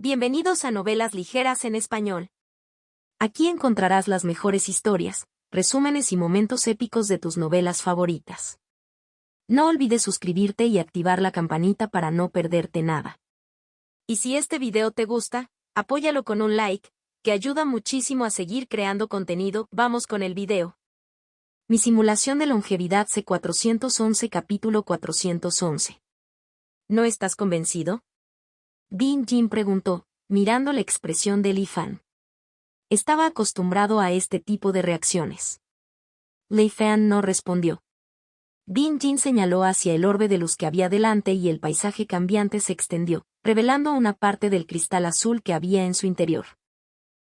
Bienvenidos a Novelas Ligeras en Español. Aquí encontrarás las mejores historias, resúmenes y momentos épicos de tus novelas favoritas. No olvides suscribirte y activar la campanita para no perderte nada. Y si este video te gusta, apóyalo con un like, que ayuda muchísimo a seguir creando contenido. Vamos con el video. Mi simulación de longevidad C411 capítulo 411. ¿No estás convencido? Bin Jin preguntó, mirando la expresión de Li Fan. Estaba acostumbrado a este tipo de reacciones. Li Fan no respondió. Bin Jin señaló hacia el orbe de luz que había delante y el paisaje cambiante se extendió, revelando una parte del cristal azul que había en su interior.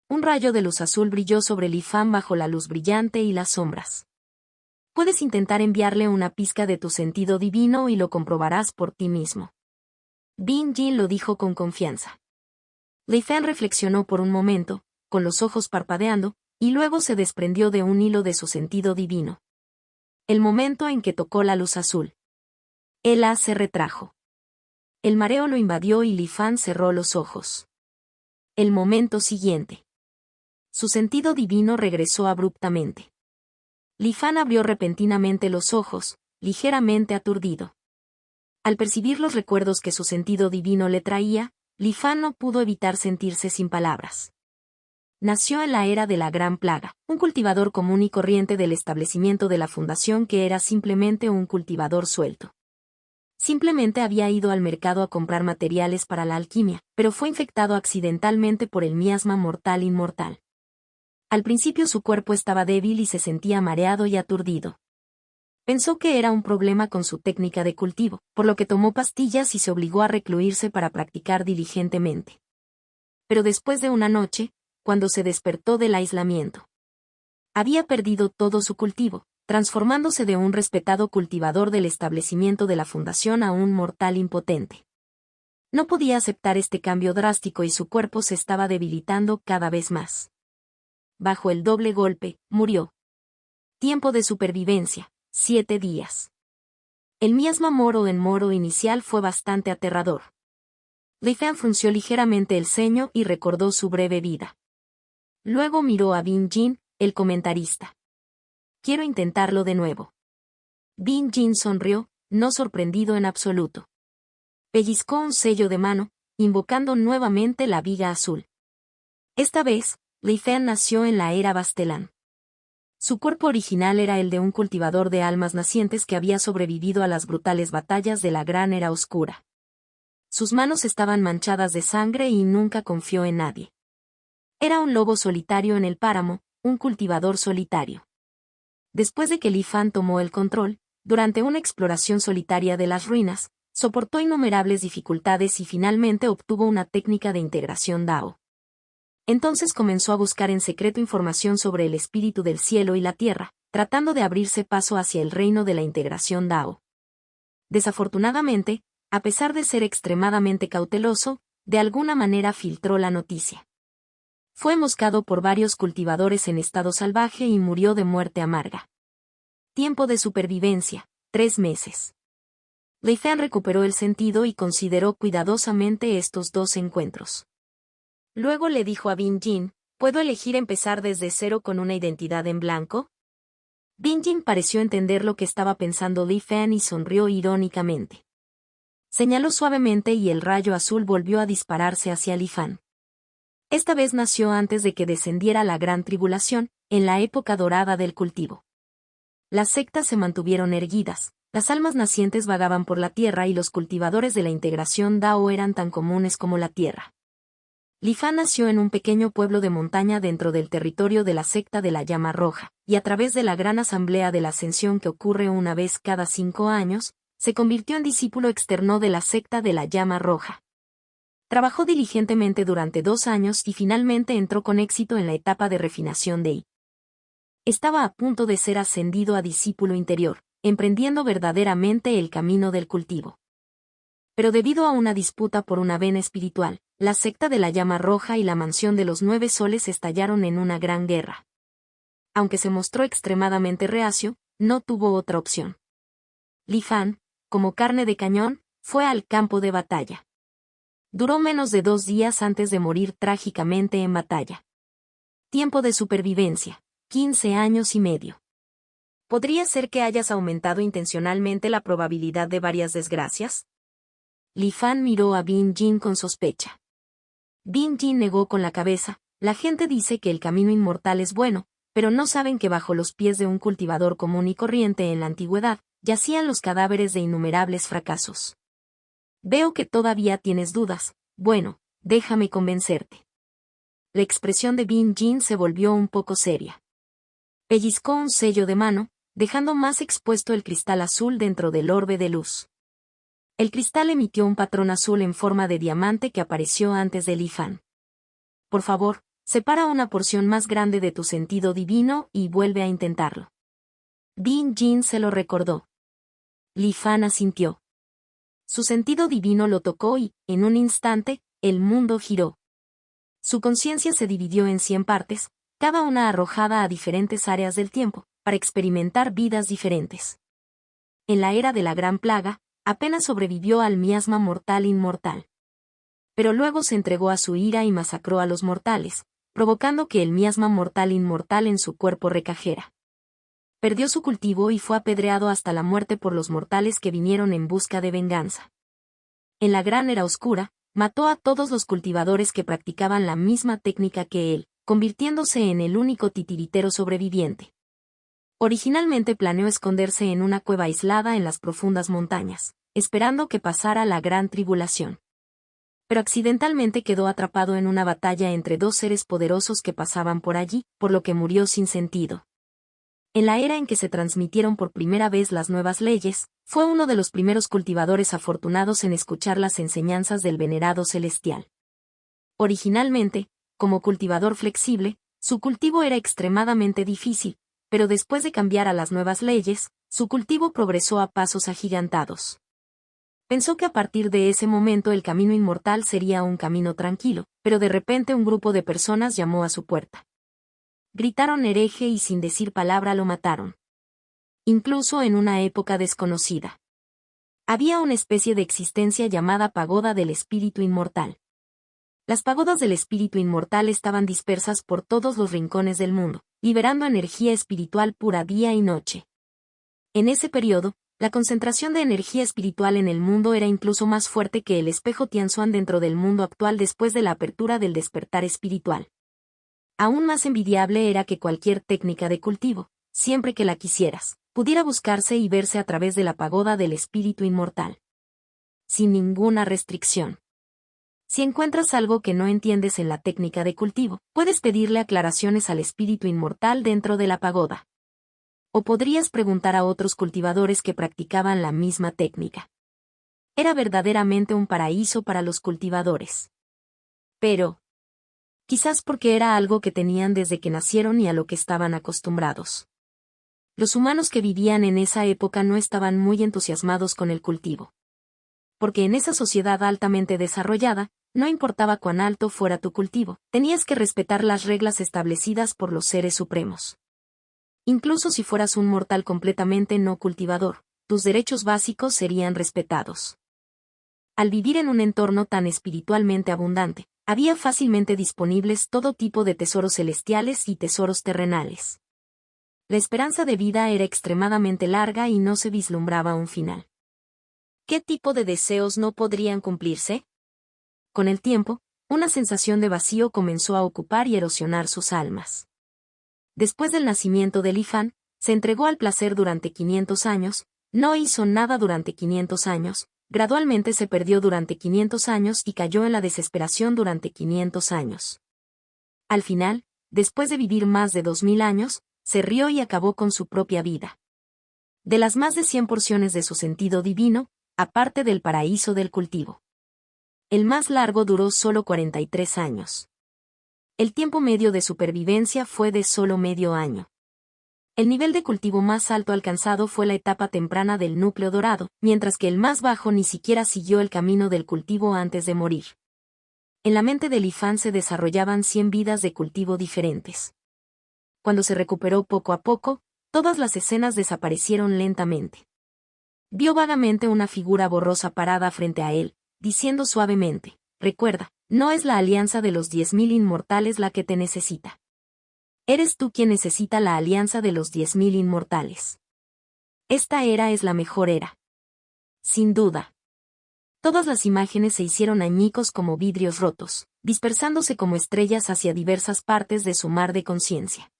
Un rayo de luz azul brilló sobre Li Fan bajo la luz brillante y las sombras. Puedes intentar enviarle una pizca de tu sentido divino y lo comprobarás por ti mismo. Bin Jin lo dijo con confianza. Li Fan reflexionó por un momento, con los ojos parpadeando, y luego se desprendió de un hilo de su sentido divino. El momento en que tocó la luz azul. Ella se retrajo. El mareo lo invadió y Li Fan cerró los ojos. El momento siguiente. Su sentido divino regresó abruptamente. Li Fan abrió repentinamente los ojos, ligeramente aturdido. Al percibir los recuerdos que su sentido divino le traía, Li Fan no pudo evitar sentirse sin palabras. Nació en la era de la Gran Plaga, un cultivador común y corriente del establecimiento de la fundación que era simplemente un cultivador suelto. Simplemente había ido al mercado a comprar materiales para la alquimia, pero fue infectado accidentalmente por el miasma mortal inmortal. Al principio su cuerpo estaba débil y se sentía mareado y aturdido. Pensó que era un problema con su técnica de cultivo, por lo que tomó pastillas y se obligó a recluirse para practicar diligentemente. Pero después de una noche, cuando se despertó del aislamiento, había perdido todo su cultivo, transformándose de un respetado cultivador del establecimiento de la fundación a un mortal impotente. No podía aceptar este cambio drástico y su cuerpo se estaba debilitando cada vez más. Bajo el doble golpe, murió. Tiempo de supervivencia. 7 días. El miasma moro en moro inicial fue bastante aterrador. Li Fan frunció ligeramente el ceño y recordó su breve vida. Luego miró a Bin Jin, el comentarista. Quiero intentarlo de nuevo. Bin Jin sonrió, no sorprendido en absoluto. Pellizcó un sello de mano, invocando nuevamente la viga azul. Esta vez, Li Fan nació en la era Bastelán. Su cuerpo original era el de un cultivador de almas nacientes que había sobrevivido a las brutales batallas de la Gran Era Oscura. Sus manos estaban manchadas de sangre y nunca confió en nadie. Era un lobo solitario en el páramo, un cultivador solitario. Después de que Li Fan tomó el control, durante una exploración solitaria de las ruinas, soportó innumerables dificultades y finalmente obtuvo una técnica de integración Dao. Entonces comenzó a buscar en secreto información sobre el espíritu del cielo y la tierra, tratando de abrirse paso hacia el reino de la integración Dao. Desafortunadamente, a pesar de ser extremadamente cauteloso, de alguna manera filtró la noticia. Fue emboscado por varios cultivadores en estado salvaje y murió de muerte amarga. Tiempo de supervivencia, 3 meses. Li Fan recuperó el sentido y consideró cuidadosamente estos 2 encuentros. Luego le dijo a Bin Jin, ¿puedo elegir empezar desde cero con una identidad en blanco? Bin Jin pareció entender lo que estaba pensando Li Fan y sonrió irónicamente. Señaló suavemente y el rayo azul volvió a dispararse hacia Li Fan. Esta vez nació antes de que descendiera la gran tribulación, en la época dorada del cultivo. Las sectas se mantuvieron erguidas, las almas nacientes vagaban por la tierra y los cultivadores de la integración Dao eran tan comunes como la tierra. Li Fan nació en un pequeño pueblo de montaña dentro del territorio de la secta de la Llama Roja, y a través de la gran asamblea de la Ascensión que ocurre una vez cada 5 años, se convirtió en discípulo externo de la secta de la Llama Roja. Trabajó diligentemente durante 2 años y finalmente entró con éxito en la etapa de refinación de I. Estaba a punto de ser ascendido a discípulo interior, emprendiendo verdaderamente el camino del cultivo. Pero debido a una disputa por una vena espiritual, la secta de la Llama Roja y la mansión de los 9 soles estallaron en una gran guerra. Aunque se mostró extremadamente reacio, no tuvo otra opción. Li Fan, como carne de cañón, fue al campo de batalla. Duró menos de 2 días antes de morir trágicamente en batalla. Tiempo de supervivencia: 15 años y medio. ¿Podría ser que hayas aumentado intencionalmente la probabilidad de varias desgracias? Li Fan miró a Bin Jin con sospecha. Bin Jin negó con la cabeza. La gente dice que el camino inmortal es bueno, pero no saben que bajo los pies de un cultivador común y corriente en la antigüedad, yacían los cadáveres de innumerables fracasos. Veo que todavía tienes dudas. Bueno, déjame convencerte. La expresión de Bin Jin se volvió un poco seria. Pellizcó un sello de mano, dejando más expuesto el cristal azul dentro del orbe de luz. El cristal emitió un patrón azul en forma de diamante que apareció antes de Li Fan. Por favor, separa una porción más grande de tu sentido divino y vuelve a intentarlo. Bin Jin se lo recordó. Li Fan asintió. Su sentido divino lo tocó y, en un instante, el mundo giró. Su conciencia se dividió en 100 partes, cada una arrojada a diferentes áreas del tiempo, para experimentar vidas diferentes. En la era de la Gran Plaga, apenas sobrevivió al miasma mortal inmortal. Pero luego se entregó a su ira y masacró a los mortales, provocando que el miasma mortal inmortal en su cuerpo recajera. Perdió su cultivo y fue apedreado hasta la muerte por los mortales que vinieron en busca de venganza. En la Gran Era Oscura, mató a todos los cultivadores que practicaban la misma técnica que él, convirtiéndose en el único titiritero sobreviviente. Originalmente planeó esconderse en una cueva aislada en las profundas montañas, esperando que pasara la Gran Tribulación. Pero accidentalmente quedó atrapado en una batalla entre dos seres poderosos que pasaban por allí, por lo que murió sin sentido. En la era en que se transmitieron por primera vez las nuevas leyes, fue uno de los primeros cultivadores afortunados en escuchar las enseñanzas del venerado celestial. Originalmente, como cultivador flexible, su cultivo era extremadamente difícil, pero después de cambiar a las nuevas leyes, su cultivo progresó a pasos agigantados. Pensó que a partir de ese momento el camino inmortal sería un camino tranquilo, pero de repente un grupo de personas llamó a su puerta. Gritaron hereje y sin decir palabra lo mataron. Incluso en una época desconocida. Había una especie de existencia llamada pagoda del espíritu inmortal. Las pagodas del espíritu inmortal estaban dispersas por todos los rincones del mundo, liberando energía espiritual pura día y noche. En ese periodo, la concentración de energía espiritual en el mundo era incluso más fuerte que el espejo Tianzuan dentro del mundo actual después de la apertura del despertar espiritual. Aún más envidiable era que cualquier técnica de cultivo, siempre que la quisieras, pudiera buscarse y verse a través de la pagoda del espíritu inmortal. Sin ninguna restricción. Si encuentras algo que no entiendes en la técnica de cultivo, puedes pedirle aclaraciones al espíritu inmortal dentro de la pagoda. O podrías preguntar a otros cultivadores que practicaban la misma técnica. Era verdaderamente un paraíso para los cultivadores. Pero, quizás porque era algo que tenían desde que nacieron y a lo que estaban acostumbrados. Los humanos que vivían en esa época no estaban muy entusiasmados con el cultivo. Porque en esa sociedad altamente desarrollada, no importaba cuán alto fuera tu cultivo, tenías que respetar las reglas establecidas por los seres supremos. Incluso si fueras un mortal completamente no cultivador, tus derechos básicos serían respetados. Al vivir en un entorno tan espiritualmente abundante, había fácilmente disponibles todo tipo de tesoros celestiales y tesoros terrenales. La esperanza de vida era extremadamente larga y no se vislumbraba un final. ¿Qué tipo de deseos no podrían cumplirse? Con el tiempo, una sensación de vacío comenzó a ocupar y erosionar sus almas. Después del nacimiento de Li Fan, se entregó al placer durante 500 años, no hizo nada durante 500 años, gradualmente se perdió durante 500 años y cayó en la desesperación durante 500 años. Al final, después de vivir más de 2000 años, se rió y acabó con su propia vida. De las más de 100 porciones de su sentido divino, aparte del paraíso del cultivo. El más largo duró solo 43 años. El tiempo medio de supervivencia fue de solo medio año. El nivel de cultivo más alto alcanzado fue la etapa temprana del núcleo dorado, mientras que el más bajo ni siquiera siguió el camino del cultivo antes de morir. En la mente de Li Fan se desarrollaban 100 vidas de cultivo diferentes. Cuando se recuperó poco a poco, todas las escenas desaparecieron lentamente. Vio vagamente una figura borrosa parada frente a él, diciendo suavemente, recuerda, no es la alianza de los 10.000 inmortales la que te necesita. Eres tú quien necesita la alianza de los 10.000 inmortales. Esta era es la mejor era. Sin duda. Todas las imágenes se hicieron añicos como vidrios rotos, dispersándose como estrellas hacia diversas partes de su mar de conciencia.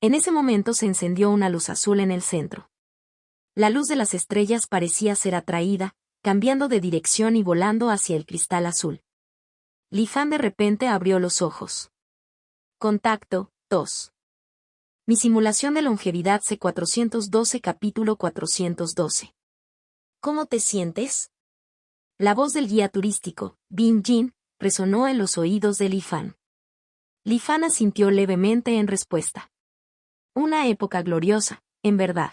En ese momento se encendió una luz azul en el centro. La luz de las estrellas parecía ser atraída, cambiando de dirección y volando hacia el cristal azul. Li Fan de repente abrió los ojos. Contacto, 2. Mi simulación de longevidad C412 capítulo 412. ¿Cómo te sientes? La voz del guía turístico, Bin Jin, resonó en los oídos de Li Fan. Li Fan asintió levemente en respuesta. Una época gloriosa, en verdad.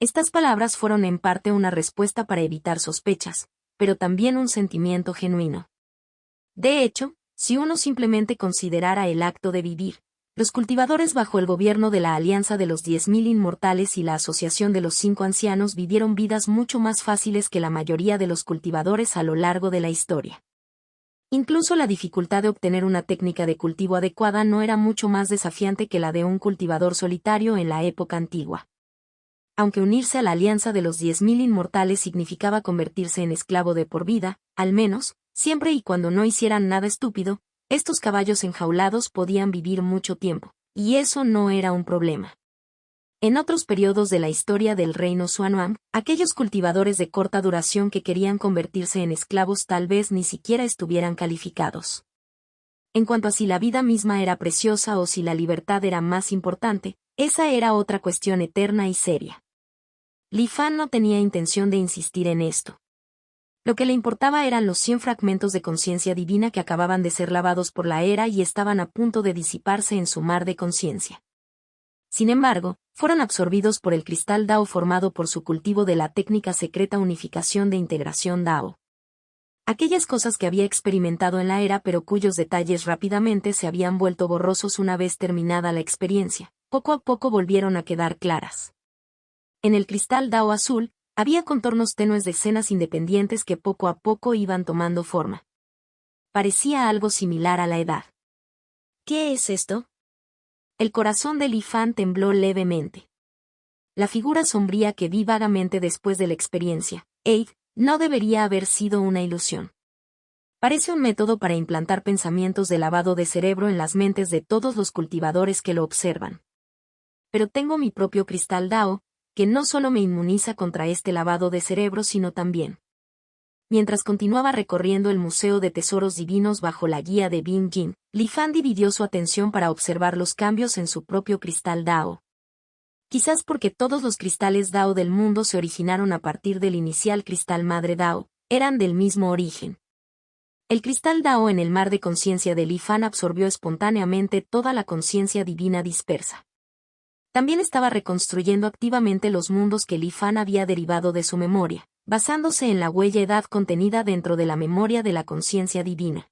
Estas palabras fueron en parte una respuesta para evitar sospechas, pero también un sentimiento genuino. De hecho, si uno simplemente considerara el acto de vivir, los cultivadores bajo el gobierno de la Alianza de los 10.000 Inmortales y la Asociación de los 5 Ancianos vivieron vidas mucho más fáciles que la mayoría de los cultivadores a lo largo de la historia. Incluso la dificultad de obtener una técnica de cultivo adecuada no era mucho más desafiante que la de un cultivador solitario en la época antigua. Aunque unirse a la Alianza de los 10.000 Inmortales significaba convertirse en esclavo de por vida, al menos, siempre y cuando no hicieran nada estúpido, estos caballos enjaulados podían vivir mucho tiempo, y eso no era un problema. En otros periodos de la historia del reino Xuanhuang, aquellos cultivadores de corta duración que querían convertirse en esclavos tal vez ni siquiera estuvieran calificados. En cuanto a si la vida misma era preciosa o si la libertad era más importante, esa era otra cuestión eterna y seria. Li Fan no tenía intención de insistir en esto. Lo que le importaba eran los 100 fragmentos de conciencia divina que acababan de ser lavados por la era y estaban a punto de disiparse en su mar de conciencia. Sin embargo, fueron absorbidos por el cristal Dao formado por su cultivo de la técnica secreta unificación de integración Dao. Aquellas cosas que había experimentado en la era pero cuyos detalles rápidamente se habían vuelto borrosos una vez terminada la experiencia, poco a poco volvieron a quedar claras. En el cristal Dao azul, había contornos tenues de escenas independientes que poco a poco iban tomando forma. Parecía algo similar a la edad. ¿Qué es esto? El corazón de Li Fan tembló levemente. La figura sombría que vi vagamente después de la experiencia, Eid, no debería haber sido una ilusión. Parece un método para implantar pensamientos de lavado de cerebro en las mentes de todos los cultivadores que lo observan. Pero tengo mi propio cristal Dao, que no solo me inmuniza contra este lavado de cerebro sino también. Mientras continuaba recorriendo el Museo de Tesoros Divinos bajo la guía de Bin Jin, Li Fan dividió su atención para observar los cambios en su propio cristal Dao. Quizás porque todos los cristales Dao del mundo se originaron a partir del inicial cristal madre Dao, eran del mismo origen. El cristal Dao en el mar de conciencia de Li Fan absorbió espontáneamente toda la conciencia divina dispersa. También estaba reconstruyendo activamente los mundos que Li Fan había derivado de su memoria, basándose en la huella edad contenida dentro de la memoria de la conciencia divina.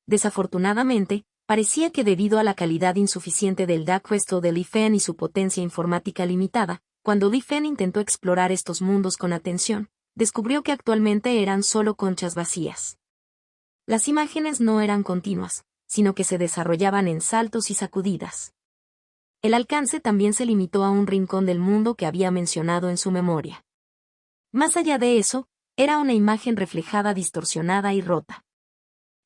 Desafortunadamente, parecía que debido a la calidad insuficiente del resto de Li Fan y su potencia informática limitada, cuando Li Fan intentó explorar estos mundos con atención, descubrió que actualmente eran solo conchas vacías. Las imágenes no eran continuas, sino que se desarrollaban en saltos y sacudidas. El alcance también se limitó a un rincón del mundo que había mencionado en su memoria. Más allá de eso, era una imagen reflejada distorsionada y rota.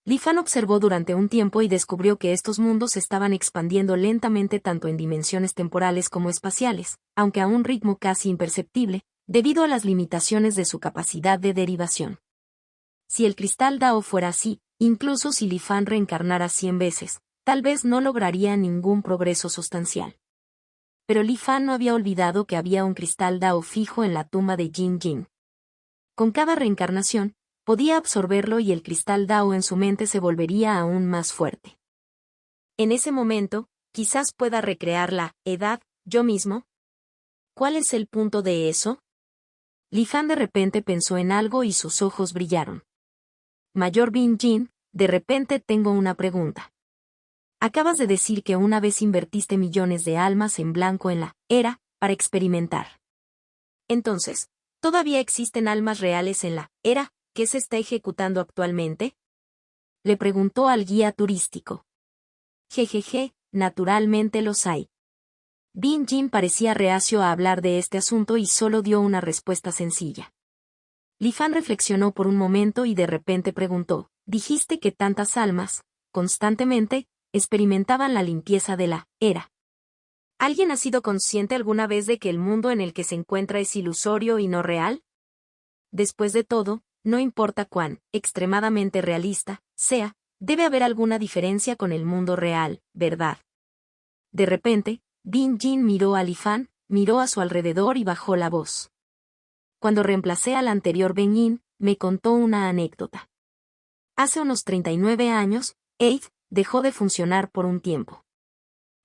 Li Fan observó durante un tiempo y descubrió que estos mundos estaban expandiendo lentamente tanto en dimensiones temporales como espaciales, aunque a un ritmo casi imperceptible, debido a las limitaciones de su capacidad de derivación. Si el cristal Dao fuera así, incluso si Li Fan reencarnara 100 veces, tal vez no lograría ningún progreso sustancial. Pero Li Fan no había olvidado que había un cristal Dao fijo en la tumba de Jin Jin. Con cada reencarnación, podía absorberlo y el cristal Dao en su mente se volvería aún más fuerte. En ese momento, quizás pueda recrear la edad, yo mismo. ¿Cuál es el punto de eso? Li Fan de repente pensó en algo y sus ojos brillaron. Mayor Bin Jin, de repente tengo una pregunta. Acabas de decir que una vez invertiste millones de almas en blanco en la era, para experimentar. Entonces, ¿todavía existen almas reales en la era que se está ejecutando actualmente? Le preguntó al guía turístico. Jejeje, naturalmente los hay. Bin Jin parecía reacio a hablar de este asunto y solo dio una respuesta sencilla. Li Fan reflexionó por un momento y de repente preguntó, dijiste que tantas almas, constantemente, experimentaban la limpieza de la era. ¿Alguien ha sido consciente alguna vez de que el mundo en el que se encuentra es ilusorio y no real? Después de todo, no importa cuán extremadamente realista sea, debe haber alguna diferencia con el mundo real, ¿verdad? De repente, Bin Jin miró a Li Fan, miró a su alrededor y bajó la voz. Cuando reemplacé al anterior Ben Yin, me contó una anécdota. Hace unos 39 años, Eid dejó de funcionar por un tiempo.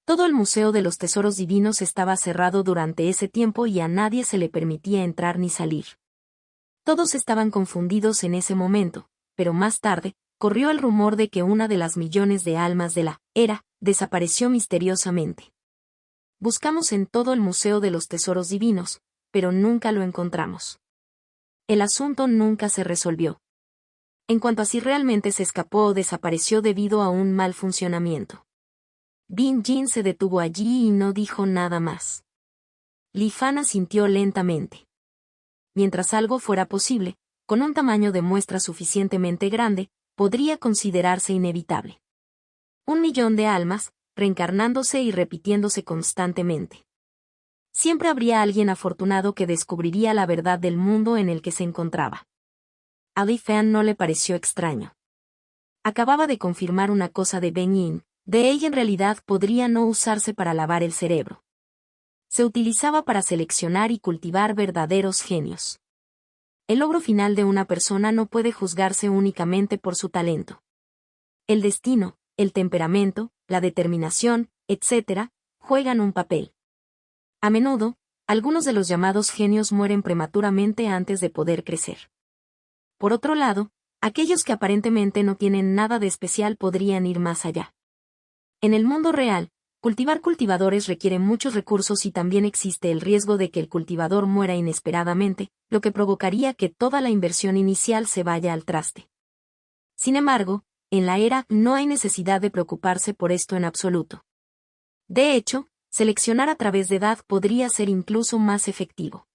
Todo el Museo de los Tesoros Divinos estaba cerrado durante ese tiempo y a nadie se le permitía entrar ni salir. Todos estaban confundidos en ese momento, pero más tarde, corrió el rumor de que una de las millones de almas de la era desapareció misteriosamente. Buscamos en todo el Museo de los Tesoros Divinos, pero nunca lo encontramos. El asunto nunca se resolvió. En cuanto a si realmente se escapó o desapareció debido a un mal funcionamiento. Bin Jin se detuvo allí y no dijo nada más. Li Fan asintió lentamente. Mientras algo fuera posible, con un tamaño de muestra suficientemente grande, podría considerarse inevitable. 1.000.000 de almas, reencarnándose y repitiéndose constantemente. Siempre habría alguien afortunado que descubriría la verdad del mundo en el que se encontraba. A Li Fan no le pareció extraño. Acababa de confirmar una cosa de Ben Yin, de ella en realidad podría no usarse para lavar el cerebro. Se utilizaba para seleccionar y cultivar verdaderos genios. El logro final de una persona no puede juzgarse únicamente por su talento. El destino, el temperamento, la determinación, etc., juegan un papel. A menudo, algunos de los llamados genios mueren prematuramente antes de poder crecer. Por otro lado, aquellos que aparentemente no tienen nada de especial podrían ir más allá. En el mundo real, cultivar cultivadores requiere muchos recursos y también existe el riesgo de que el cultivador muera inesperadamente, lo que provocaría que toda la inversión inicial se vaya al traste. Sin embargo, en la era no hay necesidad de preocuparse por esto en absoluto. De hecho, seleccionar a través de edad podría ser incluso más efectivo.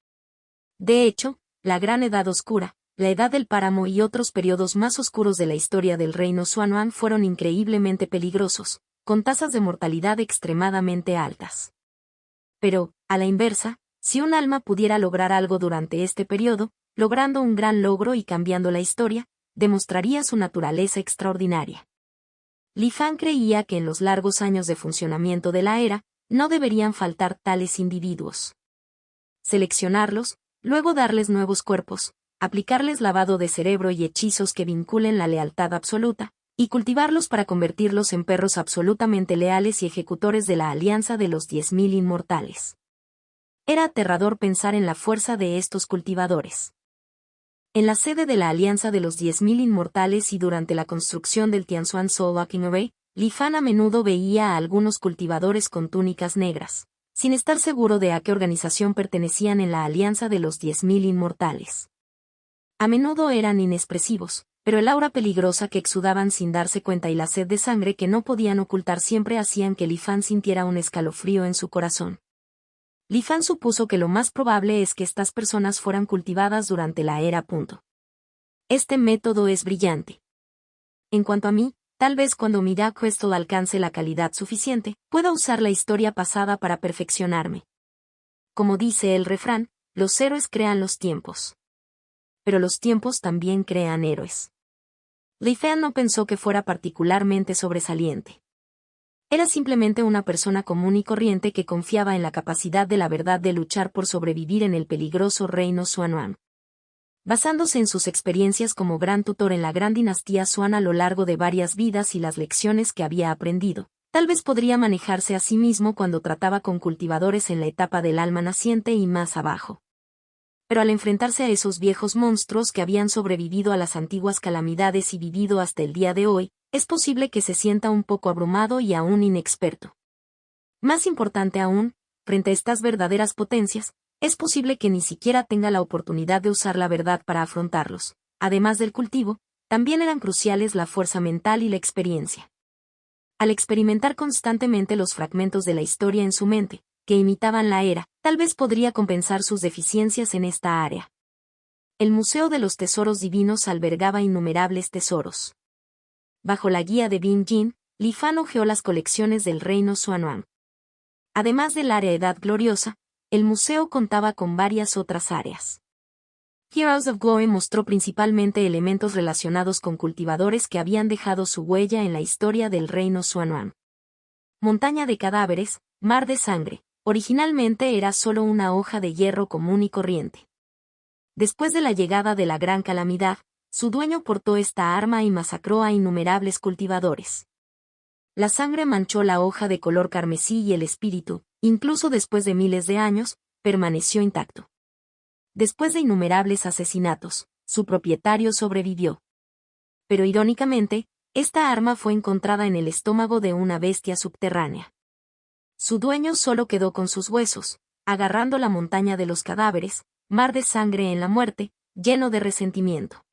De hecho, la Gran Edad Oscura, la Edad del Páramo y otros periodos más oscuros de la historia del reino Xuanhuang fueron increíblemente peligrosos, con tasas de mortalidad extremadamente altas. Pero, a la inversa, si un alma pudiera lograr algo durante este periodo, logrando un gran logro y cambiando la historia, demostraría su naturaleza extraordinaria. Li Fan creía que en los largos años de funcionamiento de la era, no deberían faltar tales individuos. Seleccionarlos, luego darles nuevos cuerpos, aplicarles lavado de cerebro y hechizos que vinculen la lealtad absoluta, y cultivarlos para convertirlos en perros absolutamente leales y ejecutores de la alianza de los 10.000 inmortales. Era aterrador pensar en la fuerza de estos cultivadores. En la sede de la Alianza de los 10.000 Inmortales y durante la construcción del Tianzuan Soul Locking Array, Li Fan a menudo veía a algunos cultivadores con túnicas negras, sin estar seguro de a qué organización pertenecían en la Alianza de los 10.000 Inmortales. A menudo eran inexpresivos, pero el aura peligrosa que exudaban sin darse cuenta y la sed de sangre que no podían ocultar siempre hacían que Li Fan sintiera un escalofrío en su corazón. Li Fan supuso que lo más probable es que estas personas fueran cultivadas durante la era. Este método es brillante. En cuanto a mí, tal vez cuando mi Dark Crystal alcance la calidad suficiente, pueda usar la historia pasada para perfeccionarme. Como dice el refrán, los héroes crean los tiempos. Pero los tiempos también crean héroes. Li Fan no pensó que fuera particularmente sobresaliente. Era simplemente una persona común y corriente que confiaba en la capacidad de la verdad de luchar por sobrevivir en el peligroso reino Xuanhuang. Basándose en sus experiencias como gran tutor en la gran dinastía Xuan a lo largo de varias vidas y las lecciones que había aprendido, tal vez podría manejarse a sí mismo cuando trataba con cultivadores en la etapa del alma naciente y más abajo. Pero al enfrentarse a esos viejos monstruos que habían sobrevivido a las antiguas calamidades y vivido hasta el día de hoy, es posible que se sienta un poco abrumado y aún inexperto. Más importante aún, frente a estas verdaderas potencias, es posible que ni siquiera tenga la oportunidad de usar la verdad para afrontarlos. Además del cultivo, también eran cruciales la fuerza mental y la experiencia. Al experimentar constantemente los fragmentos de la historia en su mente, que imitaban la era, tal vez podría compensar sus deficiencias en esta área. El Museo de los Tesoros Divinos albergaba innumerables tesoros. Bajo la guía de Bin Jin, Li Fan hojeó las colecciones del reino Xuanhuang. Además del área Edad Gloriosa, el museo contaba con varias otras áreas. Heroes of Glory mostró principalmente elementos relacionados con cultivadores que habían dejado su huella en la historia del reino Xuanhuang. Montaña de cadáveres, mar de sangre, originalmente era solo una hoja de hierro común y corriente. Después de la llegada de la Gran Calamidad, su dueño portó esta arma y masacró a innumerables cultivadores. La sangre manchó la hoja de color carmesí y el espíritu, incluso después de miles de años, permaneció intacto. Después de innumerables asesinatos, su propietario sobrevivió. Pero irónicamente, esta arma fue encontrada en el estómago de una bestia subterránea. Su dueño solo quedó con sus huesos, agarrando la montaña de los cadáveres, mar de sangre en la muerte, lleno de resentimiento.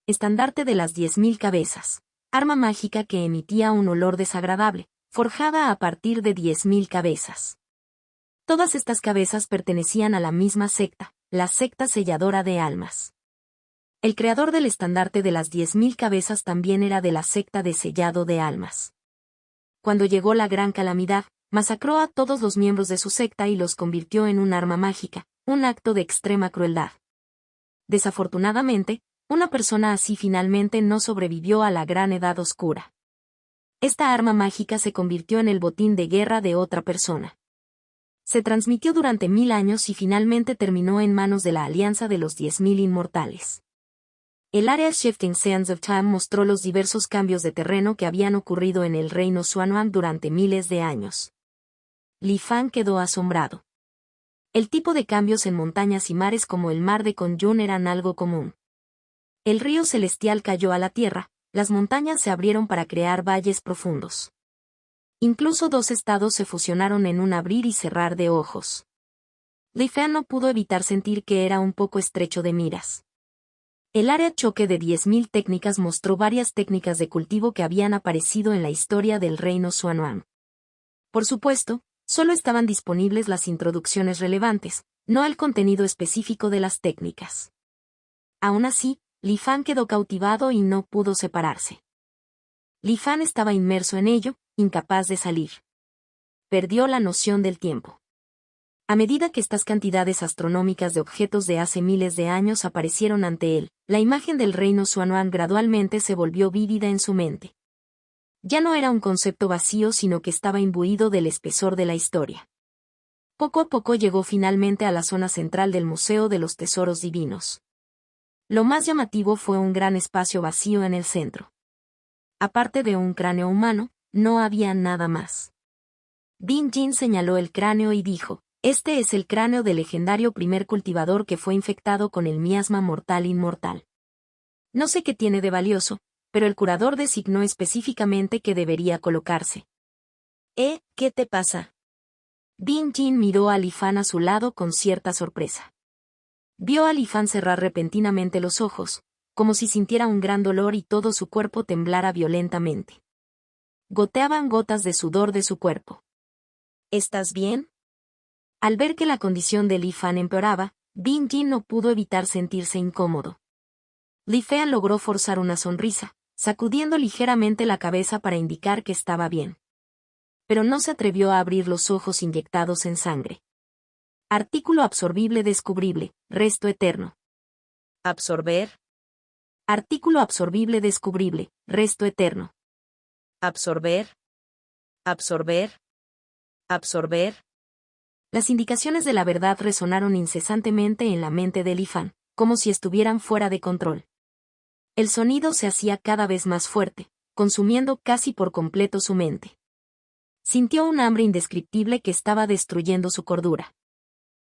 Estandarte de las 10.000 cabezas. Arma mágica que emitía un olor desagradable, forjada a partir de 10.000 cabezas. Todas estas cabezas pertenecían a la misma secta, la secta selladora de almas. El creador del estandarte de las 10.000 cabezas también era de la secta de sellado de almas. Cuando llegó la Gran Calamidad, masacró a todos los miembros de su secta y los convirtió en un arma mágica, un acto de extrema crueldad. Desafortunadamente, una persona así finalmente no sobrevivió a la Gran Edad Oscura. Esta arma mágica se convirtió en el botín de guerra de otra persona. Se transmitió durante 1000 años y finalmente terminó en manos de la Alianza de los 10.000 Inmortales. El área Shifting Sands of Time mostró los diversos cambios de terreno que habían ocurrido en el reino Xuanhuang durante miles de años. Li Fan quedó asombrado. El tipo de cambios en montañas y mares como el mar de Kunyun eran algo común. El río celestial cayó a la tierra, las montañas se abrieron para crear valles profundos. Incluso 2 estados se fusionaron en un abrir y cerrar de ojos. Li Fan no pudo evitar sentir que era un poco estrecho de miras. El área choque de 10.000 técnicas mostró varias técnicas de cultivo que habían aparecido en la historia del reino Xuanhuang. Por supuesto, solo estaban disponibles las introducciones relevantes, no el contenido específico de las técnicas. Aún así, Li Fan quedó cautivado y no pudo separarse. Li Fan estaba inmerso en ello, incapaz de salir. Perdió la noción del tiempo. A medida que estas cantidades astronómicas de objetos de hace miles de años aparecieron ante él, la imagen del reino Xuanhuang gradualmente se volvió vívida en su mente. Ya no era un concepto vacío sino que estaba imbuido del espesor de la historia. Poco a poco llegó finalmente a la zona central del Museo de los Tesoros Divinos. Lo más llamativo fue un gran espacio vacío en el centro. Aparte de un cráneo humano, no había nada más. Bin Jin señaló el cráneo y dijo, este es el cráneo del legendario primer cultivador que fue infectado con el miasma mortal inmortal. No sé qué tiene de valioso, pero el curador designó específicamente que debería colocarse. ¿Qué te pasa? Bin Jin miró a Li Fan a su lado con cierta sorpresa. Vio a Li Fan cerrar repentinamente los ojos, como si sintiera un gran dolor y todo su cuerpo temblara violentamente. Goteaban gotas de sudor de su cuerpo. ¿Estás bien? Al ver que la condición de Li Fan empeoraba, Bin Jin no pudo evitar sentirse incómodo. Li Fan logró forzar una sonrisa, sacudiendo ligeramente la cabeza para indicar que estaba bien. Pero no se atrevió a abrir los ojos inyectados en sangre. Artículo absorbible descubrible, resto eterno. ¿Absorber? Artículo absorbible descubrible, resto eterno. ¿Absorber? ¿Absorber? ¿Absorber? Las indicaciones de la verdad resonaron incesantemente en la mente de Li Fan, como si estuvieran fuera de control. El sonido se hacía cada vez más fuerte, consumiendo casi por completo su mente. Sintió un hambre indescriptible que estaba destruyendo su cordura.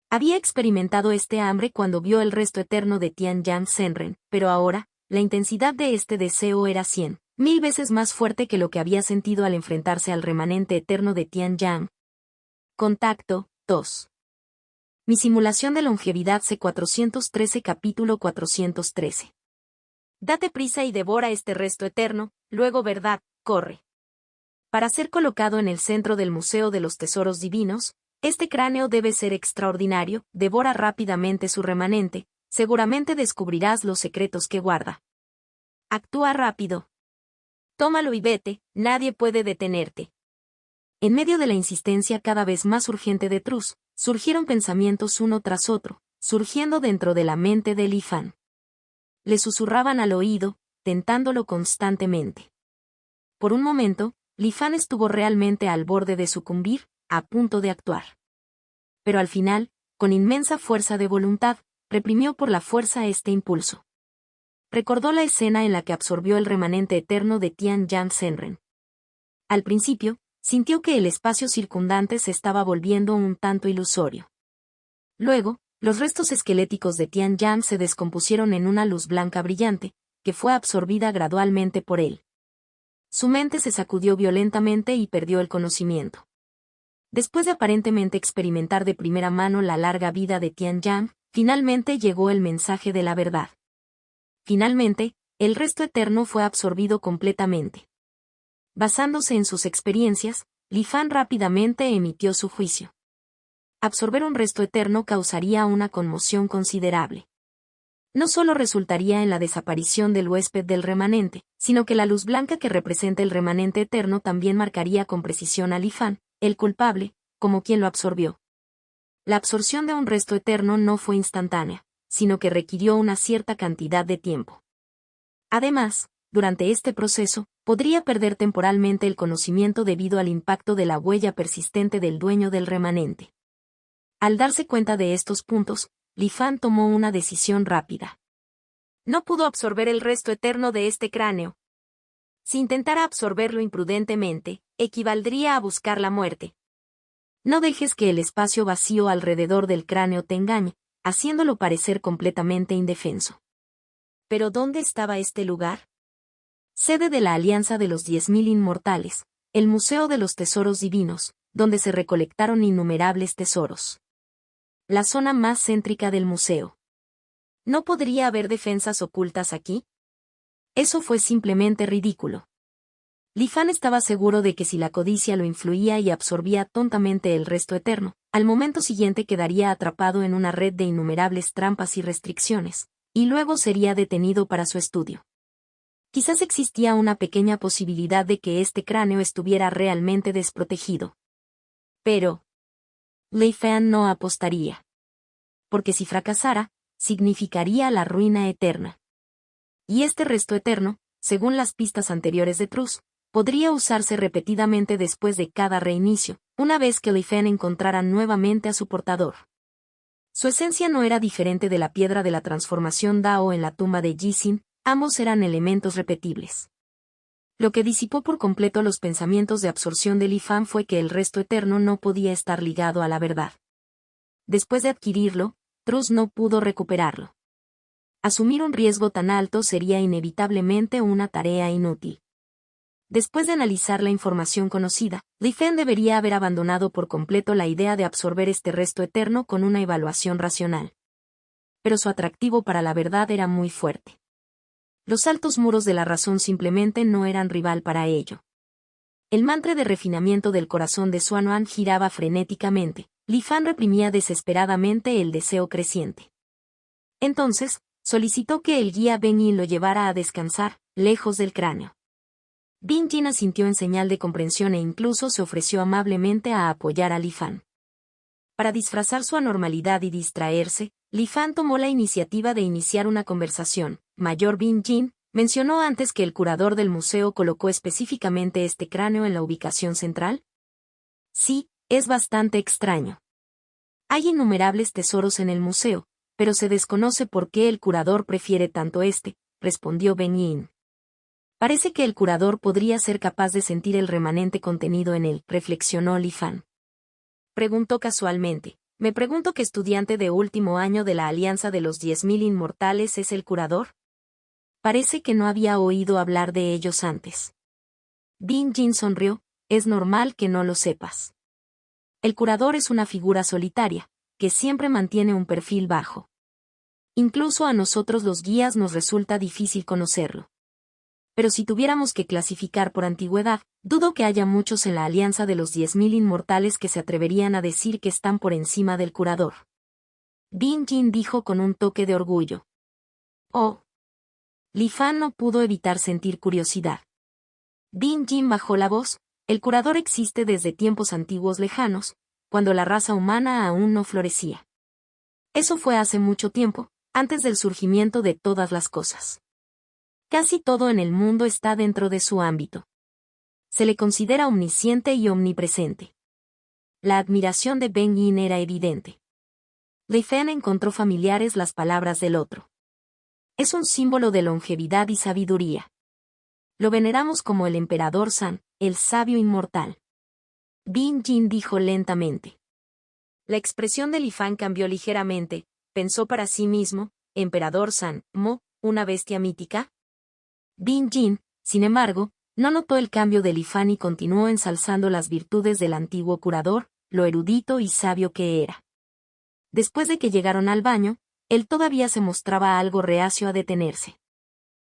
Había experimentado este hambre cuando vio el resto eterno de Tianyan Senren, pero ahora, la intensidad de este deseo era 100.000 veces más fuerte que lo que había sentido al enfrentarse al remanente eterno de Tianyan. Contacto 2. Mi simulación de longevidad C413 capítulo 413. Date prisa y devora este resto eterno, luego verdad, corre. Para ser colocado en el centro del Museo de los Tesoros Divinos, este cráneo debe ser extraordinario, devora rápidamente su remanente, seguramente descubrirás los secretos que guarda. Actúa rápido. Tómalo y vete, nadie puede detenerte. En medio de la insistencia cada vez más urgente de Trus, surgieron pensamientos uno tras otro, surgiendo dentro de la mente de Li Fan. Le susurraban al oído, tentándolo constantemente. Por un momento, Li Fan estuvo realmente al borde de sucumbir, a punto de actuar. Pero al final, con inmensa fuerza de voluntad, reprimió por la fuerza este impulso. Recordó la escena en la que absorbió el remanente eterno de Tian Yan Senren. Al principio, sintió que el espacio circundante se estaba volviendo un tanto ilusorio. Luego, los restos esqueléticos de Tian Yan se descompusieron en una luz blanca brillante, que fue absorbida gradualmente por él. Su mente se sacudió violentamente y perdió el conocimiento. Después de aparentemente experimentar de primera mano la larga vida de Tian Yan, finalmente llegó el mensaje de la verdad. Finalmente, el resto eterno fue absorbido completamente. Basándose en sus experiencias, Li Fan rápidamente emitió su juicio. Absorber un resto eterno causaría una conmoción considerable. No solo resultaría en la desaparición del huésped del remanente, sino que la luz blanca que representa el remanente eterno también marcaría con precisión a Li Fan, el culpable, como quien lo absorbió. La absorción de un resto eterno no fue instantánea, sino que requirió una cierta cantidad de tiempo. Además, durante este proceso, podría perder temporalmente el conocimiento debido al impacto de la huella persistente del dueño del remanente. Al darse cuenta de estos puntos, Li Fan tomó una decisión rápida. No pudo absorber el resto eterno de este cráneo. Si intentara absorberlo imprudentemente, equivaldría a buscar la muerte. No dejes que el espacio vacío alrededor del cráneo te engañe, haciéndolo parecer completamente indefenso. ¿Pero dónde estaba este lugar? Sede de la Alianza de los 10.000 Inmortales, el Museo de los Tesoros Divinos, donde se recolectaron innumerables tesoros. La zona más céntrica del museo. ¿No podría haber defensas ocultas aquí? Eso fue simplemente ridículo. Li Fan estaba seguro de que si la codicia lo influía y absorbía tontamente el resto eterno, al momento siguiente quedaría atrapado en una red de innumerables trampas y restricciones, y luego sería detenido para su estudio. Quizás existía una pequeña posibilidad de que este cráneo estuviera realmente desprotegido. Pero Li Fan no apostaría. Porque si fracasara, significaría la ruina eterna. Y este resto eterno, según las pistas anteriores de Trus, podría usarse repetidamente después de cada reinicio, una vez que Li Fan encontrara nuevamente a su portador. Su esencia no era diferente de la piedra de la transformación Dao en la tumba de Jixin, ambos eran elementos repetibles. Lo que disipó por completo los pensamientos de absorción de Li Fan fue que el resto eterno no podía estar ligado a la verdad. Después de adquirirlo, Trus no pudo recuperarlo. Asumir un riesgo tan alto sería inevitablemente una tarea inútil. Después de analizar la información conocida, Li Fan debería haber abandonado por completo la idea de absorber este resto eterno con una evaluación racional. Pero su atractivo para la verdad era muy fuerte. Los altos muros de la razón simplemente no eran rival para ello. El mantra de refinamiento del corazón de Xuanhuan giraba frenéticamente. Li Fan reprimía desesperadamente el deseo creciente. Entonces, solicitó que el guía Ben Yin lo llevara a descansar, lejos del cráneo. Ben Yin asintió en señal de comprensión e incluso se ofreció amablemente a apoyar a Li Fan. Para disfrazar su anormalidad y distraerse, Li Fan tomó la iniciativa de iniciar una conversación. Mayor Ben Yin mencionó antes que el curador del museo colocó específicamente este cráneo en la ubicación central. Sí, es bastante extraño. Hay innumerables tesoros en el museo, pero se desconoce por qué el curador prefiere tanto este, respondió Ben Yin. Parece que el curador podría ser capaz de sentir el remanente contenido en él, reflexionó Li Fan. Preguntó casualmente. Me pregunto qué estudiante de último año de la Alianza de los 10.000 Inmortales es el curador. Parece que no había oído hablar de ellos antes. Ben Yin sonrió, es normal que no lo sepas. El curador es una figura solitaria, que siempre mantiene un perfil bajo. Incluso a nosotros los guías nos resulta difícil conocerlo. Pero si tuviéramos que clasificar por antigüedad, dudo que haya muchos en la alianza de los 10.000 inmortales que se atreverían a decir que están por encima del curador. Bin Jin dijo con un toque de orgullo. Oh. Li Fan no pudo evitar sentir curiosidad. Bin Jin bajó la voz. El curador existe desde tiempos antiguos lejanos, cuando la raza humana aún no florecía. Eso fue hace mucho tiempo, antes del surgimiento de todas las cosas. Casi todo en el mundo está dentro de su ámbito. Se le considera omnisciente y omnipresente. La admiración de Ben Yin era evidente. Li Fan encontró familiares las palabras del otro. Es un símbolo de longevidad y sabiduría. Lo veneramos como el emperador San, el sabio inmortal. Bin Jin dijo lentamente. La expresión de Li Fan cambió ligeramente, pensó para sí mismo, emperador San, ¿una bestia mítica? Bin Jin, sin embargo, no notó el cambio de Li Fan y continuó ensalzando las virtudes del antiguo curador, lo erudito y sabio que era. Después de que llegaron al baño, él todavía se mostraba algo reacio a detenerse.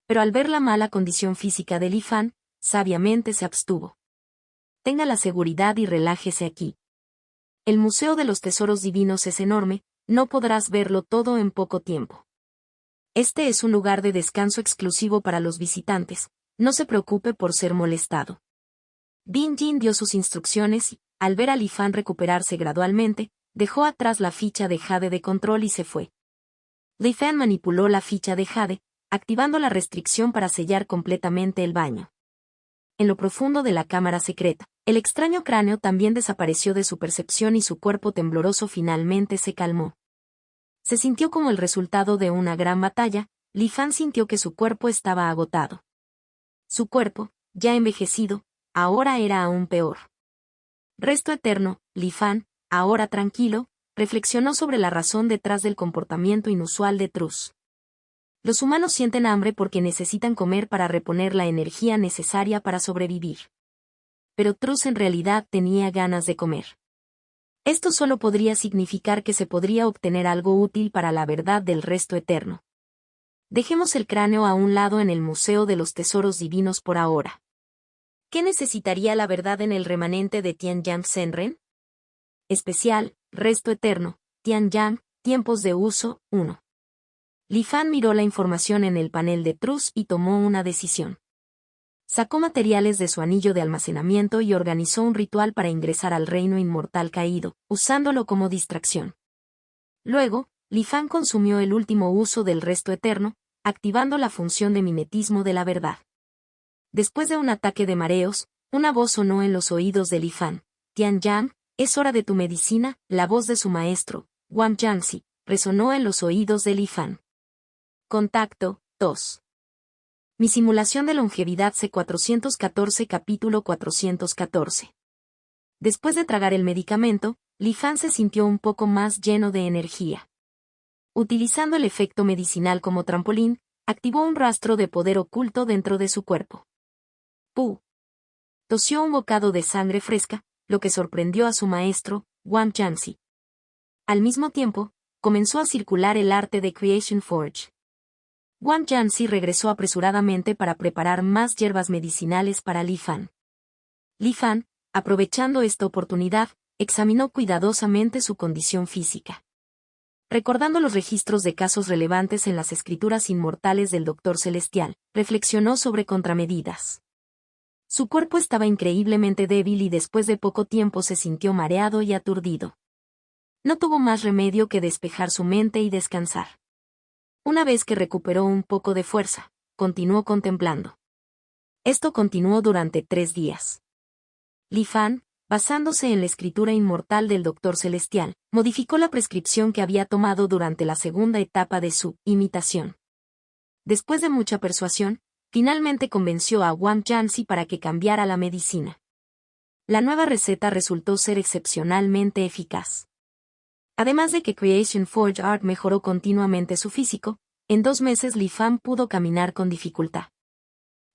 Pero al ver la mala condición física de Li Fan, sabiamente se abstuvo. Tenga la seguridad y relájese aquí. El Museo de los Tesoros Divinos es enorme, no podrás verlo todo en poco tiempo. Este es un lugar de descanso exclusivo para los visitantes, no se preocupe por ser molestado. Bin Jin dio sus instrucciones y, al ver a Li Fan recuperarse gradualmente, dejó atrás la ficha de Jade de control y se fue. Li Fan manipuló la ficha de Jade, activando la restricción para sellar completamente el baño. En lo profundo de la cámara secreta, el extraño cráneo también desapareció de su percepción y su cuerpo tembloroso finalmente se calmó. Se sintió como el resultado de una gran batalla. Li Fan sintió que su cuerpo estaba agotado. Su cuerpo, ya envejecido, ahora era aún peor. Resto eterno, Li Fan, ahora tranquilo, reflexionó sobre la razón detrás del comportamiento inusual de Truz. Los humanos sienten hambre porque necesitan comer para reponer la energía necesaria para sobrevivir. Pero Truz en realidad tenía ganas de comer. Esto solo podría significar que se podría obtener algo útil para la verdad del resto eterno. Dejemos el cráneo a un lado en el Museo de los Tesoros Divinos por ahora. ¿Qué necesitaría la verdad en el remanente de Tianyang Senren? Especial, resto eterno, Tianyang, tiempos de uso, 1. Li Fan miró la información en el panel de Truz y tomó una decisión. Sacó materiales de su anillo de almacenamiento y organizó un ritual para ingresar al reino inmortal caído, usándolo como distracción. Luego, Li Fan consumió el último uso del resto eterno, activando la función de mimetismo de la verdad. Después de un ataque de mareos, una voz sonó en los oídos de Li Fan. Tianyang, es hora de tu medicina. La voz de su maestro, Wang Jiangxi, resonó en los oídos de Li Fan. Contacto, 2. Mi simulación de longevidad C414 capítulo 414. Después de tragar el medicamento, Li Fan se sintió un poco más lleno de energía. Utilizando el efecto medicinal como trampolín, activó un rastro de poder oculto dentro de su cuerpo. ¡Puh! Tosió un bocado de sangre fresca, lo que sorprendió a su maestro, Wang Jiangxi. Al mismo tiempo, comenzó a circular el arte de Creation Forge. Wang Jiangxi regresó apresuradamente para preparar más hierbas medicinales para Li Fan. Li Fan, aprovechando esta oportunidad, examinó cuidadosamente su condición física. Recordando los registros de casos relevantes en las escrituras inmortales del Doctor Celestial, reflexionó sobre contramedidas. Su cuerpo estaba increíblemente débil y después de poco tiempo se sintió mareado y aturdido. No tuvo más remedio que despejar su mente y descansar. Una vez que recuperó un poco de fuerza, continuó contemplando. Esto continuó durante 3 días. Li Fan, basándose en la escritura inmortal del Doctor Celestial, modificó la prescripción que había tomado durante la segunda etapa de su imitación. Después de mucha persuasión, finalmente convenció a Wang Jiangxi para que cambiara la medicina. La nueva receta resultó ser excepcionalmente eficaz. Además de que Creation Forge Art mejoró continuamente su físico, en 2 meses Li Fan pudo caminar con dificultad.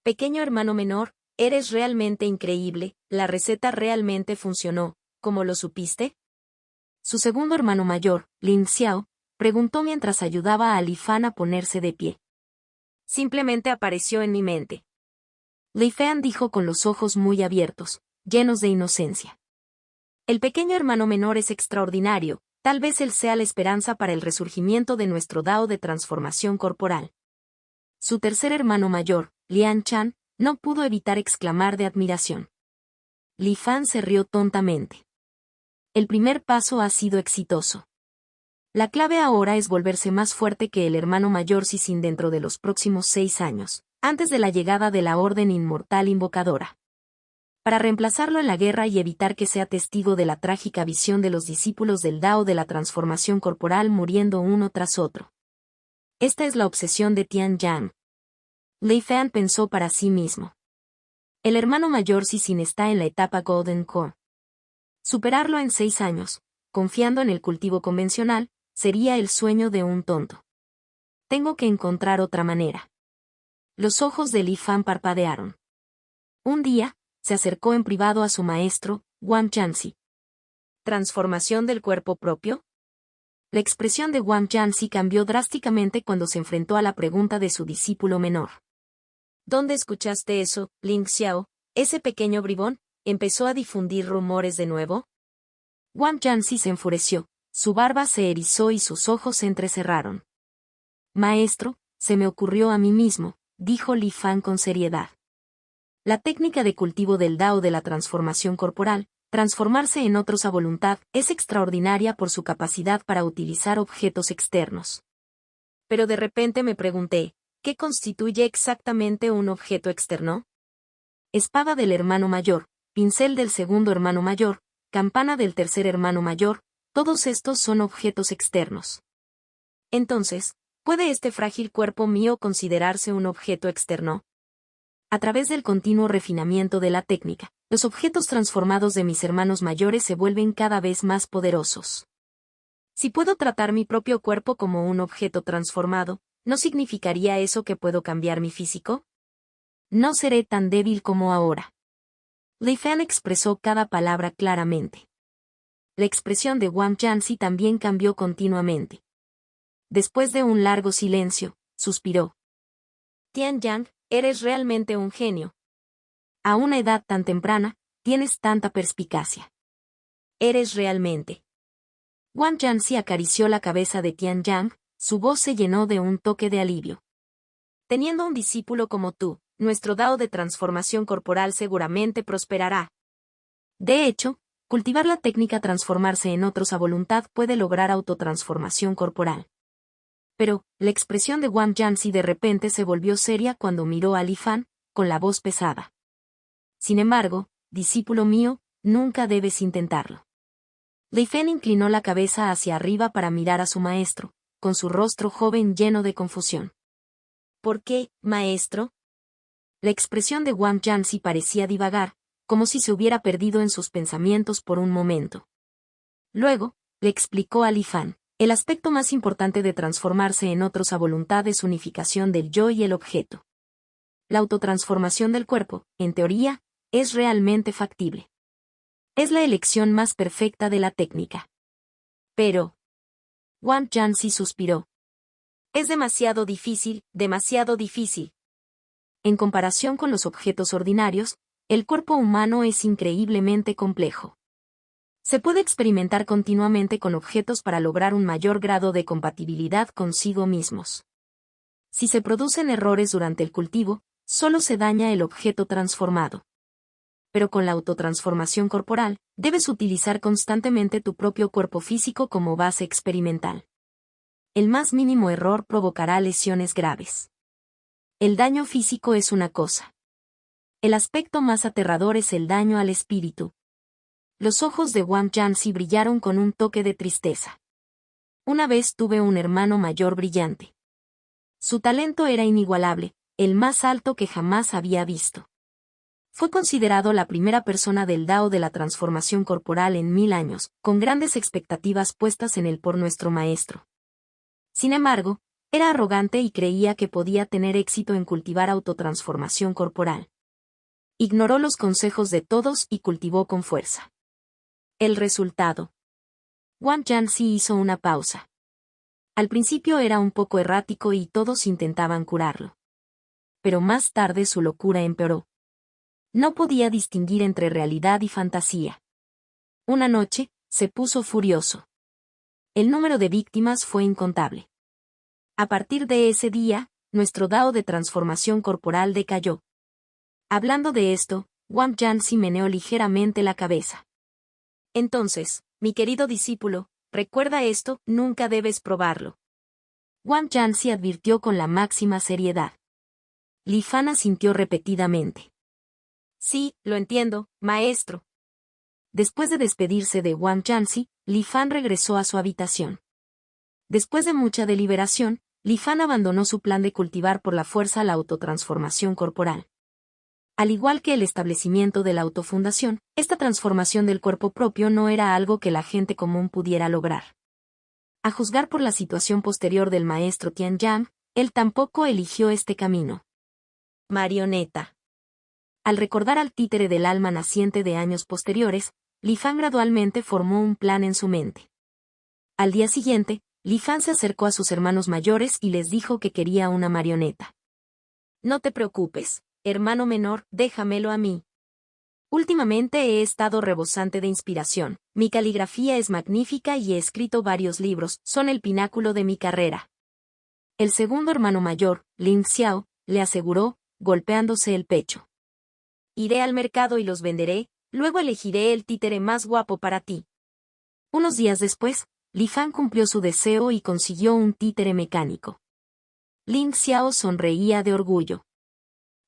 Pequeño hermano menor, eres realmente increíble, la receta realmente funcionó, ¿cómo lo supiste? Su segundo hermano mayor, Lin Xiao, Preguntó mientras ayudaba a Li Fan a ponerse de pie. Simplemente apareció en mi mente. Li Fan dijo con los ojos muy abiertos, llenos de inocencia. El pequeño hermano menor es extraordinario, tal vez él sea la esperanza para el resurgimiento de nuestro Dao de transformación corporal. Su tercer hermano mayor, Lian Chan, no pudo evitar exclamar de admiración. Li Fan se rió tontamente. El primer paso ha sido exitoso. La clave ahora es volverse más fuerte que el hermano mayor Cixin dentro de los próximos 6 años, antes de la llegada de la Orden Inmortal Invocadora. Para reemplazarlo en la guerra y evitar que sea testigo de la trágica visión de los discípulos del Dao de la transformación corporal muriendo uno tras otro. Esta es la obsesión de Tian Yang. Li Fan pensó para sí mismo. El hermano mayor Cixin está en la etapa Golden Core. Superarlo en 6 años, confiando en el cultivo convencional, sería el sueño de un tonto. Tengo que encontrar otra manera. Los ojos de Li Fan parpadearon. Un día, se acercó en privado a su maestro, Wang Jianxi. ¿Transformación del cuerpo propio? La expresión de Wang Jianxi cambió drásticamente cuando se enfrentó a la pregunta de su discípulo menor. ¿Dónde escuchaste eso, Ling Xiao? Ese pequeño bribón empezó a difundir rumores de nuevo. Wang Jianxi se enfureció, su barba se erizó y sus ojos se entrecerraron. Maestro, se me ocurrió a mí mismo, dijo Li Fan con seriedad. La técnica de cultivo del Dao de la transformación corporal, transformarse en otros a voluntad, es extraordinaria por su capacidad para utilizar objetos externos. Pero de repente me pregunté, ¿qué constituye exactamente un objeto externo? Espada del hermano mayor, pincel del segundo hermano mayor, campana del tercer hermano mayor, todos estos son objetos externos. Entonces, ¿puede este frágil cuerpo mío considerarse un objeto externo? A través del continuo refinamiento de la técnica, los objetos transformados de mis hermanos mayores se vuelven cada vez más poderosos. Si puedo tratar mi propio cuerpo como un objeto transformado, ¿no significaría eso que puedo cambiar mi físico? No seré tan débil como ahora. Li Fan expresó cada palabra claramente. La expresión de Wang Jianxi también cambió continuamente. Después de un largo silencio, suspiró. Tian Yang, eres realmente un genio. A una edad tan temprana, tienes tanta perspicacia. Eres realmente. Wang Jianxi acarició la cabeza de Tian Yang, su voz se llenó de un toque de alivio. Teniendo un discípulo como tú, nuestro Dao de transformación corporal seguramente prosperará. De hecho, cultivar la técnica transformarse en otros a voluntad puede lograr autotransformación corporal. Pero, la expresión de Wang Jianxi de repente se volvió seria cuando miró a Li Fan, con la voz pesada. Sin embargo, discípulo mío, nunca debes intentarlo. Li Fan inclinó la cabeza hacia arriba para mirar a su maestro, con su rostro joven lleno de confusión. ¿Por qué, maestro? La expresión de Wang Jianxi parecía divagar, como si se hubiera perdido en sus pensamientos por un momento. Luego, le explicó a Li Fan, el aspecto más importante de transformarse en otros a voluntad es unificación del yo y el objeto. La autotransformación del cuerpo, en teoría, es realmente factible. Es la elección más perfecta de la técnica. Pero, Wang Jianxi suspiró. Es demasiado difícil, demasiado difícil. En comparación con los objetos ordinarios, el cuerpo humano es increíblemente complejo. Se puede experimentar continuamente con objetos para lograr un mayor grado de compatibilidad consigo mismos. Si se producen errores durante el cultivo, solo se daña el objeto transformado. Pero con la autotransformación corporal, debes utilizar constantemente tu propio cuerpo físico como base experimental. El más mínimo error provocará lesiones graves. El daño físico es una cosa. El aspecto más aterrador es el daño al espíritu. Los ojos de Wang Jianxi brillaron con un toque de tristeza. Una vez tuve un hermano mayor brillante. Su talento era inigualable, el más alto que jamás había visto. Fue considerado la primera persona del Dao de la transformación corporal en 1000 años, con grandes expectativas puestas en él por nuestro maestro. Sin embargo, era arrogante y creía que podía tener éxito en cultivar autotransformación corporal. Ignoró los consejos de todos y cultivó con fuerza. El resultado. Wang Jianxi hizo una pausa. Al principio era un poco errático y todos intentaban curarlo. Pero más tarde su locura empeoró. No podía distinguir entre realidad y fantasía. Una noche, se puso furioso. El número de víctimas fue incontable. A partir de ese día, nuestro Dao de transformación corporal decayó. Hablando de esto, Wang Yanxi meneó ligeramente la cabeza. Entonces, mi querido discípulo, recuerda esto, nunca debes probarlo. Wang Yanxi advirtió con la máxima seriedad. Li Fan asintió repetidamente. Sí, lo entiendo, maestro. Después de despedirse de Wang Yanxi, Li Fan regresó a su habitación. Después de mucha deliberación, Li Fan abandonó su plan de cultivar por la fuerza la autotransformación corporal. Al igual que el establecimiento de la autofundación, esta transformación del cuerpo propio no era algo que la gente común pudiera lograr. A juzgar por la situación posterior del maestro Tian Yan, él tampoco eligió este camino. Marioneta. Al recordar al títere del alma naciente de años posteriores, Li Fan gradualmente formó un plan en su mente. Al día siguiente, Li Fan se acercó a sus hermanos mayores y les dijo que quería una marioneta. No te preocupes, hermano menor, déjamelo a mí. Últimamente he estado rebosante de inspiración, mi caligrafía es magnífica y he escrito varios libros, son el pináculo de mi carrera. El segundo hermano mayor, Lin Xiao, le aseguró, golpeándose el pecho. Iré al mercado y los venderé, luego elegiré el títere más guapo para ti. Unos días después, Li Fan cumplió su deseo y consiguió un títere mecánico. Lin Xiao sonreía de orgullo.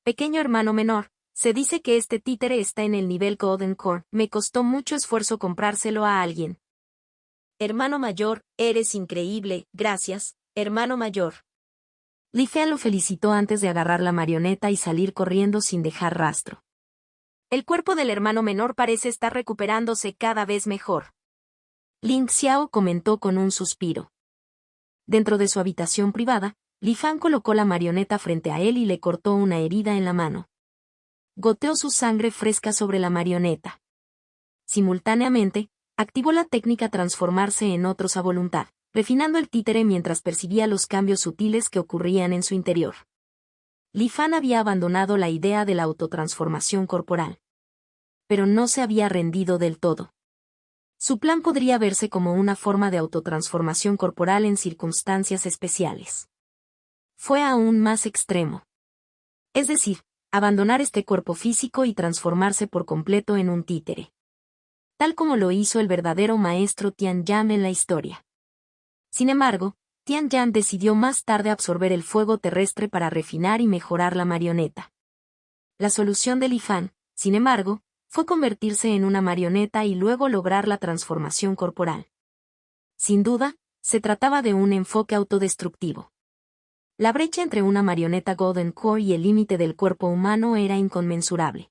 Pequeño hermano menor, se dice que este títere está en el nivel Golden Core, me costó mucho esfuerzo comprárselo a alguien. Hermano mayor, eres increíble, gracias, hermano mayor. Li Fan lo felicitó antes de agarrar la marioneta y salir corriendo sin dejar rastro. El cuerpo del hermano menor parece estar recuperándose cada vez mejor. Lin Xiao comentó con un suspiro. Dentro de su habitación privada, Li Fan colocó la marioneta frente a él y le cortó una herida en la mano. Goteó su sangre fresca sobre la marioneta. Simultáneamente, activó la técnica transformarse en otros a voluntad, refinando el títere mientras percibía los cambios sutiles que ocurrían en su interior. Li Fan había abandonado la idea de la autotransformación corporal. Pero no se había rendido del todo. Su plan podría verse como una forma de autotransformación corporal en circunstancias especiales. Fue aún más extremo. Es decir, abandonar este cuerpo físico y transformarse por completo en un títere. Tal como lo hizo el verdadero maestro Tian Yan en la historia. Sin embargo, Tian Yan decidió más tarde absorber el fuego terrestre para refinar y mejorar la marioneta. La solución de Li Fan, sin embargo, fue convertirse en una marioneta y luego lograr la transformación corporal. Sin duda, se trataba de un enfoque autodestructivo. La brecha entre una marioneta Golden Core y el límite del cuerpo humano era inconmensurable.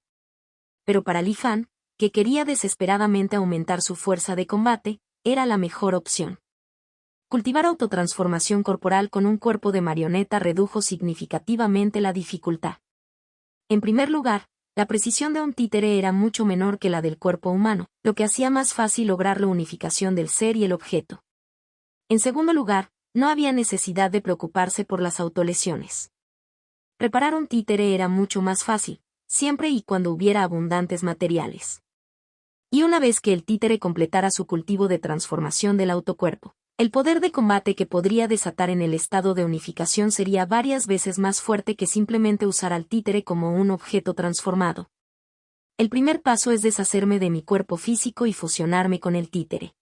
Pero para Li Fan, que quería desesperadamente aumentar su fuerza de combate, era la mejor opción. Cultivar autotransformación corporal con un cuerpo de marioneta redujo significativamente la dificultad. En primer lugar, la precisión de un títere era mucho menor que la del cuerpo humano, lo que hacía más fácil lograr la unificación del ser y el objeto. En segundo lugar, no había necesidad de preocuparse por las autolesiones. Reparar un títere era mucho más fácil, siempre y cuando hubiera abundantes materiales. Y una vez que el títere completara su cultivo de transformación del autocuerpo, el poder de combate que podría desatar en el estado de unificación sería varias veces más fuerte que simplemente usar al títere como un objeto transformado. El primer paso es deshacerme de mi cuerpo físico y fusionarme con el títere.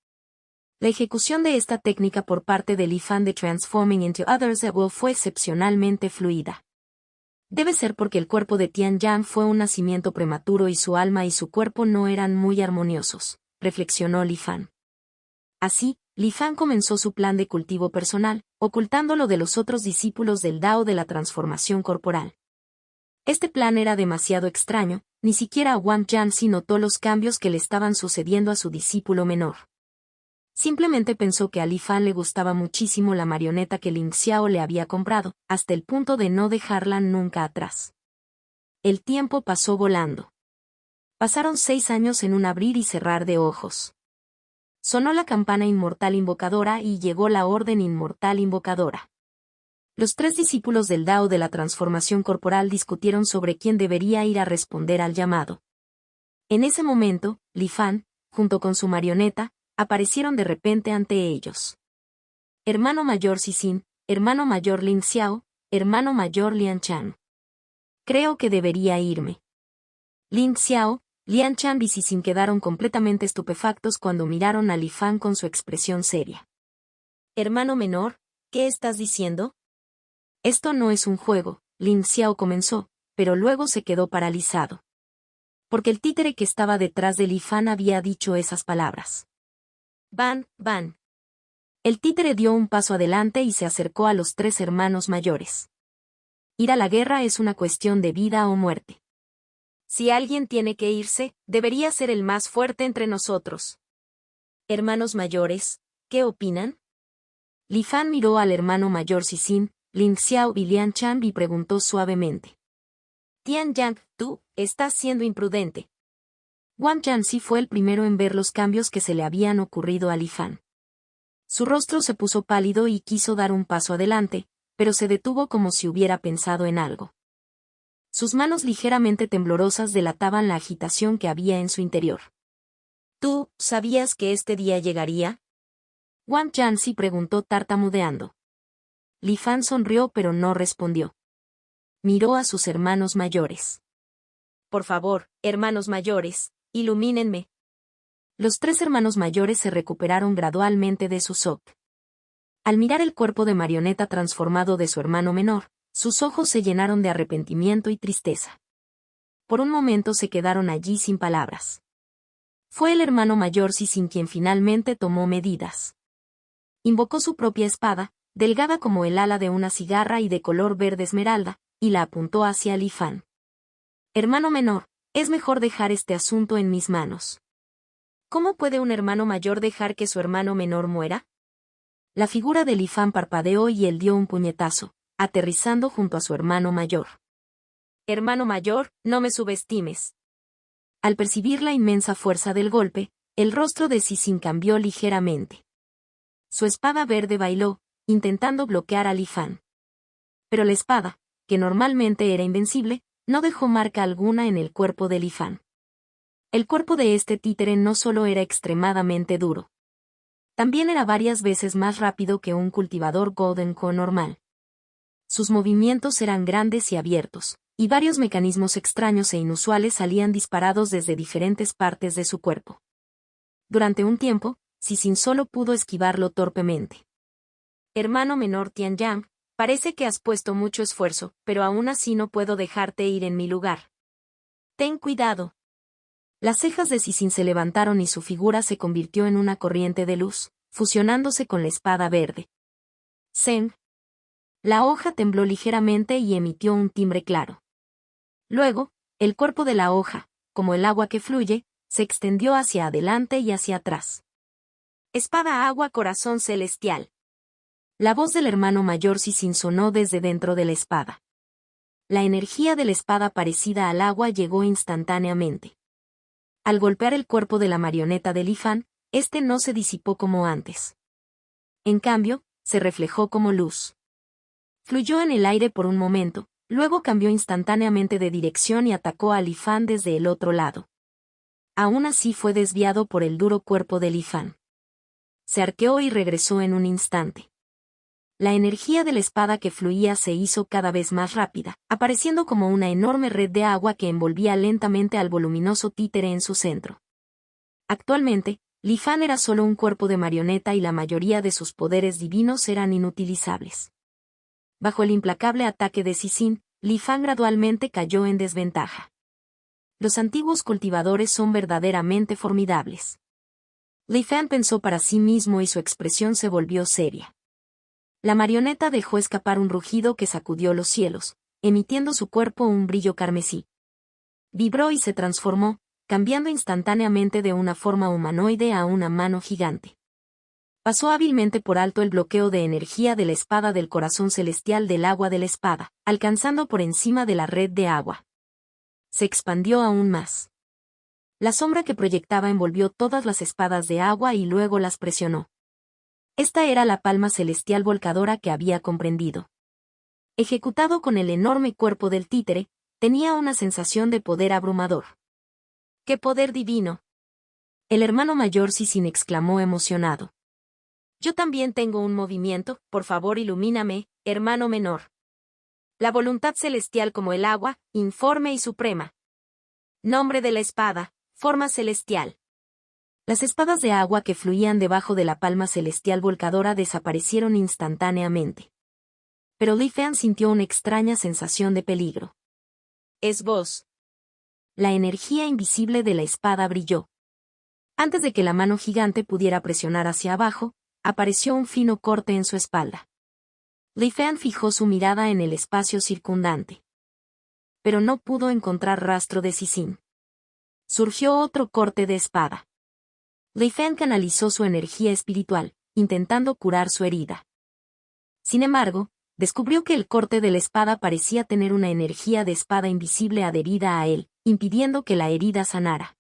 La ejecución de esta técnica por parte de Li Fan de Transforming into Others at Will fue excepcionalmente fluida. Debe ser porque el cuerpo de Tian Yan fue un nacimiento prematuro y su alma y su cuerpo no eran muy armoniosos, reflexionó Li Fan. Así, Li Fan comenzó su plan de cultivo personal, ocultándolo de los otros discípulos del Dao de la transformación corporal. Este plan era demasiado extraño, ni siquiera Wang Yanxi notó los cambios que le estaban sucediendo a su discípulo menor. Simplemente pensó que a Li Fan le gustaba muchísimo la marioneta que Lin Xiao le había comprado, hasta el punto de no dejarla nunca atrás. El tiempo pasó volando. Pasaron 6 años en un abrir y cerrar de ojos. Sonó la campana inmortal invocadora y llegó la orden inmortal invocadora. Los 3 discípulos del Dao de la transformación corporal discutieron sobre quién debería ir a responder al llamado. En ese momento, Li Fan, junto con su marioneta, aparecieron de repente ante ellos. Hermano mayor Cixin, hermano mayor Lin Xiao, hermano mayor Lian Chan. Creo que debería irme. Lin Xiao, Lian Chan y Cixin quedaron completamente estupefactos cuando miraron a Li Fan con su expresión seria. Hermano menor, ¿qué estás diciendo? Esto no es un juego, Lin Xiao comenzó, pero luego se quedó paralizado. Porque el títere que estaba detrás de Li Fan había dicho esas palabras. Van, van. El títere dio un paso adelante y se acercó a los 3 hermanos mayores. Ir a la guerra es una cuestión de vida o muerte. Si alguien tiene que irse, debería ser el más fuerte entre nosotros. Hermanos mayores, ¿qué opinan? Li Fan miró al hermano mayor Cixin, Lin Xiao y Lian Chan y preguntó suavemente. Tian Yang, tú, estás siendo imprudente. Wang Jianxi fue el primero en ver los cambios que se le habían ocurrido a Li Fan. Su rostro se puso pálido y quiso dar un paso adelante, pero se detuvo como si hubiera pensado en algo. Sus manos ligeramente temblorosas delataban la agitación que había en su interior. ¿Tú sabías que este día llegaría? Wang Jianxi preguntó tartamudeando. Li Fan sonrió pero no respondió. Miró a sus hermanos mayores. Por favor, hermanos mayores, ilumínenme. Los 3 hermanos mayores se recuperaron gradualmente de su shock. Al mirar el cuerpo de marioneta transformado de su hermano menor, sus ojos se llenaron de arrepentimiento y tristeza. Por un momento se quedaron allí sin palabras. Fue el hermano mayor Cixin quien finalmente tomó medidas. Invocó su propia espada, delgada como el ala de una cigarra y de color verde esmeralda, y la apuntó hacia Li Fan. Hermano menor, es mejor dejar este asunto en mis manos. ¿Cómo puede un hermano mayor dejar que su hermano menor muera? La figura de Li Fan parpadeó y él dio un puñetazo, aterrizando junto a su hermano mayor. Hermano mayor, no me subestimes. Al percibir la inmensa fuerza del golpe, el rostro de Cixin cambió ligeramente. Su espada verde bailó, intentando bloquear a Li Fan. Pero la espada, que normalmente era invencible, no dejó marca alguna en el cuerpo de Li Fan. El cuerpo de este títere no solo era extremadamente duro. También era varias veces más rápido que un cultivador Golden Co normal. Sus movimientos eran grandes y abiertos, y varios mecanismos extraños e inusuales salían disparados desde diferentes partes de su cuerpo. Durante un tiempo, Cixin solo pudo esquivarlo torpemente. Hermano menor Tian Yang, parece que has puesto mucho esfuerzo, pero aún así no puedo dejarte ir en mi lugar. Ten cuidado. Las cejas de Cixin se levantaron y su figura se convirtió en una corriente de luz, fusionándose con la espada verde. Zeng. La hoja tembló ligeramente y emitió un timbre claro. Luego, el cuerpo de la hoja, como el agua que fluye, se extendió hacia adelante y hacia atrás. Espada agua corazón celestial. La voz del hermano mayor Cixin sonó desde dentro de la espada. La energía de la espada parecida al agua llegó instantáneamente. Al golpear el cuerpo de la marioneta de Li Fan, este no se disipó como antes. En cambio, se reflejó como luz. Fluyó en el aire por un momento, luego cambió instantáneamente de dirección y atacó a Li Fan desde el otro lado. Aún así fue desviado por el duro cuerpo de Li Fan. Se arqueó y regresó en un instante. La energía de la espada que fluía se hizo cada vez más rápida, apareciendo como una enorme red de agua que envolvía lentamente al voluminoso títere en su centro. Actualmente, Li Fan era solo un cuerpo de marioneta y la mayoría de sus poderes divinos eran inutilizables. Bajo el implacable ataque de Cixin, Li Fan gradualmente cayó en desventaja. Los antiguos cultivadores son verdaderamente formidables. Li Fan pensó para sí mismo y su expresión se volvió seria. La marioneta dejó escapar un rugido que sacudió los cielos, emitiendo su cuerpo un brillo carmesí. Vibró y se transformó, cambiando instantáneamente de una forma humanoide a una mano gigante. Pasó hábilmente por alto el bloqueo de energía de la espada del corazón celestial del agua de la espada, alcanzando por encima de la red de agua. Se expandió aún más. La sombra que proyectaba envolvió todas las espadas de agua y luego las presionó. Esta era la palma celestial volcadora que había comprendido. Ejecutado con el enorme cuerpo del títere, tenía una sensación de poder abrumador. ¡Qué poder divino! El hermano mayor Sisin exclamó emocionado. Yo también tengo un movimiento, por favor ilumíname, hermano menor. La voluntad celestial como el agua, informe y suprema. Nombre de la espada, forma celestial. Las espadas de agua que fluían debajo de la palma celestial volcadora desaparecieron instantáneamente. Pero Li Fan sintió una extraña sensación de peligro. Es vos. La energía invisible de la espada brilló. Antes de que la mano gigante pudiera presionar hacia abajo, apareció un fino corte en su espalda. Li Fan fijó su mirada en el espacio circundante. Pero no pudo encontrar rastro de Sisin. Surgió otro corte de espada. Li Fan canalizó su energía espiritual, intentando curar su herida. Sin embargo, descubrió que el corte de la espada parecía tener una energía de espada invisible adherida a él, impidiendo que la herida sanara.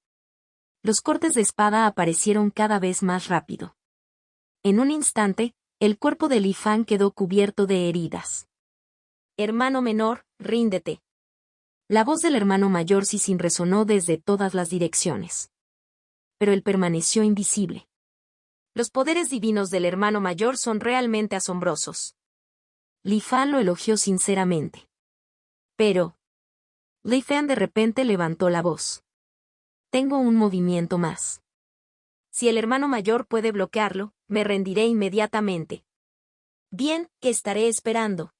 Los cortes de espada aparecieron cada vez más rápido. En un instante, el cuerpo de Li Fan quedó cubierto de heridas. Hermano menor, ríndete. La voz del hermano mayor Sisin resonó desde todas las direcciones. Pero él permaneció invisible. Los poderes divinos del hermano mayor son realmente asombrosos. Li Fan lo elogió sinceramente. Pero Li Fan de repente levantó la voz. Tengo un movimiento más. Si el hermano mayor puede bloquearlo, me rendiré inmediatamente. Bien, ¿qué estaré esperando?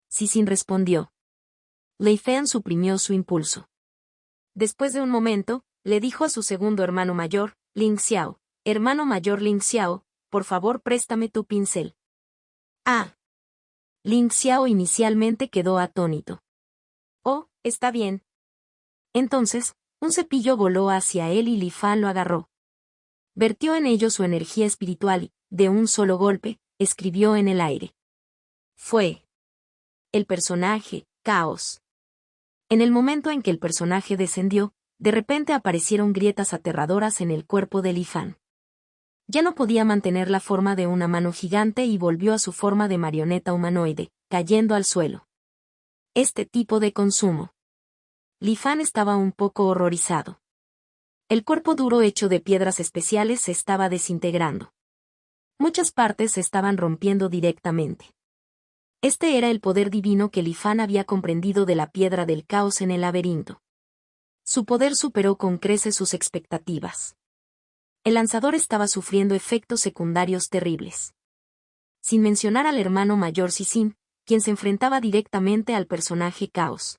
Sisin respondió. Li Fan suprimió su impulso. Después de un momento, le dijo a su segundo hermano mayor, Ling Xiao, hermano mayor Ling Xiao, por favor préstame tu pincel. Ah. Ling Xiao inicialmente quedó atónito. Oh, está bien. Entonces, un cepillo voló hacia él y Li Fan lo agarró. Vertió en ello su energía espiritual y, de un solo golpe, escribió en el aire. Fue el personaje, Caos. En el momento en que el personaje descendió, de repente aparecieron grietas aterradoras en el cuerpo de Li Fan. Ya no podía mantener la forma de una mano gigante y volvió a su forma de marioneta humanoide, cayendo al suelo. Este tipo de consumo. Li Fan estaba un poco horrorizado. El cuerpo duro hecho de piedras especiales se estaba desintegrando. Muchas partes se estaban rompiendo directamente. Este era el poder divino que Li Fan había comprendido de la piedra del caos en el laberinto. Su poder superó con creces sus expectativas. El lanzador estaba sufriendo efectos secundarios terribles. Sin mencionar al hermano mayor Sisin, quien se enfrentaba directamente al personaje Caos.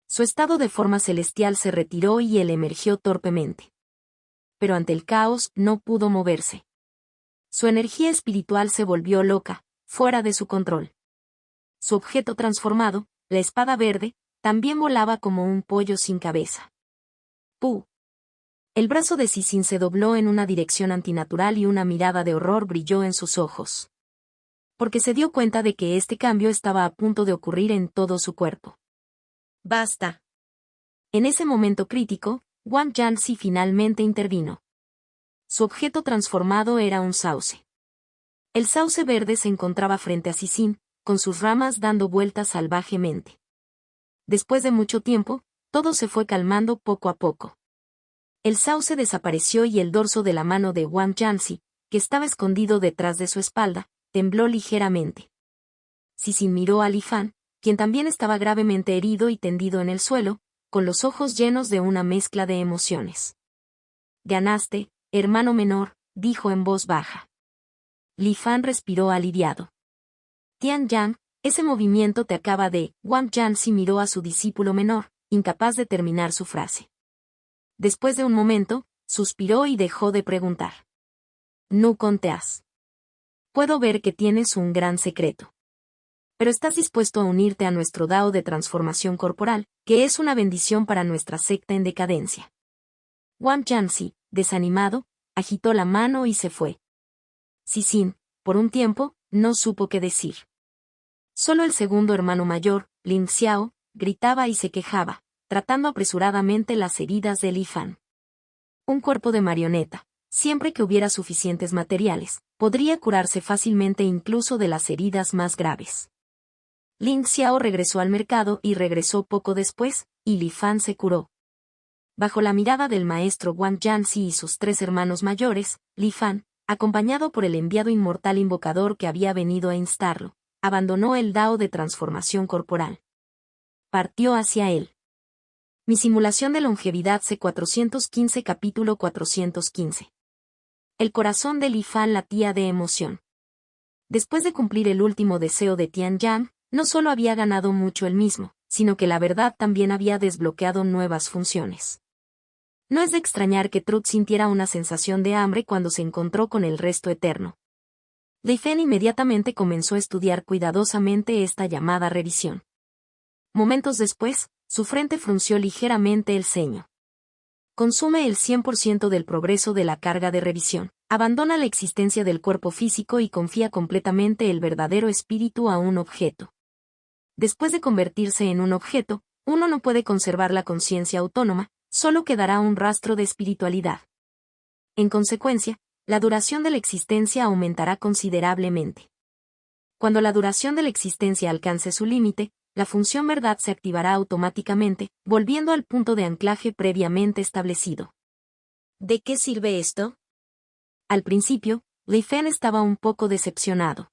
Su estado de forma celestial se retiró y él emergió torpemente. Pero ante el caos no pudo moverse. Su energía espiritual se volvió loca, fuera de su control. Su objeto transformado, la espada verde, también volaba como un pollo sin cabeza. ¡Puh! El brazo de Sisin se dobló en una dirección antinatural y una mirada de horror brilló en sus ojos. Porque se dio cuenta de que este cambio estaba a punto de ocurrir en todo su cuerpo. ¡Basta! En ese momento crítico, Wang Yanxi finalmente intervino. Su objeto transformado era un sauce. El sauce verde se encontraba frente a Sisin, con sus ramas dando vueltas salvajemente. Después de mucho tiempo, todo se fue calmando poco a poco. El sauce desapareció y el dorso de la mano de Wang Yanxi, que estaba escondido detrás de su espalda, tembló ligeramente. Sisin miró a Li Fan, quien también estaba gravemente herido y tendido en el suelo, con los ojos llenos de una mezcla de emociones. Ganaste, hermano menor, dijo en voz baja. Li Fan respiró aliviado. Tian Yang, ese movimiento te acaba de... Wang Yanxi miró a su discípulo menor, incapaz de terminar su frase. Después de un momento, suspiró y dejó de preguntar. No conteas. Puedo ver que tienes un gran secreto. Pero estás dispuesto a unirte a nuestro Dao de transformación corporal, que es una bendición para nuestra secta en decadencia. Wang Yanxi, desanimado, agitó la mano y se fue. Sisin, por un tiempo, no supo qué decir. Solo el segundo hermano mayor, Ling Xiao, gritaba y se quejaba, tratando apresuradamente las heridas de Li Fan. un cuerpo de marioneta, siempre que hubiera suficientes materiales, podría curarse fácilmente incluso de las heridas más graves. Ling Xiao regresó al mercado y regresó poco después, y Li Fan se curó. Bajo la mirada del maestro Wang Yanxi y sus 3 hermanos mayores, Li Fan, acompañado por el enviado inmortal invocador que había venido a instarlo, abandonó el Dao de transformación corporal. Partió hacia él. Mi simulación de longevidad C415 capítulo 415. El corazón de Li Fan latía de emoción. Después de cumplir el último deseo de Tian Yan, no solo había ganado mucho él mismo, sino que la verdad también había desbloqueado nuevas funciones. No es de extrañar que Trud sintiera una sensación de hambre cuando se encontró con el resto eterno. Li Fan inmediatamente comenzó a estudiar cuidadosamente esta llamada revisión. Momentos después, su frente frunció ligeramente el ceño. Consume el 100% del progreso de la carga de revisión, abandona la existencia del cuerpo físico y confía completamente el verdadero espíritu a un objeto. Después de convertirse en un objeto, uno no puede conservar la conciencia autónoma, solo quedará un rastro de espiritualidad. En consecuencia, la duración de la existencia aumentará considerablemente. Cuando la duración de la existencia alcance su límite, la función verdad se activará automáticamente, volviendo al punto de anclaje previamente establecido. ¿De qué sirve esto? Al principio, Li Fan estaba un poco decepcionado.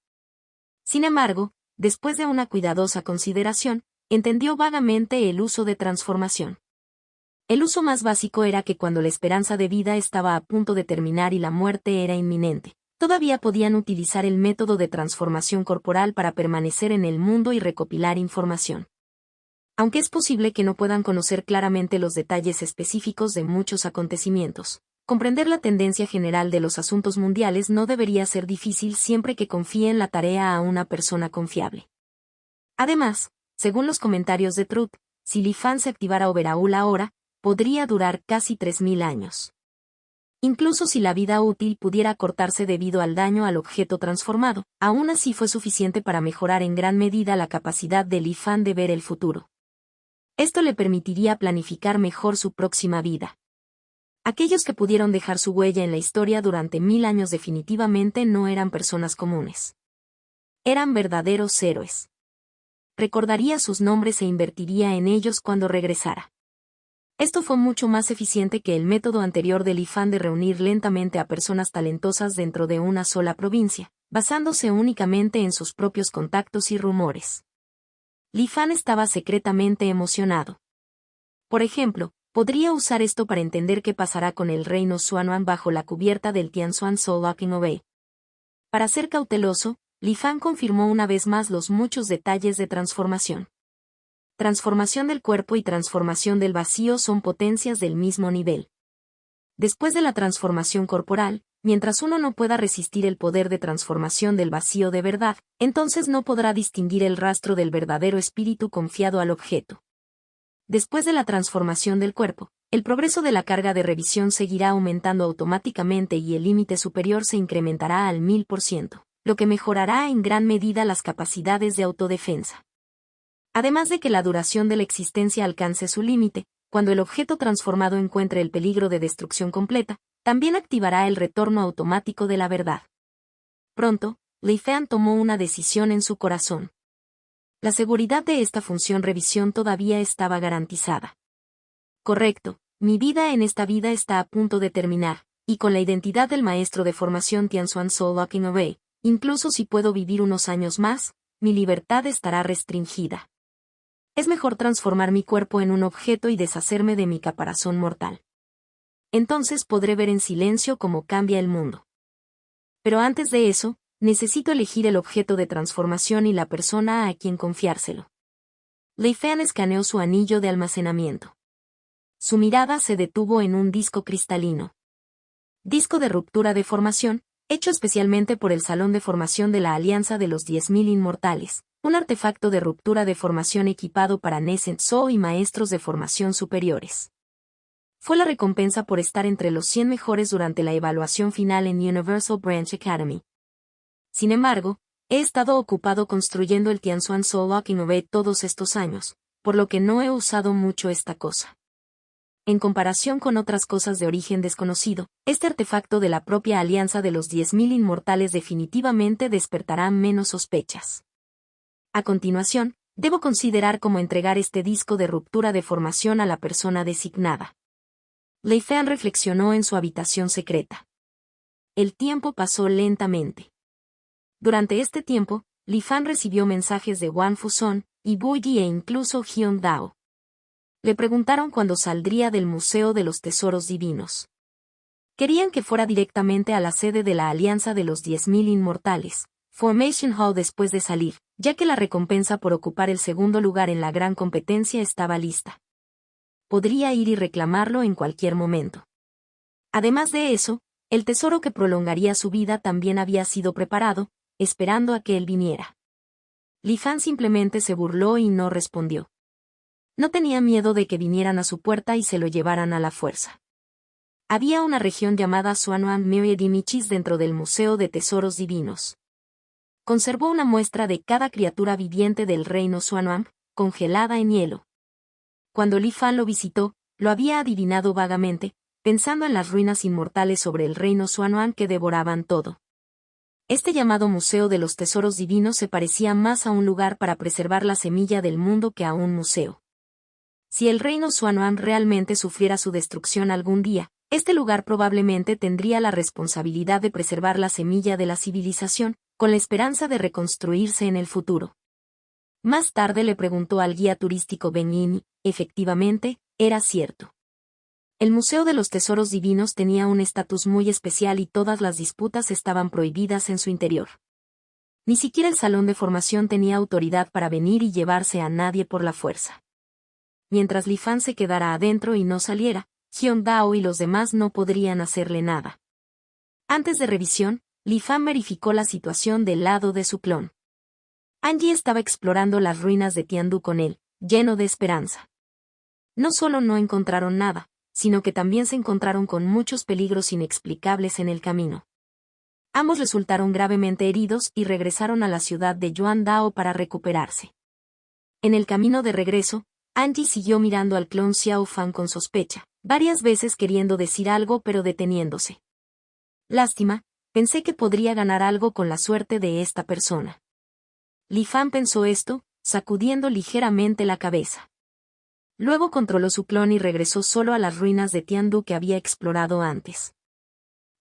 Sin embargo, después de una cuidadosa consideración, entendió vagamente el uso de transformación. El uso más básico era que cuando la esperanza de vida estaba a punto de terminar y la muerte era inminente, todavía podían utilizar el método de transformación corporal para permanecer en el mundo y recopilar información. Aunque es posible que no puedan conocer claramente los detalles específicos de muchos acontecimientos, comprender la tendencia general de los asuntos mundiales no debería ser difícil siempre que confíen la tarea a una persona confiable. Además, según los comentarios de Trud, si Li Fan se activara Overhaul ahora, podría durar casi 3000 años. Incluso si la vida útil pudiera cortarse debido al daño al objeto transformado, aún así fue suficiente para mejorar en gran medida la capacidad de Li Fan de ver el futuro. Esto le permitiría planificar mejor su próxima vida. Aquellos que pudieron dejar su huella en la historia durante 1000 años definitivamente no eran personas comunes. Eran verdaderos héroes. Recordaría sus nombres e invertiría en ellos cuando regresara. Esto fue mucho más eficiente que el método anterior de Li Fan de reunir lentamente a personas talentosas dentro de una sola provincia, basándose únicamente en sus propios contactos y rumores. Li Fan estaba secretamente emocionado. Por ejemplo, podría usar esto para entender qué pasará con el reino Xuanhuan bajo la cubierta del Tianxuan Soul Locking Obey. Para ser cauteloso, Li Fan confirmó una vez más los muchos detalles de transformación. Transformación del cuerpo y transformación del vacío son potencias del mismo nivel. Después de la transformación corporal, mientras uno no pueda resistir el poder de transformación del vacío de verdad, entonces no podrá distinguir el rastro del verdadero espíritu confiado al objeto. Después de la transformación del cuerpo, el progreso de la carga de revisión seguirá aumentando automáticamente y el límite superior se incrementará al 1000%, lo que mejorará en gran medida las capacidades de autodefensa. Además de que la duración de la existencia alcance su límite, cuando el objeto transformado encuentre el peligro de destrucción completa, también activará el retorno automático de la verdad. Pronto, Li Fan tomó una decisión en su corazón. La seguridad de esta función revisión todavía estaba garantizada. Correcto, mi vida en esta vida está a punto de terminar, y con la identidad del maestro de formación Tianxuan Soul Locking Obey, incluso si puedo vivir unos años más, mi libertad estará restringida. Es mejor transformar mi cuerpo en un objeto y deshacerme de mi caparazón mortal. Entonces podré ver en silencio cómo cambia el mundo. Pero antes de eso, necesito elegir el objeto de transformación y la persona a quien confiárselo. Li Fan escaneó su anillo de almacenamiento. Su mirada se detuvo en un disco cristalino. Disco de ruptura de formación, hecho especialmente por el Salón de Formación de la Alianza de los 10.000 Inmortales. Un artefacto de ruptura de formación equipado para Nascent Soul y maestros de formación superiores. Fue la recompensa por estar entre los 100 mejores durante la evaluación final en Universal Branch Academy. Sin embargo, he estado ocupado construyendo el Tianxuan Soul Locking Obey todos estos años, por lo que no he usado mucho esta cosa. En comparación con otras cosas de origen desconocido, este artefacto de la propia alianza de los 10.000 inmortales definitivamente despertará menos sospechas. A continuación, debo considerar cómo entregar este disco de ruptura de formación a la persona designada. Li Fan reflexionó en su habitación secreta. El tiempo pasó lentamente. Durante este tiempo, Li Fan recibió mensajes de Wan Fuson, Ibu Yi e incluso Hyun Dao. Le preguntaron cuándo saldría del Museo de los Tesoros Divinos. Querían que fuera directamente a la sede de la Alianza de los 10.000 Inmortales, Formation Hall después de salir, ya que la recompensa por ocupar el segundo lugar en la gran competencia estaba lista. Podría ir y reclamarlo en cualquier momento. Además de eso, el tesoro que prolongaría su vida también había sido preparado, esperando a que él viniera. Li Fan simplemente se burló y no respondió. No tenía miedo de que vinieran a su puerta y se lo llevaran a la fuerza. Había una región llamada Suanuan Myedimichis dentro del Museo de Tesoros Divinos. Conservó una muestra de cada criatura viviente del reino Suanuan, congelada en hielo. Cuando Li Fan lo visitó, lo había adivinado vagamente, pensando en las ruinas inmortales sobre el reino Suanuan que devoraban todo. Este llamado Museo de los Tesoros Divinos se parecía más a un lugar para preservar la semilla del mundo que a un museo. Si el reino Suanuan realmente sufriera su destrucción algún día, este lugar probablemente tendría la responsabilidad de preservar la semilla de la civilización, con la esperanza de reconstruirse en el futuro. Más tarde le preguntó al guía turístico Ben Yin y, efectivamente, era cierto. El Museo de los Tesoros Divinos tenía un estatus muy especial y todas las disputas estaban prohibidas en su interior. Ni siquiera el salón de formación tenía autoridad para venir y llevarse a nadie por la fuerza. Mientras Li Fan se quedara adentro y no saliera, Hyun Dao y los demás no podrían hacerle nada. Antes de revisión, Li Fan verificó la situación del lado de su clon. Angie estaba explorando las ruinas de Tiandu con él, lleno de esperanza. No solo no encontraron nada, sino que también se encontraron con muchos peligros inexplicables en el camino. Ambos resultaron gravemente heridos y regresaron a la ciudad de Yuandao para recuperarse. En el camino de regreso, Angie siguió mirando al clon Xiao Fan con sospecha, varias veces queriendo decir algo pero deteniéndose. Lástima, pensé que podría ganar algo con la suerte de esta persona. Li Fan pensó esto, sacudiendo ligeramente la cabeza. Luego controló su clon y regresó solo a las ruinas de Tiandu que había explorado antes.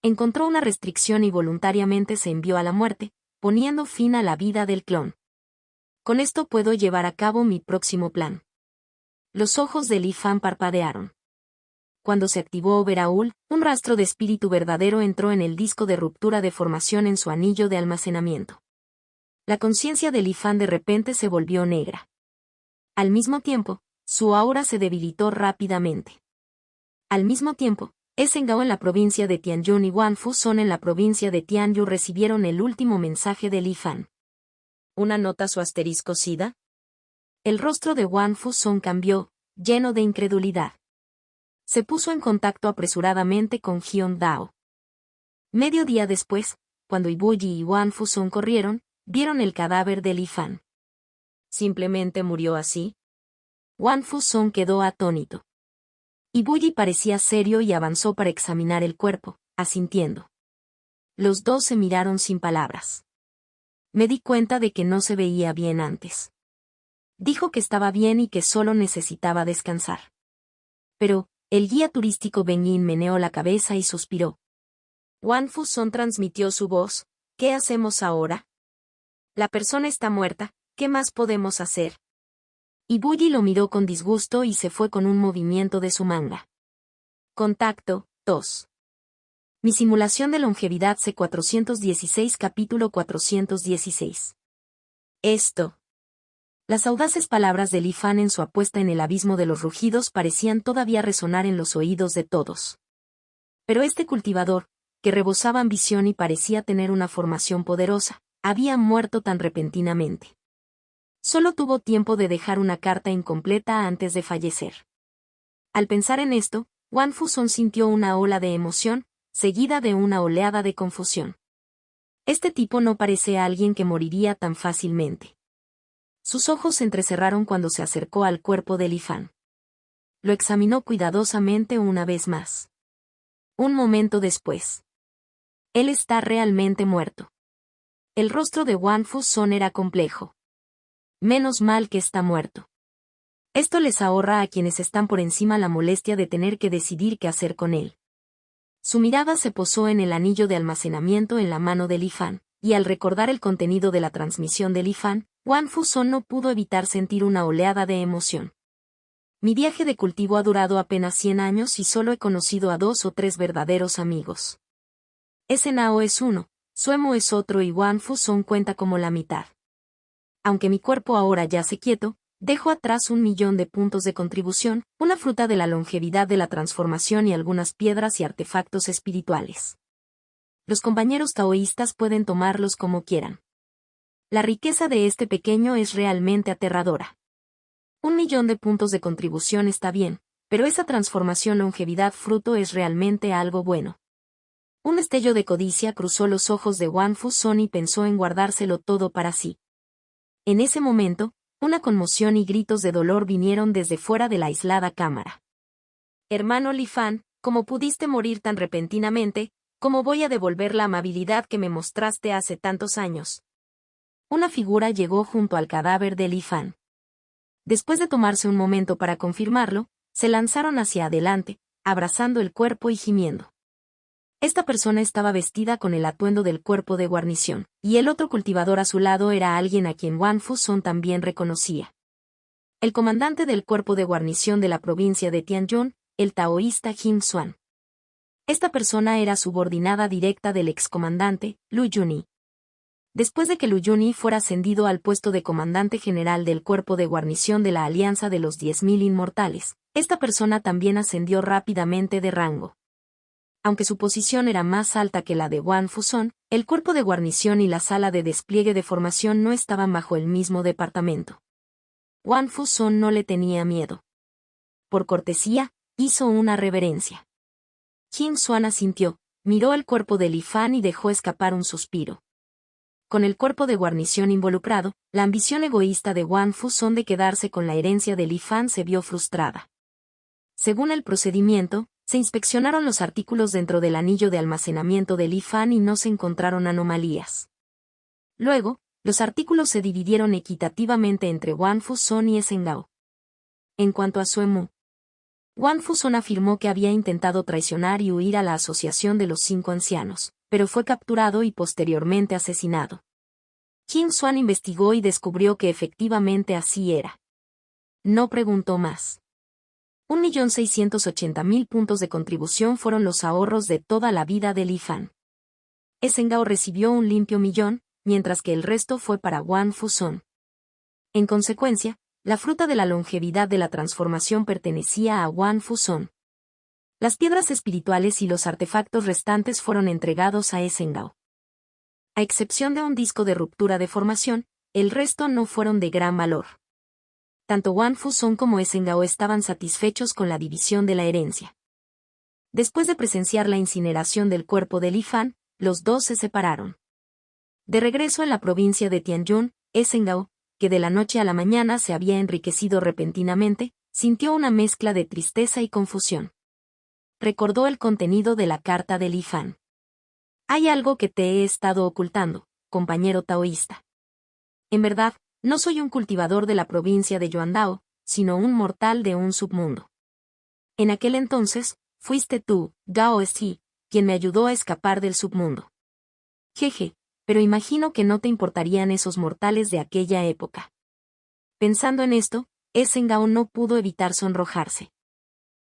Encontró una restricción y voluntariamente se envió a la muerte, poniendo fin a la vida del clon. Con esto puedo llevar a cabo mi próximo plan. Los ojos de Li Fan parpadearon. Cuando se activó Overaul, un rastro de espíritu verdadero entró en el disco de ruptura de formación en su anillo de almacenamiento. La conciencia de Li Fan de repente se volvió negra. Al mismo tiempo, su aura se debilitó rápidamente. Al mismo tiempo, Esengao en la provincia de Tianyun y Wan Fuson en la provincia de Tianyu recibieron el último mensaje de Li Fan. ¿Una nota su asterisco SIDA? El rostro de Wan Fuson cambió, lleno de incredulidad. Se puso en contacto apresuradamente con Hyun Dao. Medio día después, cuando Ibu Yi y Wan Fuson corrieron, vieron el cadáver de Li Fan. ¿Simplemente murió así? Wan Fuson quedó atónito. Ibu Yi parecía serio y avanzó para examinar el cuerpo, asintiendo. Los dos se miraron sin palabras. Me di cuenta de que no se veía bien antes. Dijo que estaba bien y que solo necesitaba descansar. Pero, el guía turístico Ben Yin meneó la cabeza y suspiró. Wan Fuson transmitió su voz. ¿Qué hacemos ahora? La persona está muerta, ¿qué más podemos hacer? Ibu Yi lo miró con disgusto y se fue con un movimiento de su manga. Contacto, 2. Mi simulación de longevidad C416 capítulo 416. Esto. Las audaces palabras de Li Fan en su apuesta en el abismo de los rugidos parecían todavía resonar en los oídos de todos. Pero este cultivador, que rebosaba ambición y parecía tener una formación poderosa, había muerto tan repentinamente. Solo tuvo tiempo de dejar una carta incompleta antes de fallecer. Al pensar en esto, Wan Fuson sintió una ola de emoción, seguida de una oleada de confusión. Este tipo no parece alguien que moriría tan fácilmente. Sus ojos se entrecerraron cuando se acercó al cuerpo de Li Fan. lo examinó cuidadosamente una vez más. Un momento después. Él está realmente muerto. El rostro de Wan Fuson era complejo. Menos mal que está muerto. Esto les ahorra a quienes están por encima la molestia de tener que decidir qué hacer con él. Su mirada se posó en el anillo de almacenamiento en la mano de Li Fan, y al recordar el contenido de la transmisión de Li Fan, Wan Fuson no pudo evitar sentir una oleada de emoción. Mi viaje de cultivo ha durado apenas 100 años y solo he conocido a 2 o 3 verdaderos amigos. Ese Nao es uno, Suemo es otro y Wan Fuson cuenta como la mitad. Aunque mi cuerpo ahora yace quieto, dejo atrás 1.000.000 de puntos de contribución, una fruta de la longevidad de la transformación y algunas piedras y artefactos espirituales. Los compañeros taoístas pueden tomarlos como quieran. La riqueza de este pequeño es realmente aterradora. 1.000.000 de puntos de contribución está bien, pero esa transformación longevidad fruto es realmente algo bueno. Un destello de codicia cruzó los ojos de Wan Fuson y pensó en guardárselo todo para sí. En ese momento, una conmoción y gritos de dolor vinieron desde fuera de la aislada cámara. Hermano Li Fan, ¿cómo pudiste morir tan repentinamente? ¿Cómo voy a devolver la amabilidad que me mostraste hace tantos años? Una figura llegó junto al cadáver de Li Fan. Después de tomarse un momento para confirmarlo, se lanzaron hacia adelante, abrazando el cuerpo y gimiendo. Esta persona estaba vestida con el atuendo del cuerpo de guarnición, y el otro cultivador a su lado era alguien a quien Wan Fuson también reconocía. El comandante del cuerpo de guarnición de la provincia de Tianyong, el taoísta Jin Xuan. Esta persona era subordinada directa del excomandante, Lu Yunyi. Después de que Lu Yunyi fuera ascendido al puesto de comandante general del cuerpo de guarnición de la Alianza de los 10.000 Inmortales, esta persona también ascendió rápidamente de rango. Aunque su posición era más alta que la de Wan Fuson, el cuerpo de guarnición y la sala de despliegue de formación no estaban bajo el mismo departamento. Wan Fuson no le tenía miedo. Por cortesía, hizo una reverencia. Jin Xuan asintió, miró el cuerpo de Li Fan y dejó escapar un suspiro. Con el cuerpo de guarnición involucrado, la ambición egoísta de Wan Fuson de quedarse con la herencia de Li Fan se vio frustrada. Según el procedimiento, se inspeccionaron los artículos dentro del anillo de almacenamiento de Li Fan y no se encontraron anomalías. Luego, los artículos se dividieron equitativamente entre Wan Fuson y Esengao. En cuanto a Suemu, Wan Fuson afirmó que había intentado traicionar y huir a la Asociación de los 5 Ancianos, pero fue capturado y posteriormente asesinado. Jin Xuan investigó y descubrió que efectivamente así era. No preguntó más. 1.680.000 puntos de contribución fueron los ahorros de toda la vida de Li Fan. Esengao recibió un limpio 1.000.000, mientras que el resto fue para Wan Fuson. En consecuencia, la fruta de la longevidad de la transformación pertenecía a Wan Fuson. Las piedras espirituales y los artefactos restantes fueron entregados a Esengao. A excepción de un disco de ruptura de formación, el resto no fueron de gran valor. Tanto Wan Fuson como Esengao estaban satisfechos con la división de la herencia. Después de presenciar la incineración del cuerpo de Li Fan, los dos se separaron. De regreso en la provincia de Tianyong, Esengao, que de la noche a la mañana se había enriquecido repentinamente, sintió una mezcla de tristeza y confusión. Recordó el contenido de la carta de Li Fan. Hay algo que te he estado ocultando, compañero taoísta. En verdad, no soy un cultivador de la provincia de Yuandao, sino un mortal de un submundo. En aquel entonces, fuiste tú, Gao Esti, quien me ayudó a escapar del submundo. Jeje, pero imagino que no te importarían esos mortales de aquella época. Pensando en esto, Esengao no pudo evitar sonrojarse.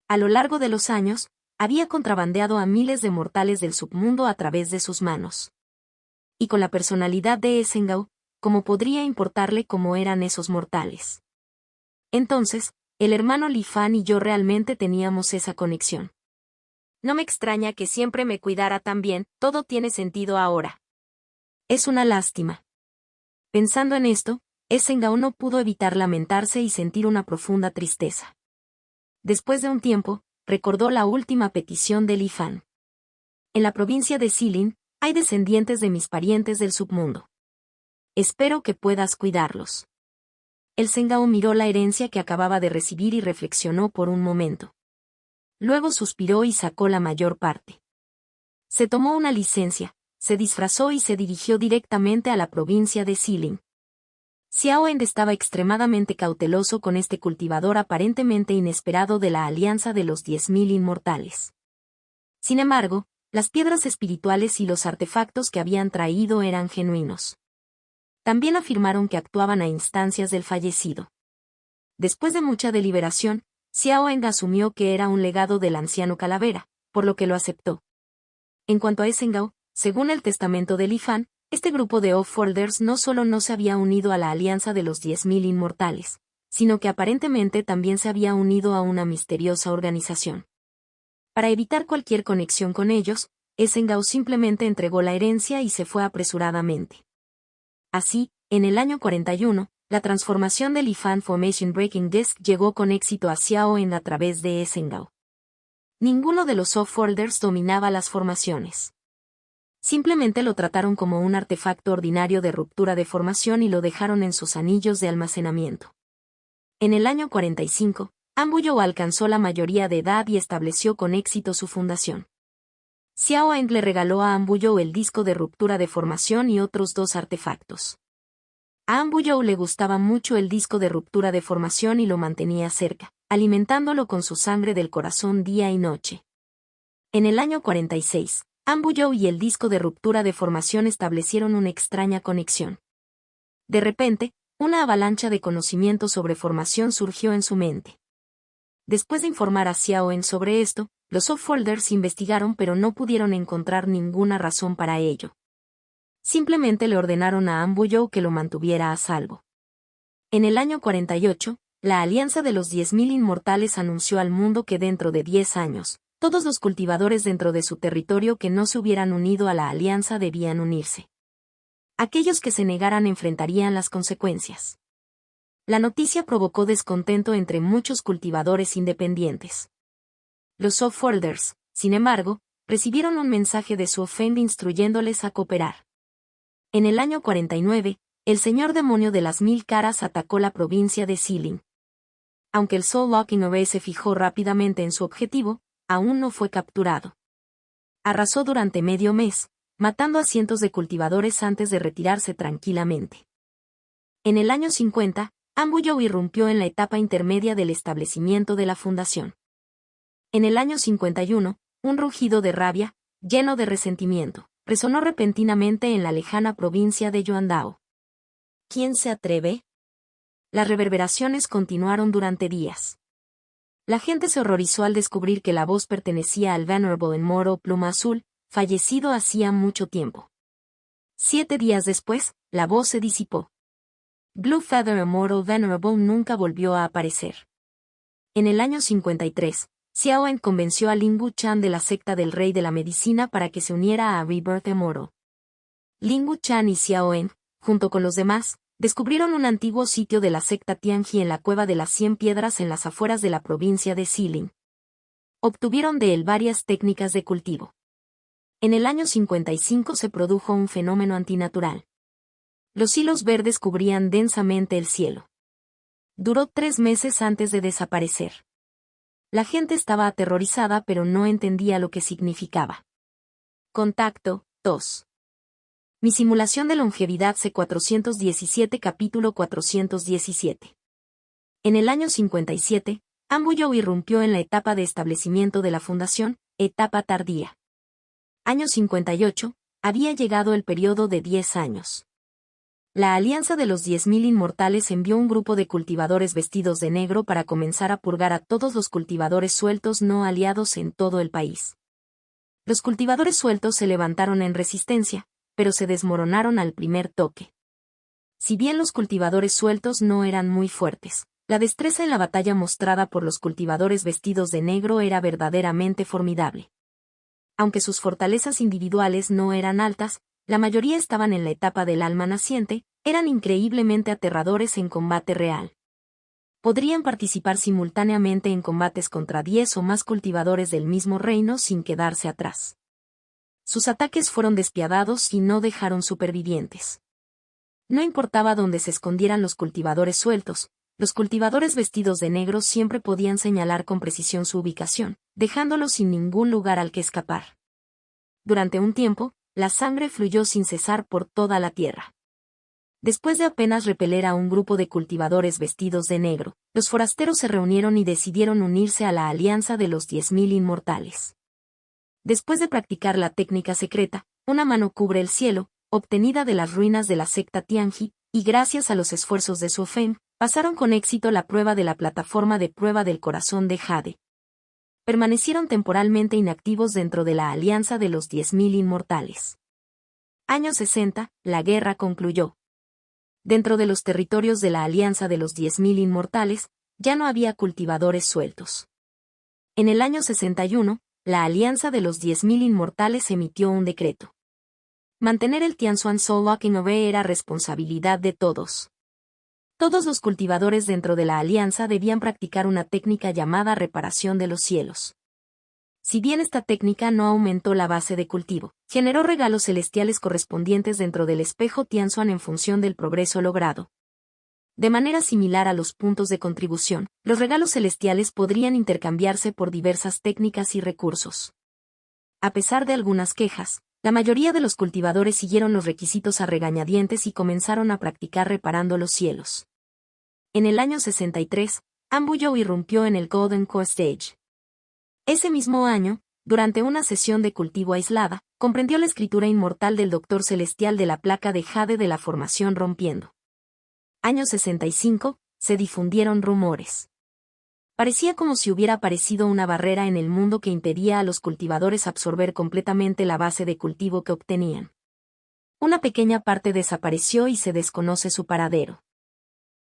A lo largo de los años, había contrabandeado a miles de mortales del submundo a través de sus manos. Y con la personalidad de Esengao, ¿cómo podría importarle cómo eran esos mortales? Entonces, el hermano Li Fan y yo realmente teníamos esa conexión. No me extraña que siempre me cuidara tan bien, todo tiene sentido ahora. Es una lástima. Pensando en esto, Esengao no pudo evitar lamentarse y sentir una profunda tristeza. Después de un tiempo, recordó la última petición de Li Fan. En la provincia de Xilin, hay descendientes de mis parientes del submundo. Espero que puedas cuidarlos. El Sengao miró la herencia que acababa de recibir y reflexionó por un momento. Luego suspiró y sacó la mayor parte. Se tomó una licencia, se disfrazó y se dirigió directamente a la provincia de Xilin. Xiao Eng estaba extremadamente cauteloso con este cultivador aparentemente inesperado de la alianza de los 10.000 inmortales. Sin embargo, las piedras espirituales y los artefactos que habían traído eran genuinos. También afirmaron que actuaban a instancias del fallecido. Después de mucha deliberación, Xiao Eng asumió que era un legado del anciano Calavera, por lo que lo aceptó. En cuanto a Sengao, según el testamento de Li Fan, este grupo de Offholders no solo no se había unido a la alianza de los 10.000 inmortales, sino que aparentemente también se había unido a una misteriosa organización. Para evitar cualquier conexión con ellos, Sengao simplemente entregó la herencia y se fue apresuradamente. Así, en el año 41, la transformación del Li Fan Formation Breaking Disc llegó con éxito a Xiao Eng a través de Sengao. Ninguno de los Offholders dominaba las formaciones. Simplemente lo trataron como un artefacto ordinario de ruptura de formación y lo dejaron en sus anillos de almacenamiento. En el año 45, Anbuyou alcanzó la mayoría de edad y estableció con éxito su fundación. Xiao Eng le regaló a Anbuyou el disco de ruptura de formación y otros 2 artefactos. A Anbuyou le gustaba mucho el disco de ruptura de formación y lo mantenía cerca, alimentándolo con su sangre del corazón día y noche. En el año 46, Anbuyou y el disco de ruptura de formación establecieron una extraña conexión. De repente, una avalancha de conocimiento sobre formación surgió en su mente. Después de informar a Xiao Eng sobre esto, los Offholders investigaron pero no pudieron encontrar ninguna razón para ello. Simplemente le ordenaron a Anbuyou que lo mantuviera a salvo. En el año 48, la Alianza de los 10.000 Inmortales anunció al mundo que dentro de 10 años, todos los cultivadores dentro de su territorio que no se hubieran unido a la alianza debían unirse. Aquellos que se negaran enfrentarían las consecuencias. La noticia provocó descontento entre muchos cultivadores independientes. Los Offholders, sin embargo, recibieron un mensaje de su Feng instruyéndoles a cooperar. En el año 49, el señor demonio de las 1000 caras atacó la provincia de Xilin. Aunque el Soul Locking Ove se fijó rápidamente en su objetivo, aún no fue capturado. Arrasó durante medio mes, matando a cientos de cultivadores antes de retirarse tranquilamente. En el año 50, Anbuyou irrumpió en la etapa intermedia del establecimiento de la fundación. En el año 51, un rugido de rabia, lleno de resentimiento, resonó repentinamente en la lejana provincia de Yuandao. ¿Quién se atreve? Las reverberaciones continuaron durante días. La gente se horrorizó al descubrir que la voz pertenecía al Venerable Moro Pluma Azul, fallecido hacía mucho tiempo. 7 días después, la voz se disipó. Blue Feather Immortal Venerable nunca volvió a aparecer. En el año 53, Xiao Eng convenció a Lingwu Chan de la secta del Rey de la Medicina para que se uniera a Rebirth Immortal. Lingwu Chan y Xiao Eng, junto con los demás, descubrieron un antiguo sitio de la secta Tianji en la cueva de las 100 piedras en las afueras de la provincia de Xilin. Obtuvieron de él varias técnicas de cultivo. En el año 55 se produjo un fenómeno antinatural. Los hilos verdes cubrían densamente el cielo. Duró 3 meses antes de desaparecer. La gente estaba aterrorizada pero no entendía lo que significaba. Contacto 2. Mi simulación de longevidad C417 capítulo 417. En el año 57, Anbuyou irrumpió en la etapa de establecimiento de la fundación, etapa tardía. Año 58, había llegado el periodo de 10 años. La Alianza de los 10.000 Inmortales envió un grupo de cultivadores vestidos de negro para comenzar a purgar a todos los cultivadores sueltos no aliados en todo el país. Los cultivadores sueltos se levantaron en resistencia, pero se desmoronaron al primer toque. Si bien los cultivadores sueltos no eran muy fuertes, la destreza en la batalla mostrada por los cultivadores vestidos de negro era verdaderamente formidable. Aunque sus fortalezas individuales no eran altas, la mayoría estaban en la etapa del alma naciente, eran increíblemente aterradores en combate real. Podrían participar simultáneamente en combates contra 10 o más cultivadores del mismo reino sin quedarse atrás. Sus ataques fueron despiadados y no dejaron supervivientes. No importaba dónde se escondieran los cultivadores sueltos, los cultivadores vestidos de negro siempre podían señalar con precisión su ubicación, dejándolos sin ningún lugar al que escapar. Durante un tiempo, la sangre fluyó sin cesar por toda la tierra. Después de apenas repeler a un grupo de cultivadores vestidos de negro, los forasteros se reunieron y decidieron unirse a la Alianza de los 10.000 Inmortales. Después de practicar la técnica secreta, una mano cubre el cielo, obtenida de las ruinas de la secta Tianji, y gracias a los esfuerzos de Su Feng, pasaron con éxito la prueba de la plataforma de prueba del corazón de Jade. Permanecieron temporalmente inactivos dentro de la Alianza de los 10.000 Inmortales. Año 60, la guerra concluyó. Dentro de los territorios de la Alianza de los 10.000 Inmortales, ya no había cultivadores sueltos. En el año 61, la Alianza de los 10.000 Inmortales emitió un decreto. Mantener el Tianzuan Soul Locking Away era responsabilidad de todos. Todos los cultivadores dentro de la Alianza debían practicar una técnica llamada reparación de los cielos. Si bien esta técnica no aumentó la base de cultivo, generó regalos celestiales correspondientes dentro del espejo Tianzuan en función del progreso logrado. De manera similar a los puntos de contribución, los regalos celestiales podrían intercambiarse por diversas técnicas y recursos. A pesar de algunas quejas, la mayoría de los cultivadores siguieron los requisitos a regañadientes y comenzaron a practicar reparando los cielos. En el año 63, Anbuyou irrumpió en el Golden Core Stage. Ese mismo año, durante una sesión de cultivo aislada, comprendió la escritura inmortal del Doctor Celestial de la placa de Jade de la formación rompiendo. Año 65, se difundieron rumores. Parecía como si hubiera aparecido una barrera en el mundo que impedía a los cultivadores absorber completamente la base de cultivo que obtenían. Una pequeña parte desapareció y se desconoce su paradero.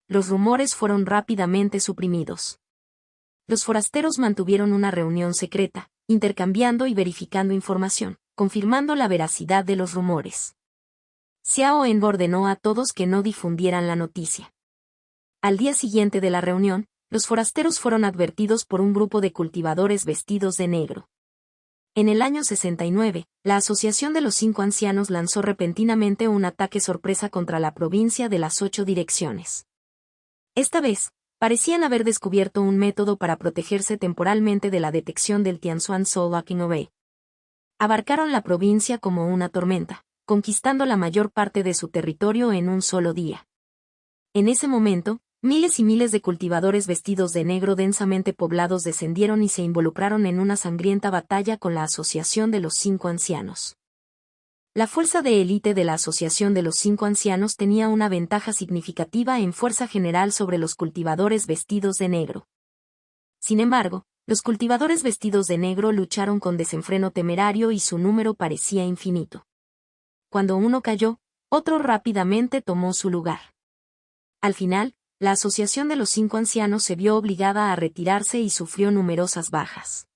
Los rumores fueron rápidamente suprimidos. Los forasteros mantuvieron una reunión secreta, intercambiando y verificando información, confirmando la veracidad de los rumores. Xiao En ordenó a todos que no difundieran la noticia. Al día siguiente de la reunión, los forasteros fueron advertidos por un grupo de cultivadores vestidos de negro. En el año 69, la Asociación de los 5 Ancianos lanzó repentinamente un ataque sorpresa contra la provincia de las 8 direcciones. Esta vez, parecían haber descubierto un método para protegerse temporalmente de la detección del Tianzuan Soul Locking Away. Abarcaron la provincia como una tormenta, conquistando la mayor parte de su territorio en un solo día. En ese momento, miles y miles de cultivadores vestidos de negro densamente poblados descendieron y se involucraron en una sangrienta batalla con la Asociación de los 5 Ancianos. La fuerza de élite de la Asociación de los 5 Ancianos tenía una ventaja significativa en fuerza general sobre los cultivadores vestidos de negro. Sin embargo, los cultivadores vestidos de negro lucharon con desenfreno temerario y su número parecía infinito. Cuando uno cayó, otro rápidamente tomó su lugar. Al final, la Asociación de los 5 Ancianos se vio obligada a retirarse y sufrió numerosas bajas.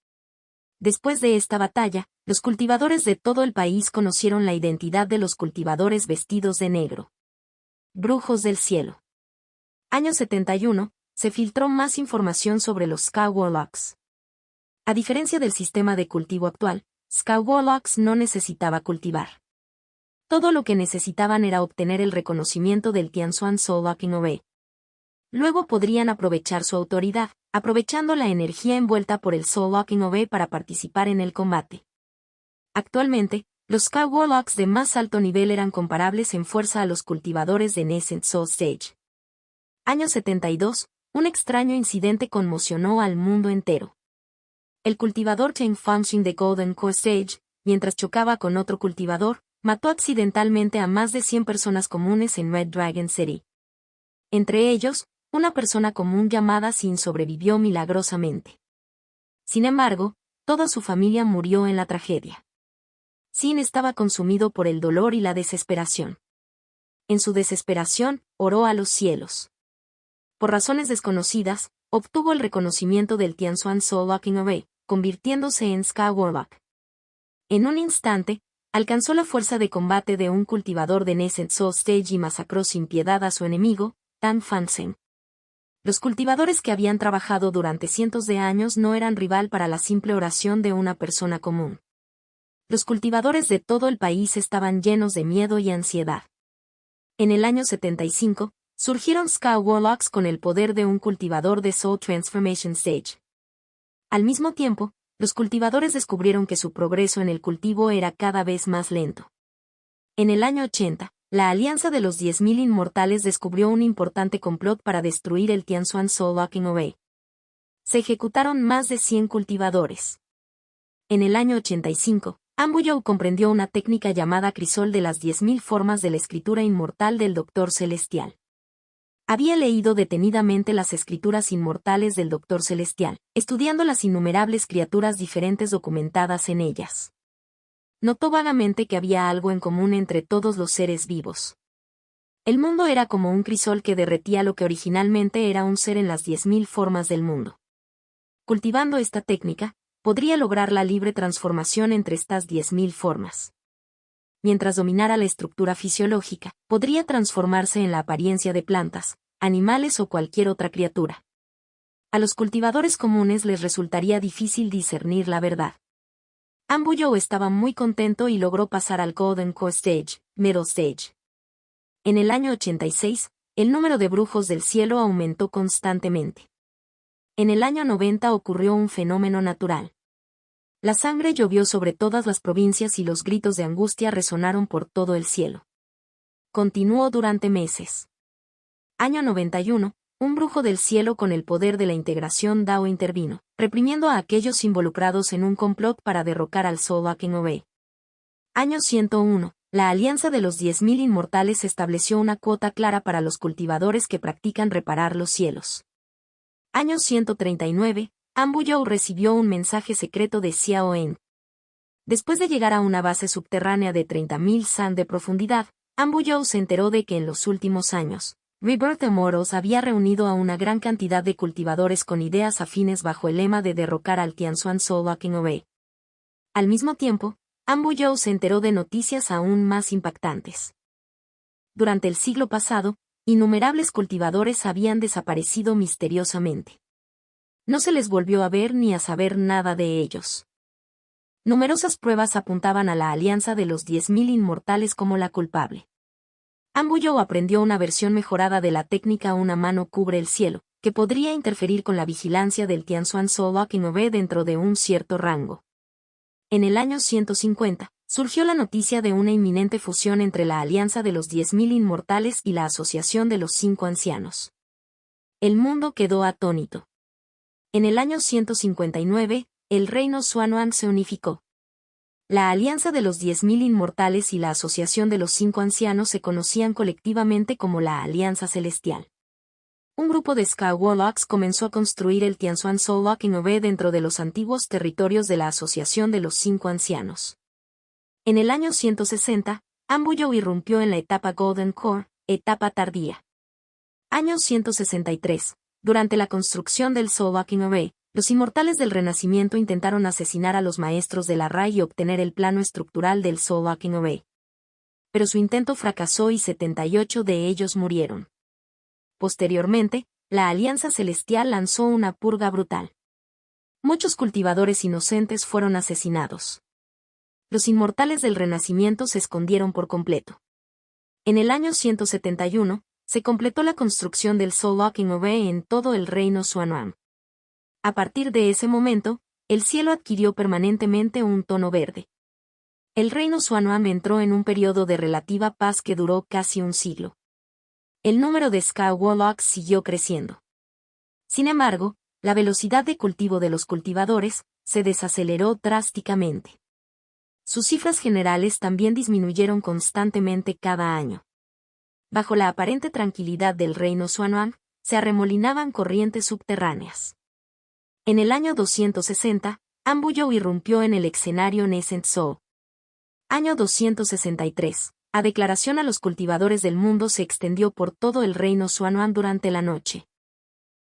Después de esta batalla, los cultivadores de todo el país conocieron la identidad de los cultivadores vestidos de negro. Brujos del cielo. Año 71, se filtró más información sobre los Sky Warlocks. A diferencia del sistema de cultivo actual, Sky Warlocks no necesitaba cultivar. Todo lo que necesitaban era obtener el reconocimiento del Tianzuan Soul Locking Away. Luego podrían aprovechar su autoridad, aprovechando la energía envuelta por el Soul Locking Away para participar en el combate. Actualmente, los Sky Warlocks de más alto nivel eran comparables en fuerza a los cultivadores de Nascent Soul Stage. Año 72, un extraño incidente conmocionó al mundo entero. El cultivador Chen Fanxing de Golden Core Stage, mientras chocaba con otro cultivador, mató accidentalmente a más de 100 personas comunes en Red Dragon City. Entre ellos, una persona común llamada Sin sobrevivió milagrosamente. Sin embargo, toda su familia murió en la tragedia. Sin estaba consumido por el dolor y la desesperación. En su desesperación, oró a los cielos. Por razones desconocidas, obtuvo el reconocimiento del Tianzuan Soul Locking Away, convirtiéndose en Sky Warlock. En un instante, alcanzó la fuerza de combate de un cultivador de Nascent Soul Stage y masacró sin piedad a su enemigo, Tan Fansen. Los cultivadores que habían trabajado durante cientos de años no eran rival para la simple oración de una persona común. Los cultivadores de todo el país estaban llenos de miedo y ansiedad. En el año 75, surgieron Ska Warlocks con el poder de un cultivador de Soul Transformation Stage. Al mismo tiempo, los cultivadores descubrieron que su progreso en el cultivo era cada vez más lento. En el año 80, la Alianza de los 10.000 Inmortales descubrió un importante complot para destruir el Tianxuan Soul Locking Array. Se ejecutaron más de 100 cultivadores. En el año 85, Anbuyou comprendió una técnica llamada crisol de las 10.000 formas de la escritura inmortal del Doctor Celestial. Había leído detenidamente las escrituras inmortales del Doctor Celestial, estudiando las innumerables criaturas diferentes documentadas en ellas. Notó vagamente que había algo en común entre todos los seres vivos. El mundo era como un crisol que derretía lo que originalmente era un ser en las 10.000 formas del mundo. Cultivando esta técnica, podría lograr la libre transformación entre estas 10.000 formas. Mientras dominara la estructura fisiológica, podría transformarse en la apariencia de plantas, animales o cualquier otra criatura. A los cultivadores comunes les resultaría difícil discernir la verdad. Anbuyou estaba muy contento y logró pasar al Golden Core Stage, Middle Stage. En el año 86, el número de brujos del cielo aumentó constantemente. En el año 90 ocurrió un fenómeno natural. La sangre llovió sobre todas las provincias y los gritos de angustia resonaron por todo el cielo. Continuó durante meses. Año 91, un brujo del cielo con el poder de la integración Dao intervino, reprimiendo a aquellos involucrados en un complot para derrocar al Soul Locking Array. Año 101, la Alianza de los 10.000 Inmortales estableció una cuota clara para los cultivadores que practican reparar los cielos. Año 139, Anbuyou recibió un mensaje secreto de Xiao En. Después de llegar a una base subterránea de 30.000 san de profundidad, Anbuyou se enteró de que en los últimos años, Rebirth Immortals había reunido a una gran cantidad de cultivadores con ideas afines bajo el lema de derrocar al Tianxuan Soul Locking Array. Al mismo tiempo, Anbuyou se enteró de noticias aún más impactantes. Durante el siglo pasado, innumerables cultivadores habían desaparecido misteriosamente. No se les volvió a ver ni a saber nada de ellos. Numerosas pruebas apuntaban a la Alianza de los 10.000 Inmortales como la culpable. Anbuyou aprendió una versión mejorada de la técnica Una mano cubre el cielo, que podría interferir con la vigilancia del Tianxuan Soul Locking Array dentro de un cierto rango. En el año 150, surgió la noticia de una inminente fusión entre la Alianza de los 10.000 Inmortales y la Asociación de los 5 Ancianos. El mundo quedó atónito. En el año 159, el reino Xuanhuan se unificó. La Alianza de los 10.000 Inmortales y la Asociación de los 5 Ancianos se conocían colectivamente como la Alianza Celestial. Un grupo de Ska Warlocks comenzó a construir el Tianxuan Soul Locking Array dentro de los antiguos territorios de la Asociación de los 5 Ancianos. En el año 160, Anbuyou irrumpió en la etapa Golden Core, etapa tardía. Año 163. Durante la construcción del Soul Locking Array, los inmortales del Renacimiento intentaron asesinar a los maestros del array y obtener el plano estructural del Soul Locking Array. Pero su intento fracasó y 78 de ellos murieron. Posteriormente, la Alianza Celestial lanzó una purga brutal. Muchos cultivadores inocentes fueron asesinados. Los inmortales del Renacimiento se escondieron por completo. En el año 171, se completó la construcción del Soul Locking Array en todo el reino Xuanhuan. A partir de ese momento, el cielo adquirió permanentemente un tono verde. El reino Xuanhuan entró en un periodo de relativa paz que duró casi un siglo. El número de Ska Warlocks siguió creciendo. Sin embargo, la velocidad de cultivo de los cultivadores se desaceleró drásticamente. Sus cifras generales también disminuyeron constantemente cada año. Bajo la aparente tranquilidad del reino Xuanhuan, se arremolinaban corrientes subterráneas. En el año 260, Anbuyou irrumpió en el escenario Nascent Soul. Año 263. A declaración a los cultivadores del mundo se extendió por todo el reino Xuanhuan durante la noche.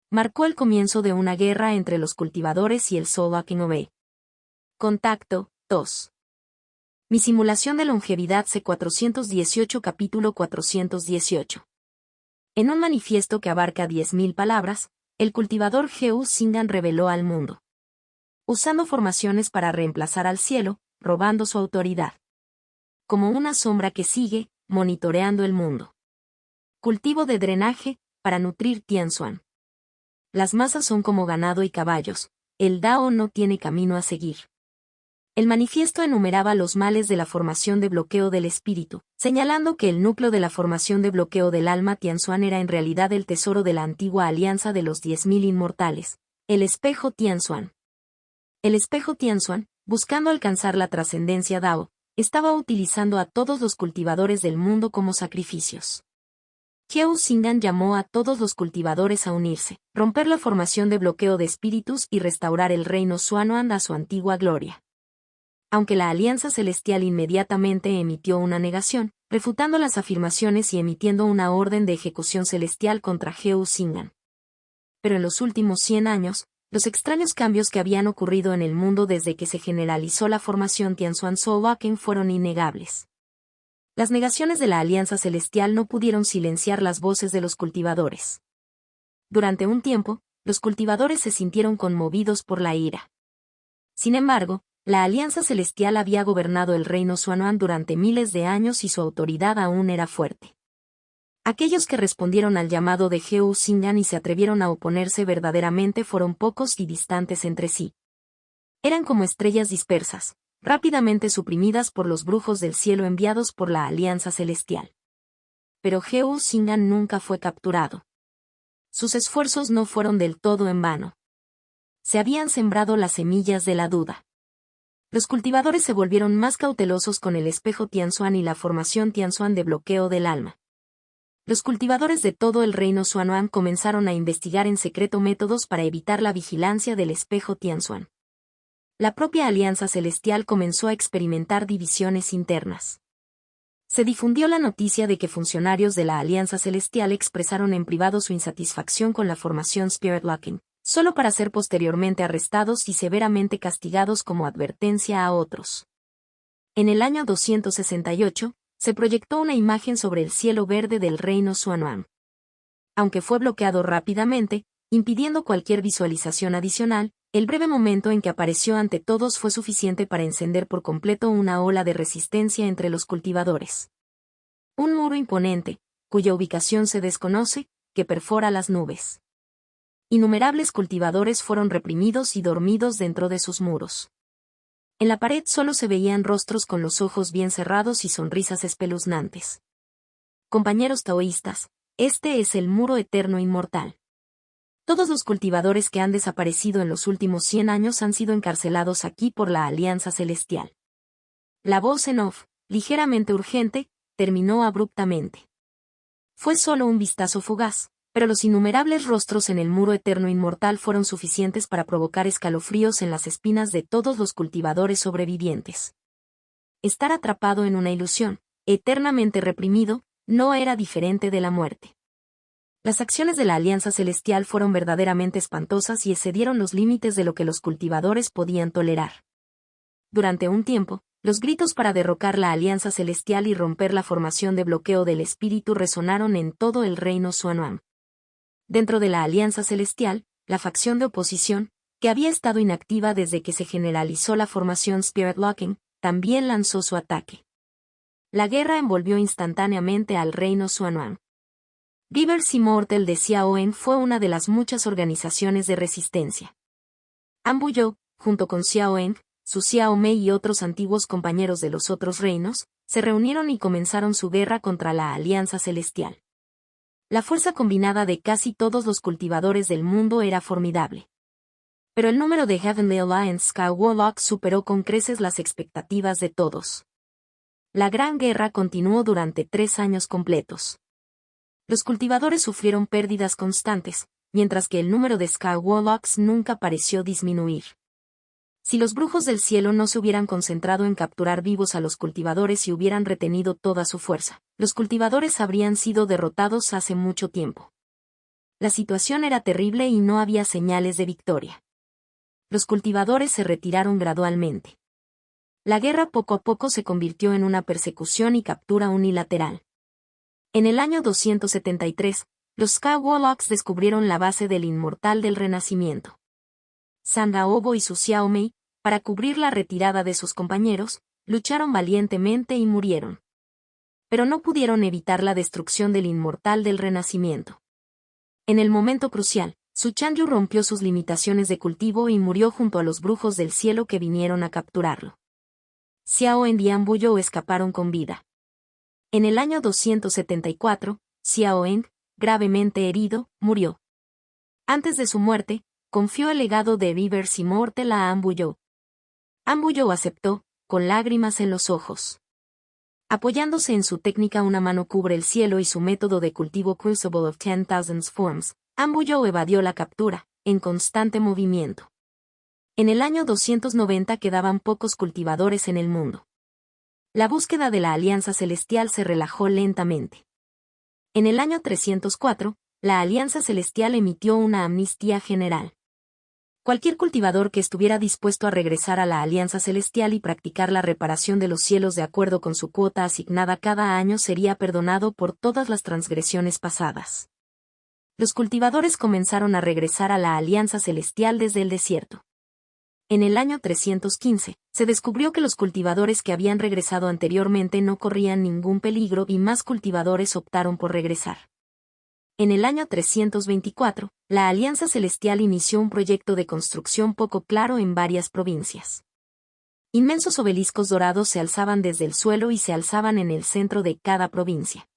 Marcó el comienzo de una guerra entre los cultivadores y el Soul Locking Array. Contacto 2. Mi simulación de longevidad C418 capítulo 418. En un manifiesto que abarca 10.000 palabras, el cultivador Geu Singan reveló al mundo. Usando formaciones para reemplazar al cielo, robando su autoridad. Como una sombra que sigue, monitoreando el mundo. Cultivo de drenaje, para nutrir Tianzuan. Las masas son como ganado y caballos, el Dao no tiene camino a seguir. El manifiesto enumeraba los males de la formación de bloqueo del espíritu, señalando que el núcleo de la formación de bloqueo del alma Tianzuan era en realidad el tesoro de la antigua alianza de los 10.000 inmortales, el espejo Tianzuan. El espejo Tianzuan, buscando alcanzar la trascendencia Dao, estaba utilizando a todos los cultivadores del mundo como sacrificios. Qiao Xing'an llamó a todos los cultivadores a unirse, romper la formación de bloqueo de espíritus y restaurar el reino Xuanuan a su antigua gloria. Aunque la Alianza Celestial inmediatamente emitió una negación, refutando las afirmaciones y emitiendo una orden de ejecución celestial contra Qiao Xing'an. Pero en los últimos 100 años, los extraños cambios que habían ocurrido en el mundo desde que se generalizó la formación Tianzuan Soulwalking fueron innegables. Las negaciones de la Alianza Celestial no pudieron silenciar las voces de los cultivadores. Durante un tiempo, los cultivadores se sintieron conmovidos por la ira. Sin embargo, la Alianza Celestial había gobernado el reino Xuanuan durante miles de años y su autoridad aún era fuerte. Aquellos que respondieron al llamado de Qiao Xing'an y se atrevieron a oponerse verdaderamente fueron pocos y distantes entre sí. Eran como estrellas dispersas, rápidamente suprimidas por los brujos del cielo enviados por la Alianza Celestial. Pero Qiao Xing'an nunca fue capturado. Sus esfuerzos no fueron del todo en vano. Se habían sembrado las semillas de la duda. Los cultivadores se volvieron más cautelosos con el espejo Tianzuan y la formación Tianzuan de bloqueo del alma. Los cultivadores de todo el reino Xuanuan comenzaron a investigar en secreto métodos para evitar la vigilancia del espejo Tianzuan. La propia Alianza Celestial comenzó a experimentar divisiones internas. Se difundió la noticia de que funcionarios de la Alianza Celestial expresaron en privado su insatisfacción con la formación Spirit Locking, solo para ser posteriormente arrestados y severamente castigados como advertencia a otros. En el año 268, se proyectó una imagen sobre el cielo verde del reino Xuanuan. Aunque fue bloqueado rápidamente, impidiendo cualquier visualización adicional, el breve momento en que apareció ante todos fue suficiente para encender por completo una ola de resistencia entre los cultivadores. Un muro imponente, cuya ubicación se desconoce, que perfora las nubes. Innumerables cultivadores fueron reprimidos y dormidos dentro de sus muros. En la pared solo se veían rostros con los ojos bien cerrados y sonrisas espeluznantes. Compañeros taoístas, este es el muro eterno inmortal. Todos los cultivadores que han desaparecido en los últimos 100 años han sido encarcelados aquí por la Alianza Celestial. La voz en off, ligeramente urgente, terminó abruptamente. Fue solo un vistazo fugaz, pero los innumerables rostros en el muro eterno inmortal fueron suficientes para provocar escalofríos en las espinas de todos los cultivadores sobrevivientes. Estar atrapado en una ilusión, eternamente reprimido, no era diferente de la muerte. Las acciones de la Alianza Celestial fueron verdaderamente espantosas y excedieron los límites de lo que los cultivadores podían tolerar. Durante un tiempo, los gritos para derrocar la Alianza Celestial y romper la formación de bloqueo del espíritu resonaron en todo el reino Xuanuan. Dentro de la Alianza Celestial, la facción de oposición, que había estado inactiva desde que se generalizó la formación Spirit Locking, también lanzó su ataque. La guerra envolvió instantáneamente al reino Xuanuan. Givers Immortal de Xiaoen fue una de las muchas organizaciones de resistencia. Ambuyo, junto con Xiaoen, Su Xiaomei y otros antiguos compañeros de los otros reinos, se reunieron y comenzaron su guerra contra la Alianza Celestial. La fuerza combinada de casi todos los cultivadores del mundo era formidable. Pero el número de Heavenly Alliance Sky Warlocks superó con creces las expectativas de todos. La gran guerra continuó durante 3 años completos. Los cultivadores sufrieron pérdidas constantes, mientras que el número de Sky Warlocks nunca pareció disminuir. Si los brujos del cielo no se hubieran concentrado en capturar vivos a los cultivadores y hubieran retenido toda su fuerza, los cultivadores habrían sido derrotados hace mucho tiempo. La situación era terrible y no había señales de victoria. Los cultivadores se retiraron gradualmente. La guerra poco a poco se convirtió en una persecución y captura unilateral. En el año 273, los Sky Warlocks descubrieron la base del Inmortal del Renacimiento. Sangaobo y su Xiaomei, para cubrir la retirada de sus compañeros, lucharon valientemente y murieron. pero no pudieron evitar la destrucción del inmortal del Renacimiento. En el momento crucial, Su Chanyu rompió sus limitaciones de cultivo y murió junto a los brujos del cielo que vinieron a capturarlo. Xiao Eng y Anbuyou escaparon con vida. En el año 274, Xiao Eng, gravemente herido, murió. Antes de su muerte, confió el legado de Rivers Immortal a Anbuyou. Anbuyou aceptó, con lágrimas en los ojos. Apoyándose en su técnica una mano cubre el cielo y su método de cultivo Crucible of 10,000 Forms, Anbuyou evadió la captura, en constante movimiento. En el año 290 quedaban pocos cultivadores en el mundo. La búsqueda de la Alianza Celestial se relajó lentamente. En el año 304, la Alianza Celestial emitió una amnistía general. Cualquier cultivador que estuviera dispuesto a regresar a la Alianza Celestial y practicar la reparación de los cielos de acuerdo con su cuota asignada cada año sería perdonado por todas las transgresiones pasadas. Los cultivadores comenzaron a regresar a la Alianza Celestial desde el desierto. En el año 315, se descubrió que los cultivadores que habían regresado anteriormente no corrían ningún peligro y más cultivadores optaron por regresar. En el año 324, la Alianza Celestial inició un proyecto de construcción poco claro en varias provincias. Inmensos obeliscos dorados se alzaban desde el suelo y se alzaban en el centro de cada provincia.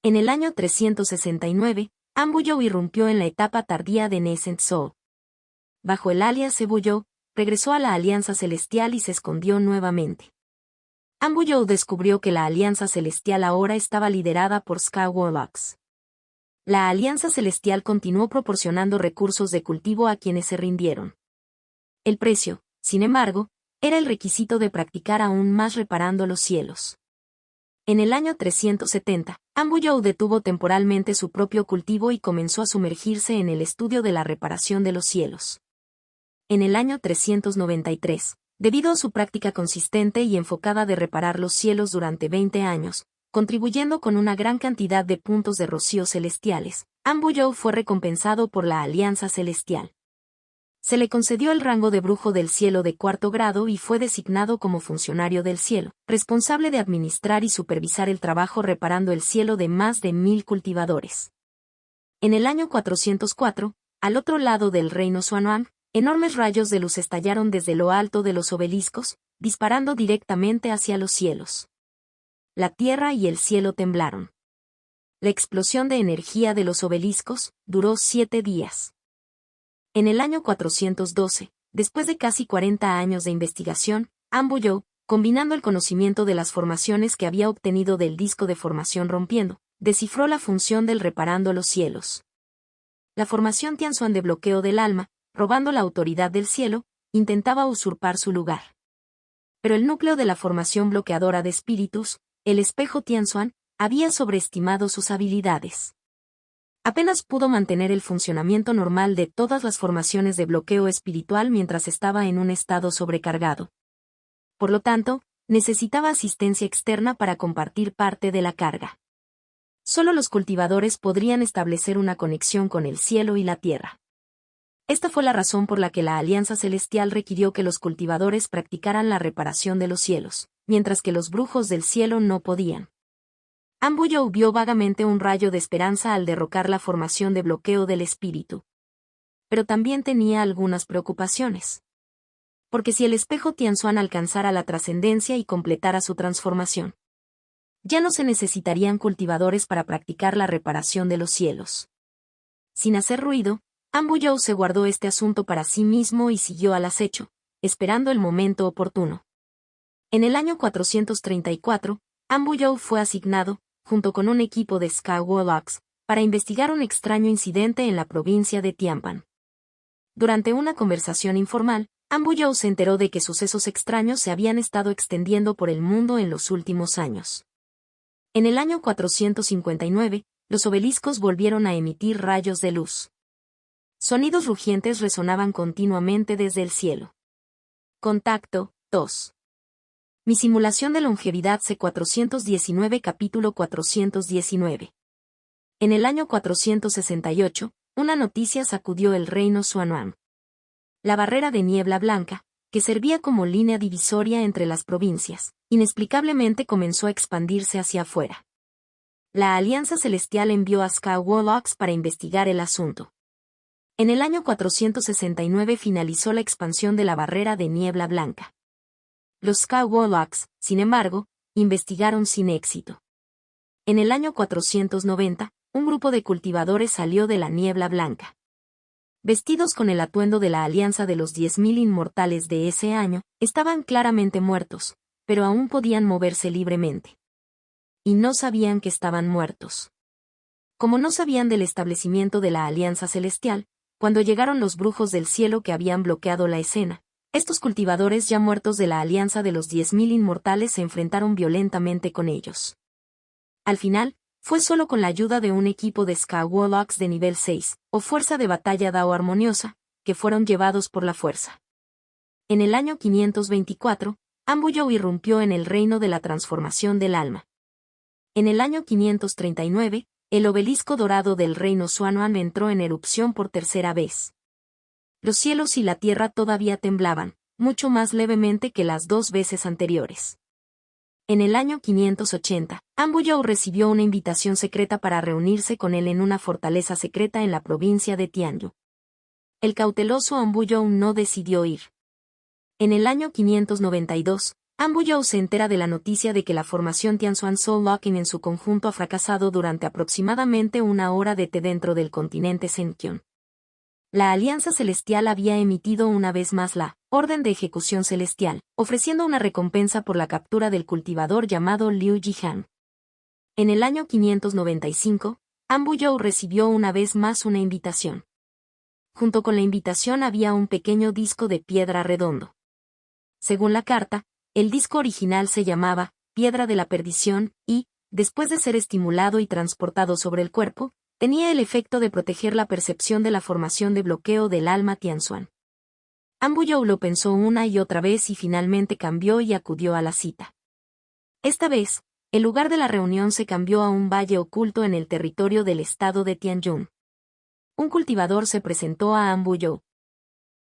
En el año 369, Anbuyou irrumpió en la etapa tardía de Nascent Soul. Bajo el alias Ebuyou, regresó a la Alianza Celestial y se escondió nuevamente. Anbuyou descubrió que la Alianza Celestial ahora estaba liderada por Sky Warlocks. La Alianza Celestial continuó proporcionando recursos de cultivo a quienes se rindieron. El precio, sin embargo, era el requisito de practicar aún más reparando los cielos. En el año 370, Anbuyou detuvo temporalmente su propio cultivo y comenzó a sumergirse en el estudio de la reparación de los cielos. En el año 393, debido a su práctica consistente y enfocada de reparar los cielos durante 20 años, contribuyendo con una gran cantidad de puntos de rocío celestiales, Anbuyou fue recompensado por la Alianza Celestial. Se le concedió el rango de brujo del cielo de 4º grado y fue designado como funcionario del cielo, responsable de administrar y supervisar el trabajo reparando el cielo de más de 1000 cultivadores. En el año 404, al otro lado del reino Xuanhuang, enormes rayos de luz estallaron desde lo alto de los obeliscos, disparando directamente hacia los cielos. La tierra y el cielo temblaron. La explosión de energía de los obeliscos duró 7 días. En el año 412, después de casi 40 años de investigación, Anbuyou, combinando el conocimiento de las formaciones que había obtenido del disco de formación rompiendo, descifró la función del reparando los cielos. La formación Tianzuan de bloqueo del alma, robando la autoridad del cielo, intentaba usurpar su lugar. Pero el núcleo de la formación bloqueadora de espíritus, el espejo Tianzuan, había sobreestimado sus habilidades. Apenas pudo mantener el funcionamiento normal de todas las formaciones de bloqueo espiritual mientras estaba en un estado sobrecargado. Por lo tanto, necesitaba asistencia externa para compartir parte de la carga. Solo los cultivadores podrían establecer una conexión con el cielo y la tierra. Esta fue la razón por la que la Alianza Celestial requirió que los cultivadores practicaran la reparación de los cielos, mientras que los brujos del cielo no podían. Anbuyou vio vagamente un rayo de esperanza al derrocar la formación de bloqueo del espíritu. Pero también tenía algunas preocupaciones. Porque si el espejo Tianzuan alcanzara la trascendencia y completara su transformación, ya no se necesitarían cultivadores para practicar la reparación de los cielos. Sin hacer ruido, Anbuyou se guardó este asunto para sí mismo y siguió al acecho, esperando el momento oportuno. En el año 434, Anbuyou fue asignado, junto con un equipo de Sky Warlocks, para investigar un extraño incidente en la provincia de Tianpan. Durante una conversación informal, Anbuyou se enteró de que sucesos extraños se habían estado extendiendo por el mundo en los últimos años. En el año 459, los obeliscos volvieron a emitir rayos de luz. Sonidos rugientes resonaban continuamente desde el cielo. Contacto 2. Mi simulación de longevidad C419 capítulo 419. En el año 468, una noticia sacudió el reino Xuanhuang. La barrera de niebla blanca, que servía como línea divisoria entre las provincias, inexplicablemente comenzó a expandirse hacia afuera. La Alianza Celestial envió a Ska Warlocks para investigar el asunto. En el año 469 finalizó la expansión de la barrera de niebla blanca. Los Ska Warlocks, sin embargo, investigaron sin éxito. En el año 490, un grupo de cultivadores salió de la niebla blanca. Vestidos con el atuendo de la Alianza de los 10.000 Inmortales de ese año, estaban claramente muertos, pero aún podían moverse libremente. Y no sabían que estaban muertos. Como no sabían del establecimiento de la Alianza Celestial, cuando llegaron los brujos del cielo que habían bloqueado la escena, estos cultivadores ya muertos de la Alianza de los 10.000 Inmortales se enfrentaron violentamente con ellos. Al final, fue solo con la ayuda de un equipo de Ska Warlocks de nivel 6, o Fuerza de Batalla Dao Armoniosa, que fueron llevados por la fuerza. En el año 524, Anbuyou irrumpió en el reino de la transformación del alma. En el año 539, el obelisco dorado del reino Xuanhuan entró en erupción por tercera vez. Los cielos y la tierra todavía temblaban, mucho más levemente que las 2 veces anteriores. En el año 580, Anbuyou recibió una invitación secreta para reunirse con él en una fortaleza secreta en la provincia de Tianyu. El cauteloso Anbuyou no decidió ir. En el año 592, Anbuyou se entera de la noticia de que la formación Tianxuan Soul Locking en su conjunto ha fracasado durante aproximadamente 1 hora de té dentro del continente Senqion. La Alianza Celestial había emitido una vez más la Orden de Ejecución Celestial, ofreciendo una recompensa por la captura del cultivador llamado Liu Jihan. En el año 595, Anbuyou recibió una vez más una invitación. Junto con la invitación había un pequeño disco de piedra redondo. Según la carta, el disco original se llamaba Piedra de la Perdición y, después de ser estimulado y transportado sobre el cuerpo, tenía el efecto de proteger la percepción de la formación de bloqueo del alma Tianxuan. Anbuyou lo pensó una y otra vez y finalmente cambió y acudió a la cita. Esta vez, el lugar de la reunión se cambió a un valle oculto en el territorio del estado de Tianyun. Un cultivador se presentó a Anbuyou.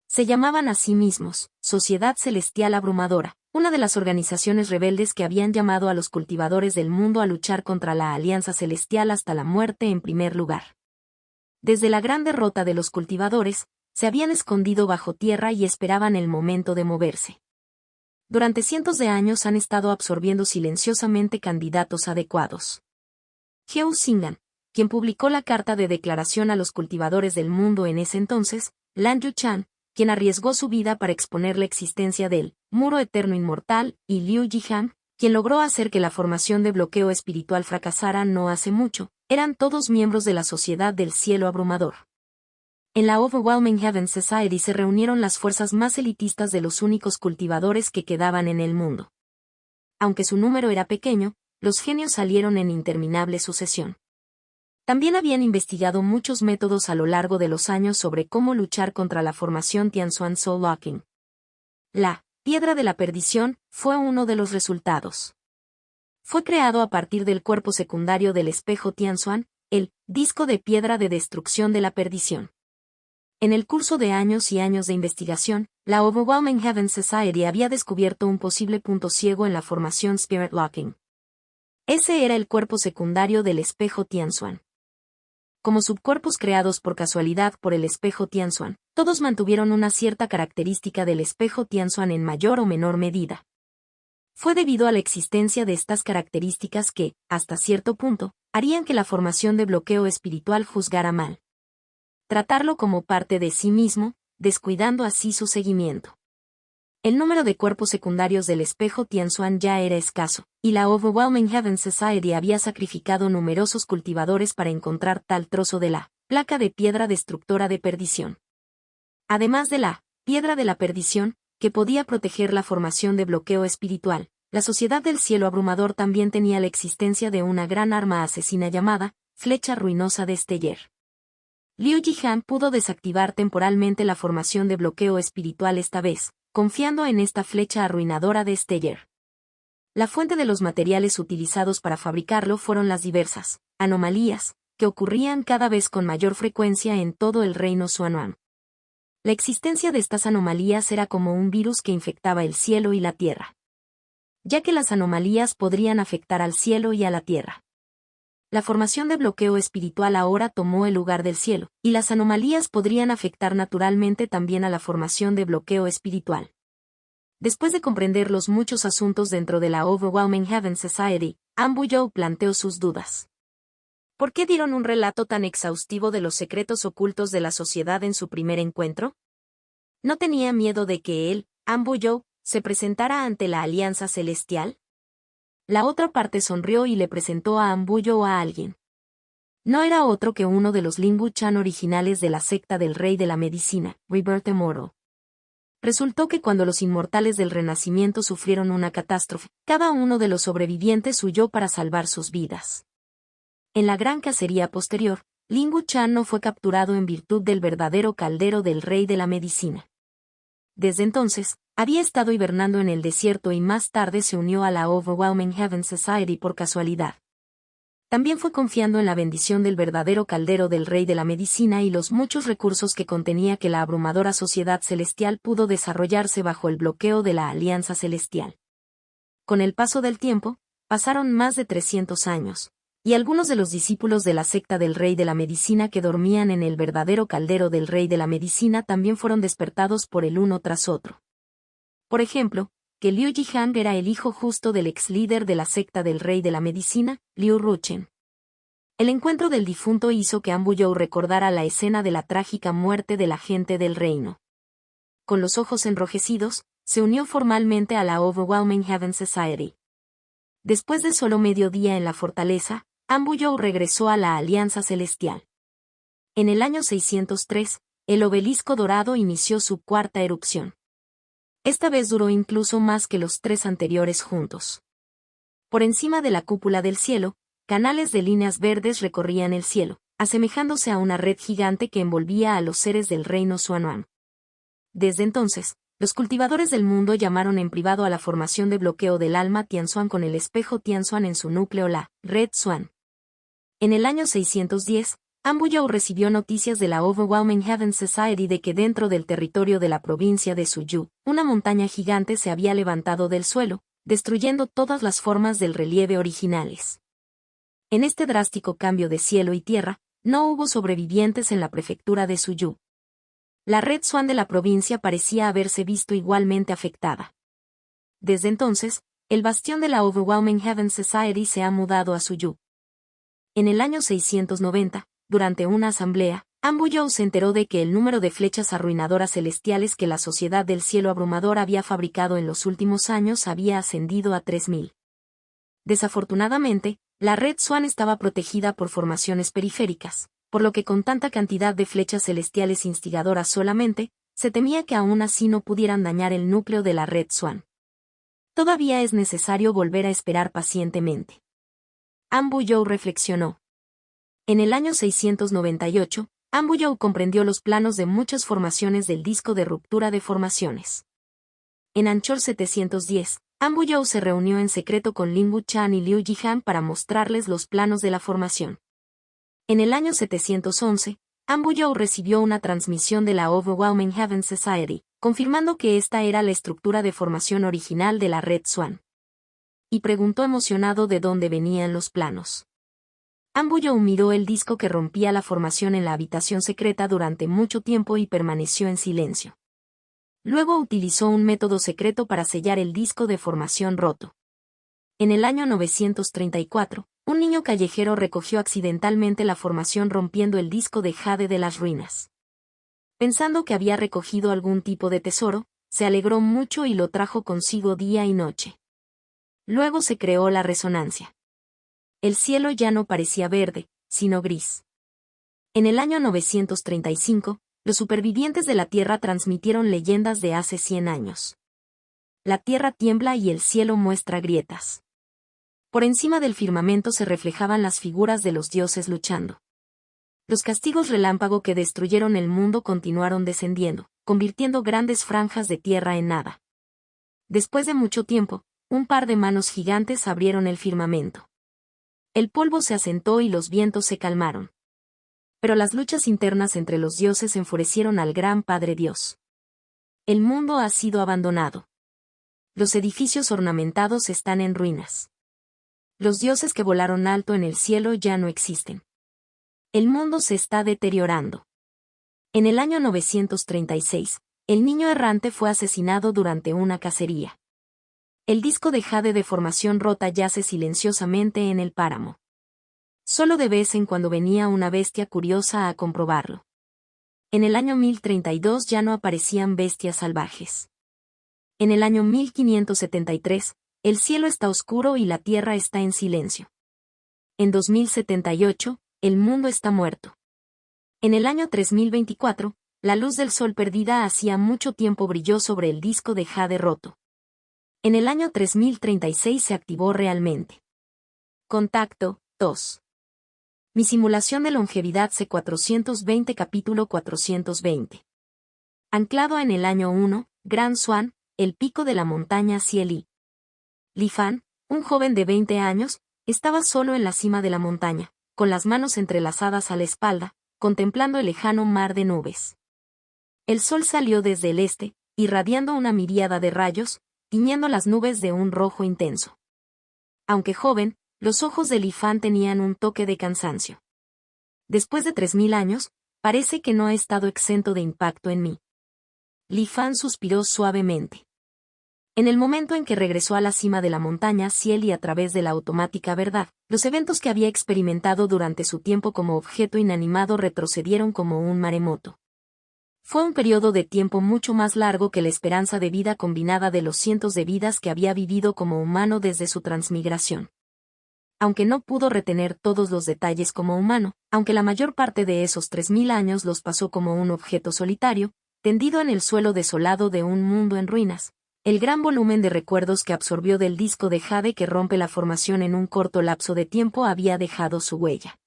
Se llamaban a sí mismos Sociedad Celestial Abrumadora, una de las organizaciones rebeldes que habían llamado a los cultivadores del mundo a luchar contra la Alianza Celestial hasta la muerte en primer lugar. Desde la gran derrota de los cultivadores, se habían escondido bajo tierra y esperaban el momento de moverse. Durante cientos de años han estado absorbiendo silenciosamente candidatos adecuados. Heo Xing'an, quien publicó la carta de declaración a los cultivadores del mundo en ese entonces, Lan Yuchan, quien arriesgó su vida para exponer la existencia del Muro Eterno Inmortal, y Liu Jihan, quien logró hacer que la formación de bloqueo espiritual fracasara no hace mucho, eran todos miembros de la Sociedad del Cielo Abrumador. En la Overwhelming Heaven Society se reunieron las fuerzas más elitistas de los únicos cultivadores que quedaban en el mundo. Aunque su número era pequeño, los genios salieron en interminable sucesión. También habían investigado muchos métodos a lo largo de los años sobre cómo luchar contra la formación Tianxuan Soul Locking. La Piedra de la Perdición fue uno de los resultados. Fue creado a partir del cuerpo secundario del espejo Tianxuan, el disco de piedra de destrucción de la perdición. En el curso de años y años de investigación, la Overwhelming Heaven Society había descubierto un posible punto ciego en la formación Spirit Locking. Ese era el cuerpo secundario del espejo Tianxuan. Como subcuerpos creados por casualidad por el espejo Tianxuan, todos mantuvieron una cierta característica del espejo Tianxuan en mayor o menor medida. Fue debido a la existencia de estas características que, hasta cierto punto, harían que la formación de bloqueo espiritual juzgara mal. Tratarlo como parte de sí mismo, descuidando así su seguimiento. El número de cuerpos secundarios del espejo Tianxuan ya era escaso, y la Overwhelming Heaven Society había sacrificado numerosos cultivadores para encontrar tal trozo de la placa de piedra destructora de perdición. Además de la piedra de la perdición, que podía proteger la formación de bloqueo espiritual, la Sociedad del Cielo Abrumador también tenía la existencia de una gran arma asesina llamada Flecha Ruinosa de Esteller. Liu Jihan pudo desactivar temporalmente la formación de bloqueo espiritual esta vez, confiando en esta flecha arruinadora de Esteller. La fuente de los materiales utilizados para fabricarlo fueron las diversas anomalías que ocurrían cada vez con mayor frecuencia en todo el reino Xuanhuan. La existencia de estas anomalías era como un virus que infectaba el cielo y la tierra, ya que las anomalías podrían afectar al cielo y a la tierra. La formación de bloqueo espiritual ahora tomó el lugar del cielo, y las anomalías podrían afectar naturalmente también a la formación de bloqueo espiritual. Después de comprender los muchos asuntos dentro de la Overwhelming Heaven Society, Ambuyo planteó sus dudas. ¿Por qué dieron un relato tan exhaustivo de los secretos ocultos de la sociedad en su primer encuentro? ¿No tenía miedo de que él, Ambuyo, se presentara ante la Alianza Celestial? La otra parte sonrió y le presentó a Ambuyo a alguien. No era otro que uno de los Lingu Chan originales de la secta del Rey de la Medicina, Rebirth Immortal. Resultó que cuando los inmortales del Renacimiento sufrieron una catástrofe, cada uno de los sobrevivientes huyó para salvar sus vidas. En la gran cacería posterior, Lingu Chan no fue capturado en virtud del verdadero caldero del Rey de la Medicina. Desde entonces, había estado hibernando en el desierto y más tarde se unió a la Overwhelming Heaven Society por casualidad. También fue confiando en la bendición del verdadero caldero del Rey de la Medicina y los muchos recursos que contenía que la abrumadora sociedad celestial pudo desarrollarse bajo el bloqueo de la Alianza Celestial. Con el paso del tiempo, pasaron más de 300 años, y algunos de los discípulos de la secta del Rey de la Medicina que dormían en el verdadero caldero del Rey de la Medicina también fueron despertados por el uno tras otro. Por ejemplo, que Liu Yihang era el hijo justo del ex líder de la secta del Rey de la Medicina, Liu Ruchen. El encuentro del difunto hizo que Ambuyo recordara la escena de la trágica muerte del agente del reino. Con los ojos enrojecidos, se unió formalmente a la Overwhelming Heaven Society. Después de solo medio día en la fortaleza, Ambuyo regresó a la Alianza Celestial. En el año 603, el obelisco dorado inició su cuarta erupción. Esta vez duró incluso más que los 3 anteriores juntos. Por encima de la cúpula del cielo, canales de líneas verdes recorrían el cielo, asemejándose a una red gigante que envolvía a los seres del reino Xuanhuan. Desde entonces, los cultivadores del mundo llamaron en privado a la formación de bloqueo del alma Tianxuan con el espejo Tianxuan en su núcleo la Red Xuan. En el año 610, Ambuyo recibió noticias de la Overwhelming Heaven Society de que dentro del territorio de la provincia de Suyu, una montaña gigante se había levantado del suelo, destruyendo todas las formas del relieve originales. En este drástico cambio de cielo y tierra, no hubo sobrevivientes en la prefectura de Suyu. La red Xuan de la provincia parecía haberse visto igualmente afectada. Desde entonces, el bastión de la Overwhelming Heaven Society se ha mudado a Suyu. En el año 690, durante una asamblea, Ambuyo se enteró de que el número de flechas arruinadoras celestiales que la Sociedad del Cielo Abrumador había fabricado en los últimos años había ascendido a 3000. Desafortunadamente, la red Xuan estaba protegida por formaciones periféricas, por lo que con tanta cantidad de flechas celestiales instigadoras solamente, se temía que aún así no pudieran dañar el núcleo de la red Xuan. Todavía es necesario volver a esperar pacientemente. Ambuyo reflexionó. En el año 698, Ambuyo comprendió los planos de muchas formaciones del disco de ruptura de formaciones. En Anchor 710, Ambuyo se reunió en secreto con Lingu Chan y Liu Yihang para mostrarles los planos de la formación. En el año 711, Ambuyo recibió una transmisión de la Overwhelming Heaven Society, confirmando que esta era la estructura de formación original de la red Xuan. Y preguntó emocionado de dónde venían los planos. Ambuyo miró el disco que rompía la formación en la habitación secreta durante mucho tiempo y permaneció en silencio. Luego utilizó un método secreto para sellar el disco de formación roto. En el año 934, un niño callejero recogió accidentalmente la formación rompiendo el disco de jade de las ruinas. Pensando que había recogido algún tipo de tesoro, se alegró mucho y lo trajo consigo día y noche. Luego se creó la resonancia. El cielo ya no parecía verde, sino gris. En el año 935, los supervivientes de la Tierra transmitieron leyendas de hace 100 años. La Tierra tiembla y el cielo muestra grietas. Por encima del firmamento se reflejaban las figuras de los dioses luchando. Los castigos relámpago que destruyeron el mundo continuaron descendiendo, convirtiendo grandes franjas de tierra en nada. Después de mucho tiempo, un par de manos gigantes abrieron el firmamento. El polvo se asentó y los vientos se calmaron. Pero las luchas internas entre los dioses enfurecieron al gran Padre Dios. El mundo ha sido abandonado. Los edificios ornamentados están en ruinas. Los dioses que volaron alto en el cielo ya no existen. El mundo se está deteriorando. En el año 936, el niño errante fue asesinado durante una cacería. El disco de jade de formación rota yace silenciosamente en el páramo. Solo de vez en cuando venía una bestia curiosa a comprobarlo. En el año 1032 ya no aparecían bestias salvajes. En el año 1573, el cielo está oscuro y la tierra está en silencio. En 2078, el mundo está muerto. En el año 3024, la luz del sol perdida hacía mucho tiempo brilló sobre el disco de jade roto. En el año 3036 se activó realmente. Contacto 2. Mi simulación de longevidad C420 capítulo 420. Anclado en el año 1, Gran Swan, el pico de la montaña Cieli. Li Fan, un joven de 20 años, estaba solo en la cima de la montaña, con las manos entrelazadas a la espalda, contemplando el lejano mar de nubes. El sol salió desde el este, irradiando una miríada de rayos, tiñendo las nubes de un rojo intenso. Aunque joven, los ojos de Li Fan tenían un toque de cansancio. Después de 3000 años, parece que no he estado exento de impacto en mí. Li Fan suspiró suavemente. En el momento en que regresó a la cima de la montaña Ciel y a través de la automática verdad, los eventos que había experimentado durante su tiempo como objeto inanimado retrocedieron como un maremoto. Fue un periodo de tiempo mucho más largo que la esperanza de vida combinada de los cientos de vidas que había vivido como humano desde su transmigración. Aunque no pudo retener todos los detalles como humano, aunque la mayor parte de esos 3000 años los pasó como un objeto solitario, tendido en el suelo desolado de un mundo en ruinas, el gran volumen de recuerdos que absorbió del disco de jade que rompe la formación en un corto lapso de tiempo había dejado su huella.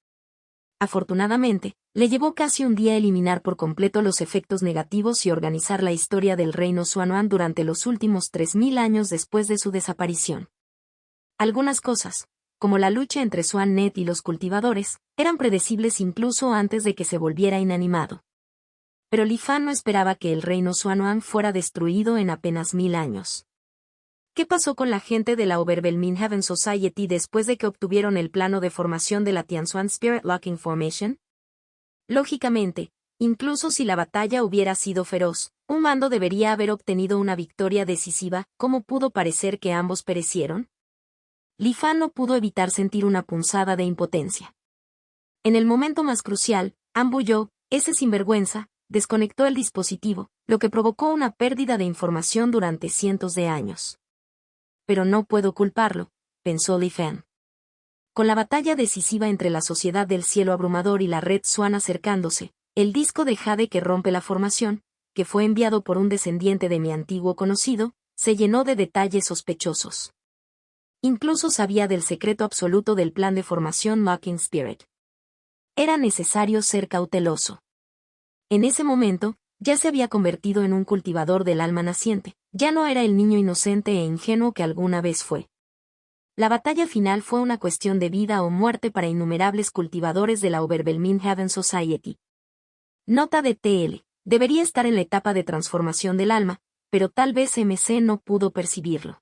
Afortunadamente, le llevó casi un día eliminar por completo los efectos negativos y organizar la historia del reino Xuanhuan durante los últimos 3000 años después de su desaparición. Algunas cosas, como la lucha entre Xuannet y los cultivadores, eran predecibles incluso antes de que se volviera inanimado. Pero Li Fan no esperaba que el reino Xuanhuan fuera destruido en apenas 1000 años. ¿Qué pasó con la gente de la Oberbelmin Heaven Society después de que obtuvieron el plano de formación de la Tianxuan Spirit Locking Formation? Lógicamente, incluso si la batalla hubiera sido feroz, un mando debería haber obtenido una victoria decisiva. ¿Cómo pudo parecer que ambos perecieron? Li Fan no pudo evitar sentir una punzada de impotencia. En el momento más crucial, Ambu Yo, ese sinvergüenza, desconectó el dispositivo, lo que provocó una pérdida de información durante cientos de años. Pero no puedo culparlo, pensó Li Fan. Con la batalla decisiva entre la Sociedad del Cielo Abrumador y la Red Swan acercándose, el disco de jade que rompe la formación, que fue enviado por un descendiente de mi antiguo conocido, se llenó de detalles sospechosos. Incluso sabía del secreto absoluto del plan de formación Mocking Spirit. Era necesario ser cauteloso. En ese momento, ya se había convertido en un cultivador del alma naciente, ya no era el niño inocente e ingenuo que alguna vez fue. La batalla final fue una cuestión de vida o muerte para innumerables cultivadores de la Oberbelmin Heaven Society. Nota de TL. Debería estar en la etapa de transformación del alma, pero tal vez MC no pudo percibirlo.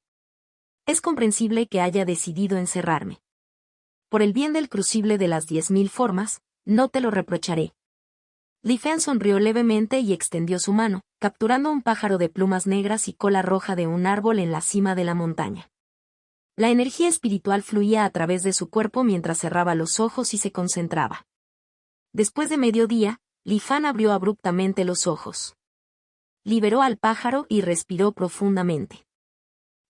Es comprensible que haya decidido encerrarme. Por el bien del crucible de las 10.000 formas, no te lo reprocharé. Li Fan sonrió levemente y extendió su mano, capturando un pájaro de plumas negras y cola roja de un árbol en la cima de la montaña. La energía espiritual fluía a través de su cuerpo mientras cerraba los ojos y se concentraba. Después de mediodía, Li Fan abrió abruptamente los ojos. Liberó al pájaro y respiró profundamente.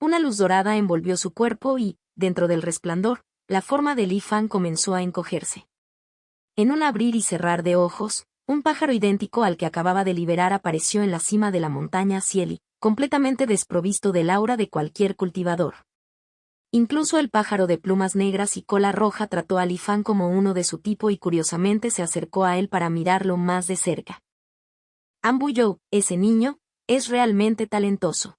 Una luz dorada envolvió su cuerpo y, dentro del resplandor, la forma de Li Fan comenzó a encogerse. En un abrir y cerrar de ojos, un pájaro idéntico al que acababa de liberar apareció en la cima de la montaña Cieli, completamente desprovisto del aura de cualquier cultivador. Incluso el pájaro de plumas negras y cola roja trató a Li Fan como uno de su tipo y curiosamente se acercó a él para mirarlo más de cerca. Ambu Yo, ese niño, es realmente talentoso.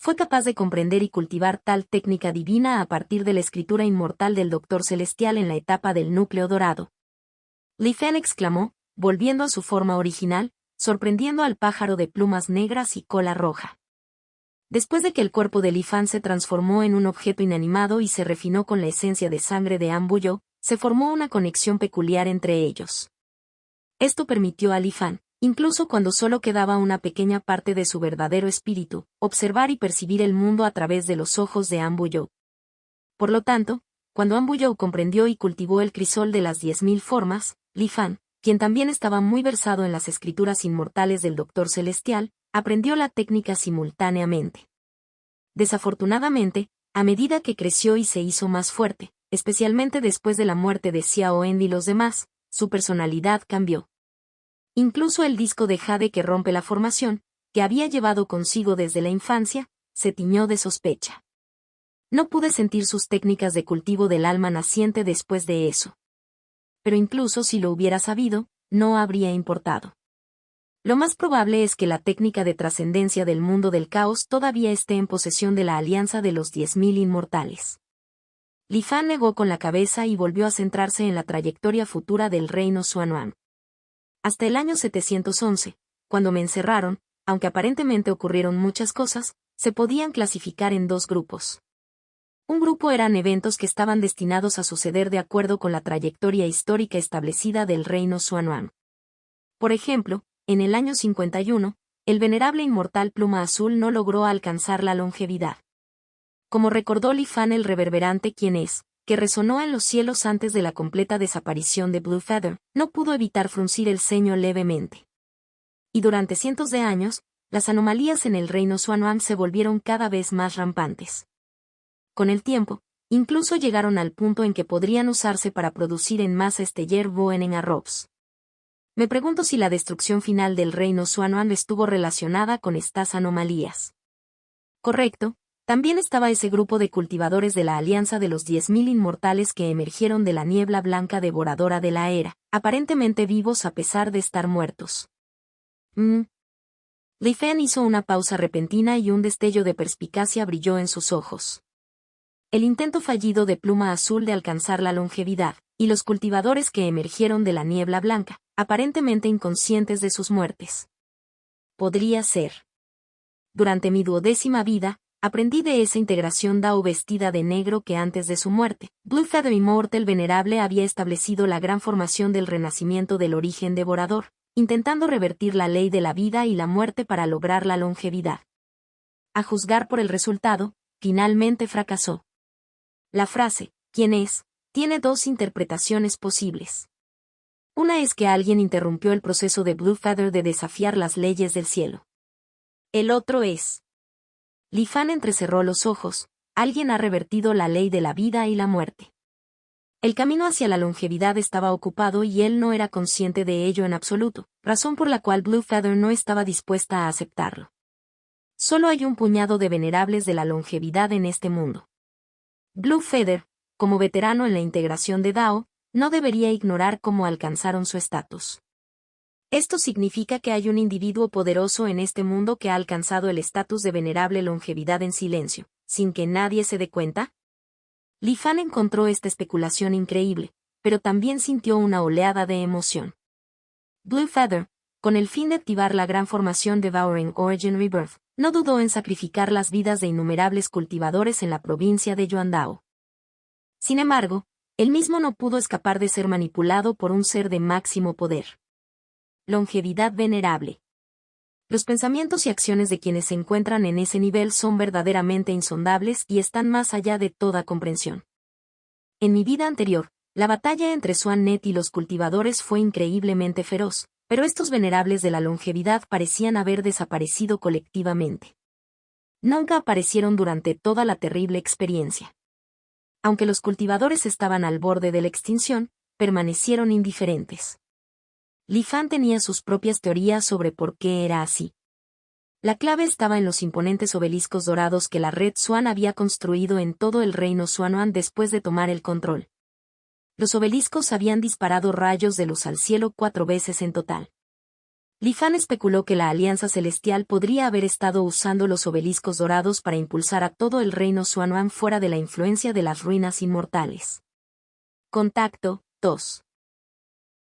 Fue capaz de comprender y cultivar tal técnica divina a partir de la escritura inmortal del Doctor Celestial en la etapa del núcleo dorado. Li Fan exclamó, volviendo a su forma original, sorprendiendo al pájaro de plumas negras y cola roja. Después de que el cuerpo de Li Fan se transformó en un objeto inanimado y se refinó con la esencia de sangre de Ambuyo, se formó una conexión peculiar entre ellos. Esto permitió a Li Fan, incluso cuando solo quedaba una pequeña parte de su verdadero espíritu, observar y percibir el mundo a través de los ojos de Ambuyo. Por lo tanto, cuando Ambuyo comprendió y cultivó el crisol de las 10.000 formas, Li Fan, quien también estaba muy versado en las escrituras inmortales del Doctor Celestial, aprendió la técnica simultáneamente. Desafortunadamente, a medida que creció y se hizo más fuerte, especialmente después de la muerte de Xiao En y los demás, su personalidad cambió. Incluso el disco de jade que rompe la formación, que había llevado consigo desde la infancia, se tiñó de sospecha. No pude sentir sus técnicas de cultivo del alma naciente después de eso. Pero incluso si lo hubiera sabido, no habría importado. Lo más probable es que la técnica de trascendencia del mundo del caos todavía esté en posesión de la Alianza de los 10.000 Inmortales. Li Fan negó con la cabeza y volvió a centrarse en la trayectoria futura del reino Xuanhuan. Hasta el año 711, cuando me encerraron, aunque aparentemente ocurrieron muchas cosas, se podían clasificar en dos grupos. Un grupo eran eventos que estaban destinados a suceder de acuerdo con la trayectoria histórica establecida del reino Xuanhuan. Por ejemplo, en el año 51, el venerable inmortal Pluma Azul no logró alcanzar la longevidad. Como recordó Li Fan el reverberante quien es, que resonó en los cielos antes de la completa desaparición de Blue Feather, no pudo evitar fruncir el ceño levemente. Y durante cientos de años, las anomalías en el reino Xuanhuan se volvieron cada vez más rampantes. Con el tiempo, incluso llegaron al punto en que podrían usarse para producir en masa Stellar-Boen en arroz. Me pregunto si la destrucción final del reino Xuanhuan estuvo relacionada con estas anomalías. Correcto, también estaba ese grupo de cultivadores de la Alianza de los 10.000 Inmortales que emergieron de la niebla blanca devoradora de la era, aparentemente vivos a pesar de estar muertos. Li Fan hizo una pausa repentina y un destello de perspicacia brilló en sus ojos. El intento fallido de Pluma Azul de alcanzar la longevidad, y los cultivadores que emergieron de la niebla blanca, aparentemente inconscientes de sus muertes. Podría ser. Durante mi 12ª vida, aprendí de esa integración Dao vestida de negro que antes de su muerte, Blue Feather Immortal Venerable había establecido la gran formación del renacimiento del origen devorador, intentando revertir la ley de la vida y la muerte para lograr la longevidad. A juzgar por el resultado, finalmente fracasó. La frase, ¿quién es?, tiene dos interpretaciones posibles. Una es que alguien interrumpió el proceso de Blue Feather de desafiar las leyes del cielo. El otro es. Li Fan entrecerró los ojos, alguien ha revertido la ley de la vida y la muerte. El camino hacia la longevidad estaba ocupado y él no era consciente de ello en absoluto, razón por la cual Blue Feather no estaba dispuesta a aceptarlo. Solo hay un puñado de venerables de la longevidad en este mundo. Blue Feather, como veterano en la integración de Dao, no debería ignorar cómo alcanzaron su estatus. Esto significa que hay un individuo poderoso en este mundo que ha alcanzado el estatus de venerable longevidad en silencio, sin que nadie se dé cuenta. Li Fan encontró esta especulación increíble, pero también sintió una oleada de emoción. Blue Feather, con el fin de activar la gran formación Devouring Origin Rebirth, no dudó en sacrificar las vidas de innumerables cultivadores en la provincia de Yuandao. Sin embargo, él mismo no pudo escapar de ser manipulado por un ser de máximo poder. Longevidad venerable. Los pensamientos y acciones de quienes se encuentran en ese nivel son verdaderamente insondables y están más allá de toda comprensión. En mi vida anterior, la batalla entre Xuan Net y los cultivadores fue increíblemente feroz, pero estos venerables de la longevidad parecían haber desaparecido colectivamente. Nunca aparecieron durante toda la terrible experiencia. Aunque los cultivadores estaban al borde de la extinción, permanecieron indiferentes. Li Fan tenía sus propias teorías sobre por qué era así. La clave estaba en los imponentes obeliscos dorados que la Red Xuan había construido en todo el reino Xuanhuan después de tomar el control. Los obeliscos habían disparado rayos de luz al cielo 4 veces en total. Li Fan especuló que la Alianza Celestial podría haber estado usando los obeliscos dorados para impulsar a todo el reino Xuanhuan fuera de la influencia de las ruinas inmortales. Contacto 2.